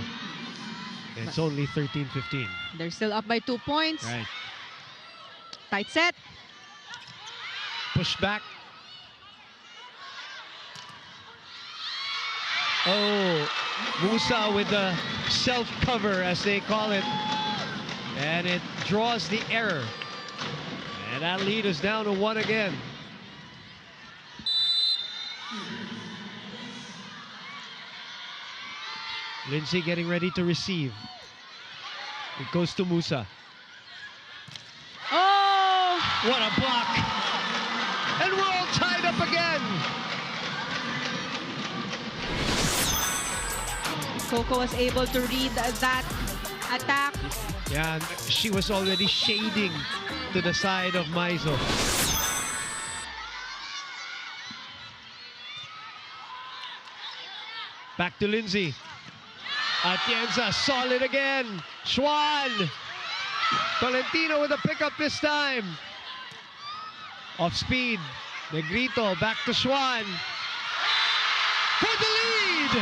It's only 13-15. They're still up by 2 points. Right. Tight set. Push back. Oh, Musa with the self-cover as they call it. And it draws the error. And that lead is down to 1 again. Lindsay getting ready to receive. It goes to Musa. Oh! What a block. And we're all tied up again. Coco was able to read that attack. Yeah, and she was already shading to the side of Maizo. Back to Lindsay. Atienza, solid again. Schwan. Tolentino with a pickup this time. Off speed. Negrito, back to Schwan. For the lead!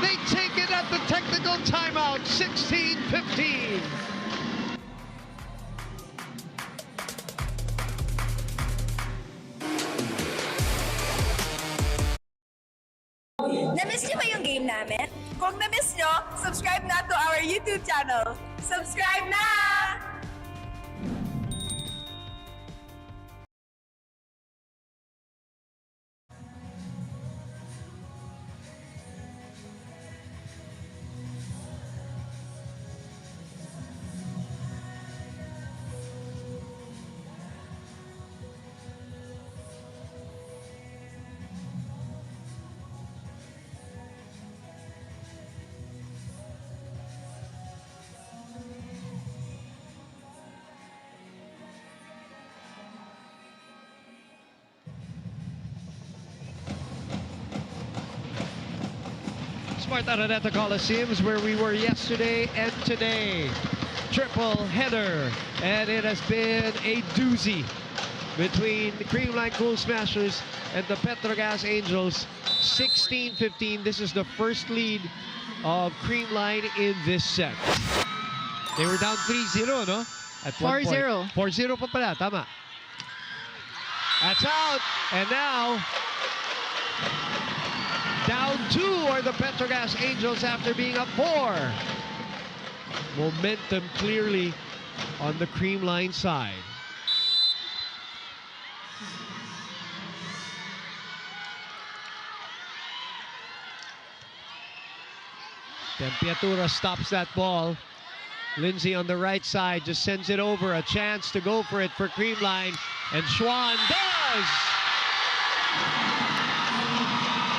They take it at the technical timeout, 16-15. Na-miss niyo ba yung game namin? Kung na-miss niyo, subscribe na to our YouTube channel. Subscribe na! Smart Araneta Coliseum is where we were yesterday and today. Triple header, and it has been a doozy between the Creamline Cool Smashers and the Petro Gazz Angels. 16-15. This is the first lead of Creamline in this set. They were down 3-0, no? At 4-0. 4-0 pa pala, tama. That's out, and now down 2 are the Petro Gazz Angels after being up 4. Momentum clearly on the Creamline side. Tempiatura stops that ball. Lindsay on the right side just sends it over. A chance to go for it for Creamline. And Schwan does!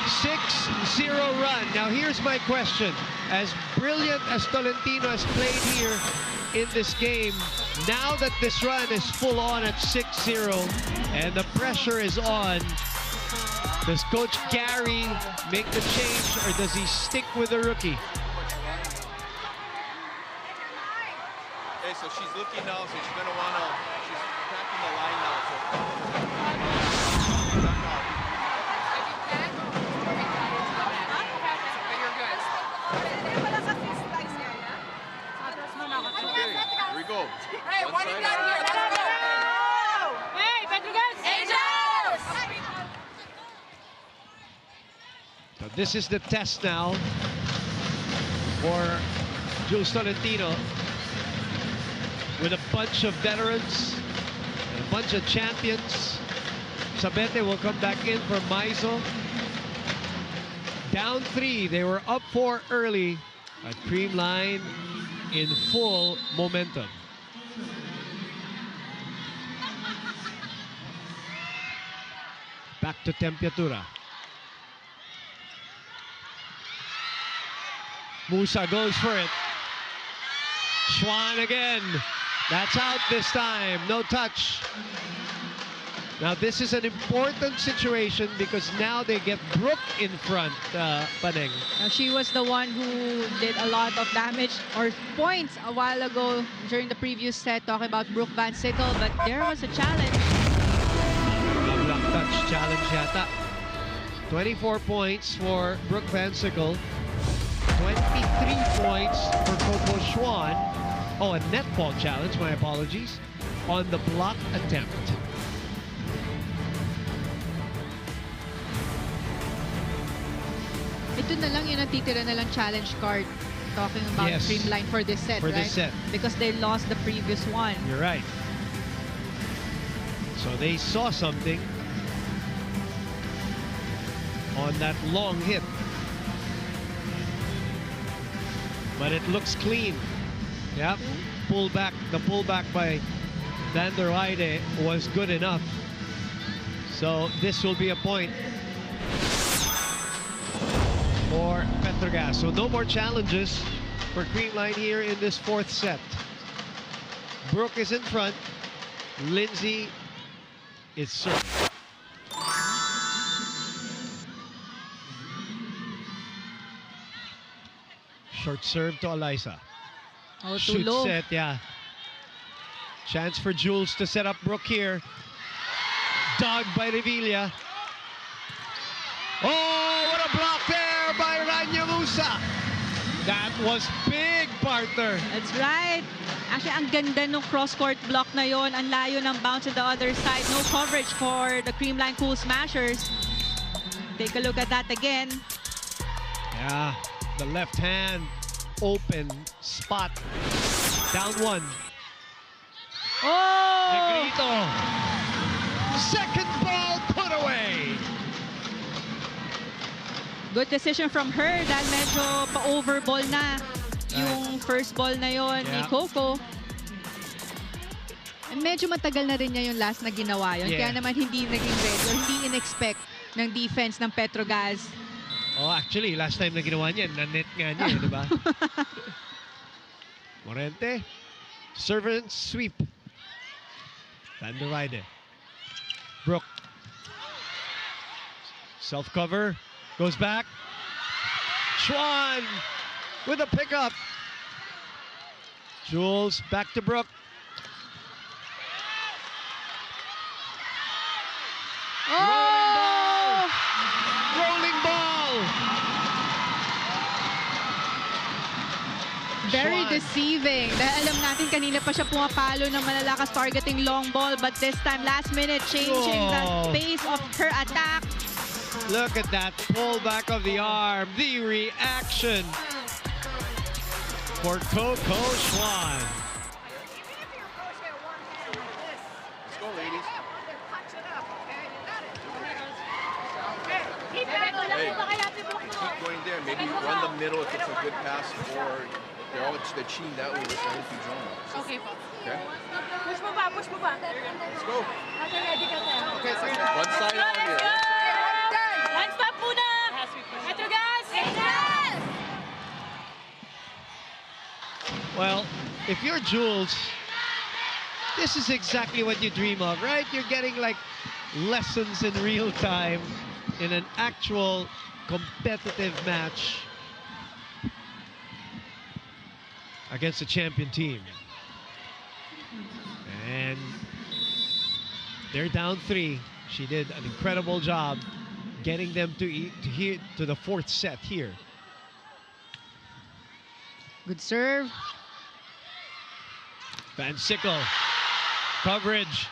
6-0 run. Now here's my question. As brilliant as Tolentino has played here in this game, now that this run is full on at 6-0 and the pressure is on, does Coach Gary make the change or does he stick with the rookie? Okay, so she's looking now, so she's going to want to, she's attacking the line now. So. Here we go. Hey, what do you got here? Let's go! Hey, Petro Gazz Angels! So this is the test now for Jules Tolentino with a bunch of veterans and a bunch of champions. Sabete will come back in for Maizo. Down 3, they were up 4 early at Creamline in full momentum. Back to Tempiatura. Musa goes for it. Schwan again. That's out this time. No touch. Now this is an important situation because now they get Brooke in front, Paneng. She was the one who did a lot of damage or points a while ago during the previous set, talking about Brooke Van Sickle, but there was a challenge. Block touch challenge yata. 24 points for Brooke Van Sickle. 23 points for Coco Schwan. Oh, a net ball challenge, my apologies, on the block attempt. Ito na lang yung natitira na lang challenge card, talking about Yes. Creamline for this set, For right? this set. Because they lost the previous one. You're right. So they saw something on that long hit. But it looks clean. Yep. The pullback by Van der Weide was good enough. So this will be a point for Petro Gazz. So no more challenges for Creamline here in this 4th set. Brooke is in front. Lindsay is serving. Short serve to Eliza. Oh, too Shoot low. set, yeah. Chance for Jules to set up Brooke here. Dug by Revilla. Oh, what a block there by Rania Musa. That was big, partner. That's right. Actually, ang ganda nung cross-court block na yon. Ang layo ng bounce on the other side. No coverage for the Creamline Cool Smashers. Take a look at that again. Yeah, the left hand open spot. Down 1. Oh! Negrito. Second ball put away. Good decision from her dahil medyo pa-over ball na yung first ball na yon ni Yeah. Coco. And medyo matagal na rin niya yung last na ginawa yon. Yeah. Kaya naman hindi naging ready or hindi in-expect ng defense ng Petro Gazz. Oh, actually, last time na ginawa niya, na-net nga niya, di ba? Morente. Servant sweep. Van der Weide. Brooke. Self-cover. Goes back. Schwan with a pickup. Jules back to Brooke. Oh! Rolling ball. Very Schwan. deceiving. Dahil alam natin kanina pa siya pumapalo ng malalakas targeting long ball, but this time last minute changing the pace of her attack. Look at that pull back of the arm. The reaction for Coco Schwan. Let's go, ladies. Hey, keep going there. Maybe run the middle if it's a good pass, or they're cheating that way. Let's run through zone. Okay po. Okay? Push mo ba? Push mo ba? Let's go. Ate, ready ka na. Okay, one side out here. One stop muna! Petro Gazz! Well, if you're Jules, this is exactly what you dream of, right? You're getting like lessons in real time in an actual competitive match against a champion team. And they're down 3. She did an incredible job getting them to the 4th set here. Good serve. Van Sickle. Coverage.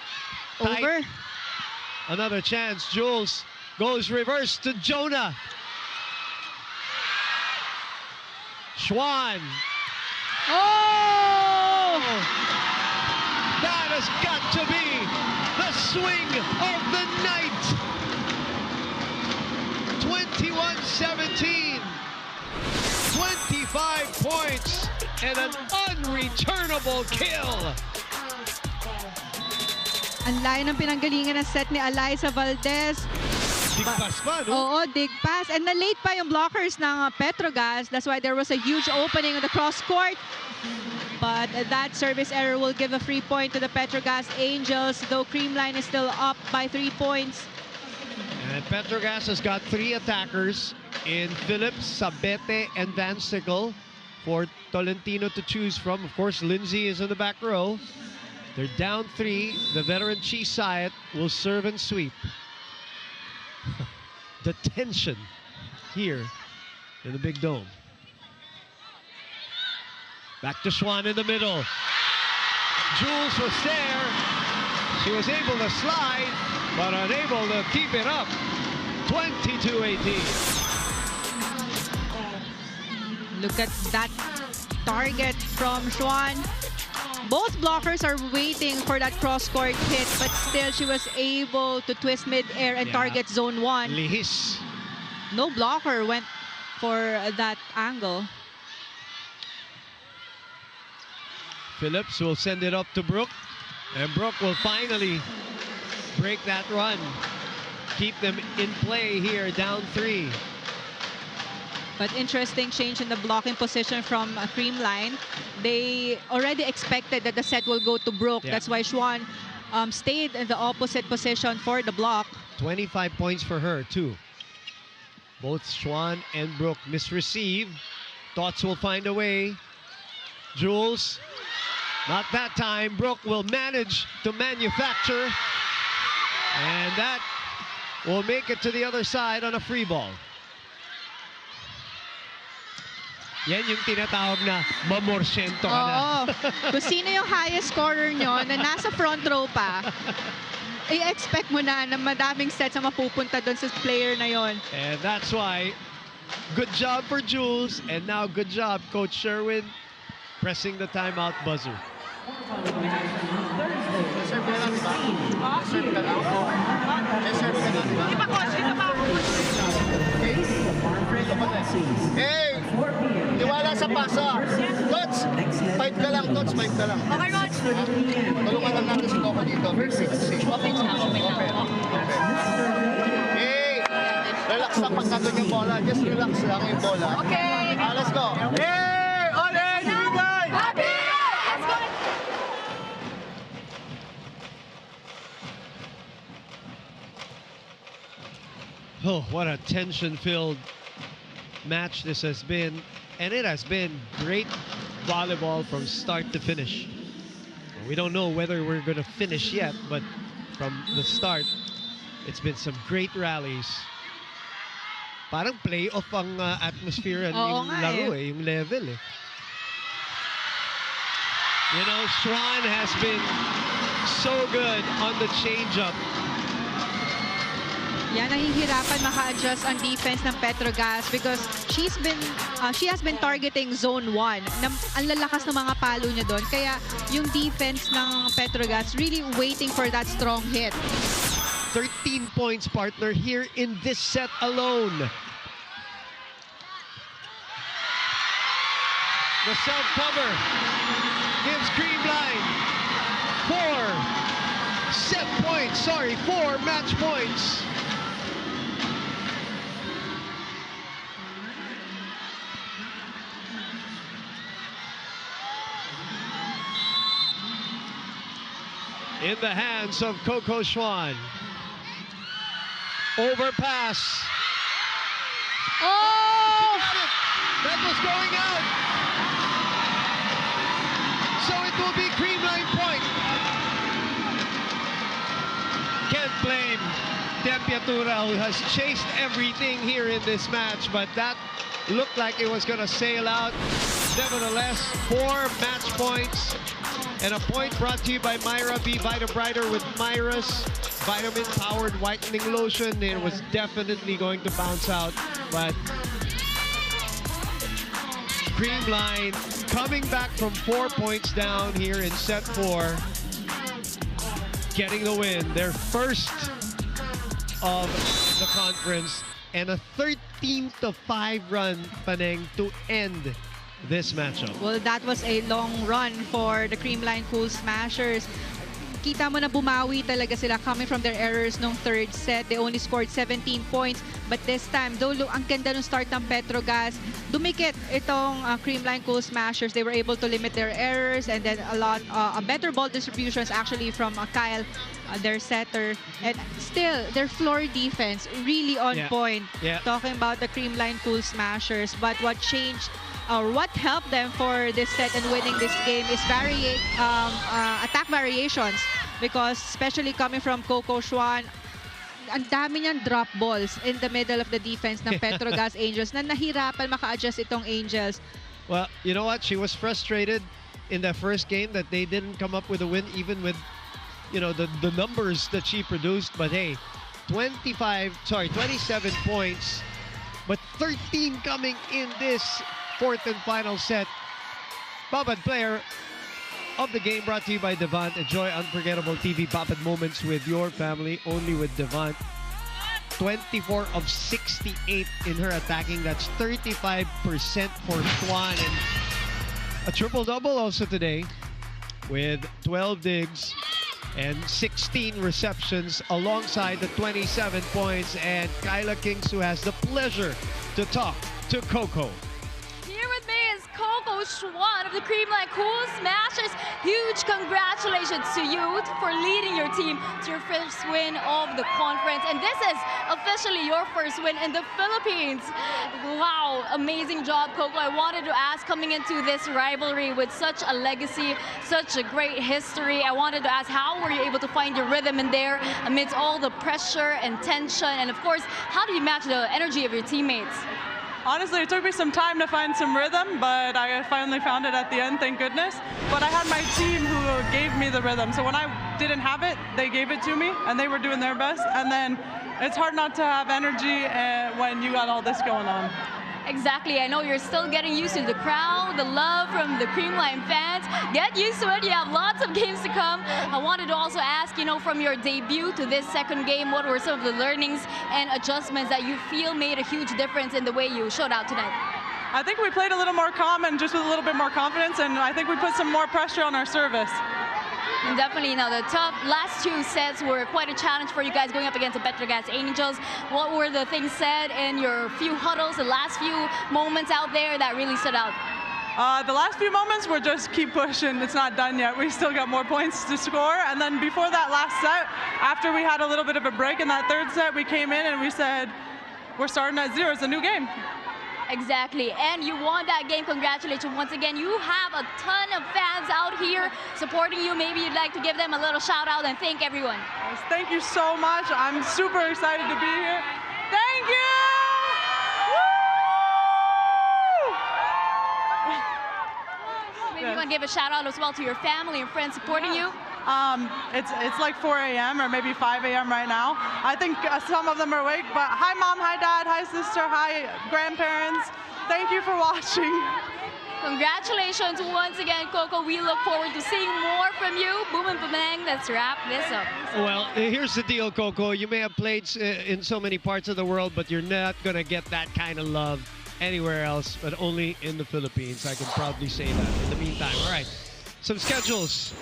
Tight. Over. Another chance. Jules goes reverse to Jonah. Schwan. Oh! That has got to be the swing of the night. 21-17. 25 points and an unreturnable kill. Ang layo ng pinanggalingan ng set ni Eliza Valdez. Big pass pa, no? Oo, dig pass. And na-late pa yung blockers ng Petro Gazz. That's why there was a huge opening on the cross court. But that service error will give a free point to the Petro Gazz Angels, though Creamline is still up by 3 points. And Petro Gazz has got 3 attackers in Phillips, Sabete, and Van Sickle for Tolentino to choose from. Of course, Lindsay is in the back row. They're down 3. The veteran Chi Sayat will serve and sweep. The tension here in the Big Dome. Back to Schwan in the middle. Jules was there. She was able to slide, but unable to keep it up. 22-18. Look at that target from Schwan. Both blockers are waiting for that cross-court hit, but still she was able to twist mid-air and target zone 1. Lihis. No blocker went for that angle. Phillips will send it up to Brooke, and Brooke will finally break that run. Keep them in play here, down 3. But interesting change in the blocking position from Creamline. They already expected that the set will go to Brooke. Yeah. That's why Schwan stayed in the opposite position for the block. 25 points for her, too. Both Schwan and Brooke misreceive. Thoughts will find a way. Jules, not that time. Brooke will manage to manufacture. And that will make it to the other side on a free ball. Yan yung tinatawag na mamorsyento ka na. Oo. Kung sino yung highest scorer nyo na nasa front row pa, i-expect mo na madaming sets na mapupunta doon sa player na yon. And that's why, good job for Jules. And now good job, Coach Sherwin, pressing the timeout buzzer. Hey! Tiwala sa pasa. Tots! Fight ka lang, Tots. Fight ka lang. Okay, Coach. Tulungan lang natin si Coco dito. Open na. Hey! Relax lang pag nandun yung bola. Just relax lang yung bola. Okay. Let's go. Hey! All in! Happy! Let's go! Oh, what a tension-filled match this has been, and it has been great volleyball from start to finish. We don't know whether we're going to finish yet, but from the start, it's been some great rallies. Parang playoff ang atmosphere and yung laro yung level eh. You know, Schwan has been so good on the change-up. Yeah, nahihirapan maka-adjust ang defense ng Petro Gazz because she has been targeting zone 1. Ang lalakas ng mga palo niya doon. Kaya yung defense ng Petro Gazz really waiting for that strong hit. 13 points, partner, here in this set alone. The self-cover gives Creamline 4 match points. In the hands of Courtney Schwan. Overpass. Oh! That was going out. So it will be Creamline point. Can't blame Tempiatura, who has chased everything here in this match, but that looked like it was going to sail out. Nevertheless, 4 match points. And a point brought to you by Myra. Be Vita Brighter with Myra's vitamin-powered whitening lotion. It was definitely going to bounce out, but Creamline coming back from 4 points down here in set 4, getting the win. Their first of the conference and a 13-5 run, Paneng, to end this matchup. Well, that was a long run for the Creamline Cool Smashers. Kita mo na bumawi talaga sila coming from their errors nung third set. They only scored 17 points. But this time, though ang ganda ng start ng Petro Gazz, dumikit itong Creamline Cool Smashers. They were able to limit their errors and then a better ball distributions actually from Kyle, their setter. And still, their floor defense really on point. Talking about the Creamline Cool Smashers. But what changed or what helped them for this set and winning this game is attack variations, because especially coming from Courtney Schwan, ang dami niyang drop balls in the middle of the defense ng Petro Gazz Angels na nahirapan maka-adjust itong Angels. Well, you know what? She was frustrated in that first game that they didn't come up with a win, even with, you know, the numbers that she produced. But hey, 27 points, but 13 coming in this fourth and final set. Babad player of the game brought to you by Devant. Enjoy unforgettable TV Babad moments with your family only with Devant. 24 of 68 in her attacking. That's 35% for Schwan. And a triple-double also today with 12 digs and 16 receptions alongside the 27 points. And Kyla Kings, who has the pleasure to talk to Coco. Courtney Schwan of the Creamline Cool Smashers. Huge congratulations to you for leading your team to your first win of the conference. And this is officially your first win in the Philippines. Wow, amazing job, Coco. I wanted to ask, coming into this rivalry with such a legacy, such a great history, I wanted to ask, how were you able to find your rhythm in there amidst all the pressure and tension? And of course, how do you match the energy of your teammates? Honestly, it took me some time to find some rhythm, but I finally found it at the end, thank goodness. But I had my team who gave me the rhythm. So when I didn't have it, they gave it to me, and they were doing their best. And then it's hard not to have energy when you got all this going on. Exactly. I know you're still getting used to the crowd, the love from the Creamline fans. Get used to it. You have lots of games to come. I wanted to also ask, you know, from your debut to this second game, what were some of the learnings and adjustments that you feel made a huge difference in the way you showed out tonight? I think we played a little more calm and just with a little bit more confidence, and I think we put some more pressure on our service. And definitely, now the tough last 2 sets were quite a challenge for you guys going up against the Petro Gazz Angels. What were the things said in your few huddles, the last few moments out there that really stood out? The last few moments were just keep pushing. It's not done yet. We still got more points to score. And then before that last set, after we had a little bit of a break in that third set, we came in and we said, we're starting at 0. It's a new game. Exactly, and you won that game. Congratulations once again. You have a ton of fans out here supporting you. Maybe you'd like to give them a little shout out and thank everyone. Yes, thank you so much. I'm super excited to be here. Thank you! Maybe you want to give a shout out as well to your family and friends supporting you. It's like 4 a.m. or maybe 5 a.m. right now. I think some of them are awake, but hi mom, hi dad, hi sister, hi grandparents. Thank you for watching. Congratulations once again, Coco. We look forward to seeing more from you. Boom and Penang, let's wrap this up. Well, here's the deal, Coco. You may have played in so many parts of the world, but you're not going to get that kind of love anywhere else, but only in the Philippines. I can proudly say that. In the meantime, all right, some schedules.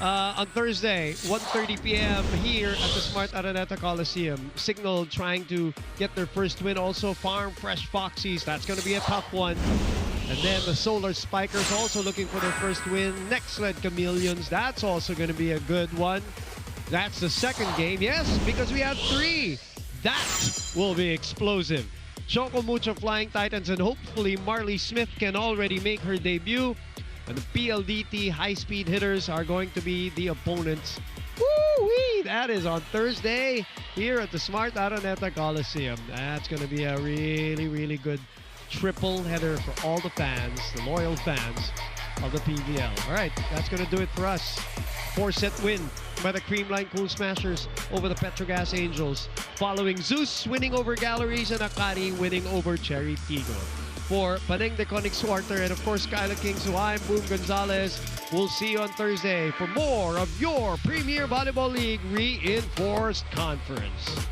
On Thursday, 1:30 p.m. here at the Smart Araneta Coliseum. Signal trying to get their first win. Also, Farm Fresh Foxies. That's going to be a tough one. And then the Solar Spikers also looking for their first win. Next Led Chameleons. That's also going to be a good one. That's the second game. Yes, because we have 3. That will be explosive. Choco Mucho Flying Titans, and hopefully Marley Smith can already make her debut. And the PLDT high-speed hitters are going to be the opponents. Woo-wee! That is on Thursday here at the Smart Araneta Coliseum. That's going to be a really, really good triple header for all the fans, the loyal fans of the PVL. All right, that's going to do it for us. 4-set win by the Creamline Cool Smashers over the Petro Gazz Angels, following Zeus winning over Galleries and Akari winning over Cherry Tigo. For Paneng de Conic Swarter and of course Kyla King, so I'm Boom Gonzalez. We'll see you on Thursday for more of your Premier Volleyball League Reinforced Conference.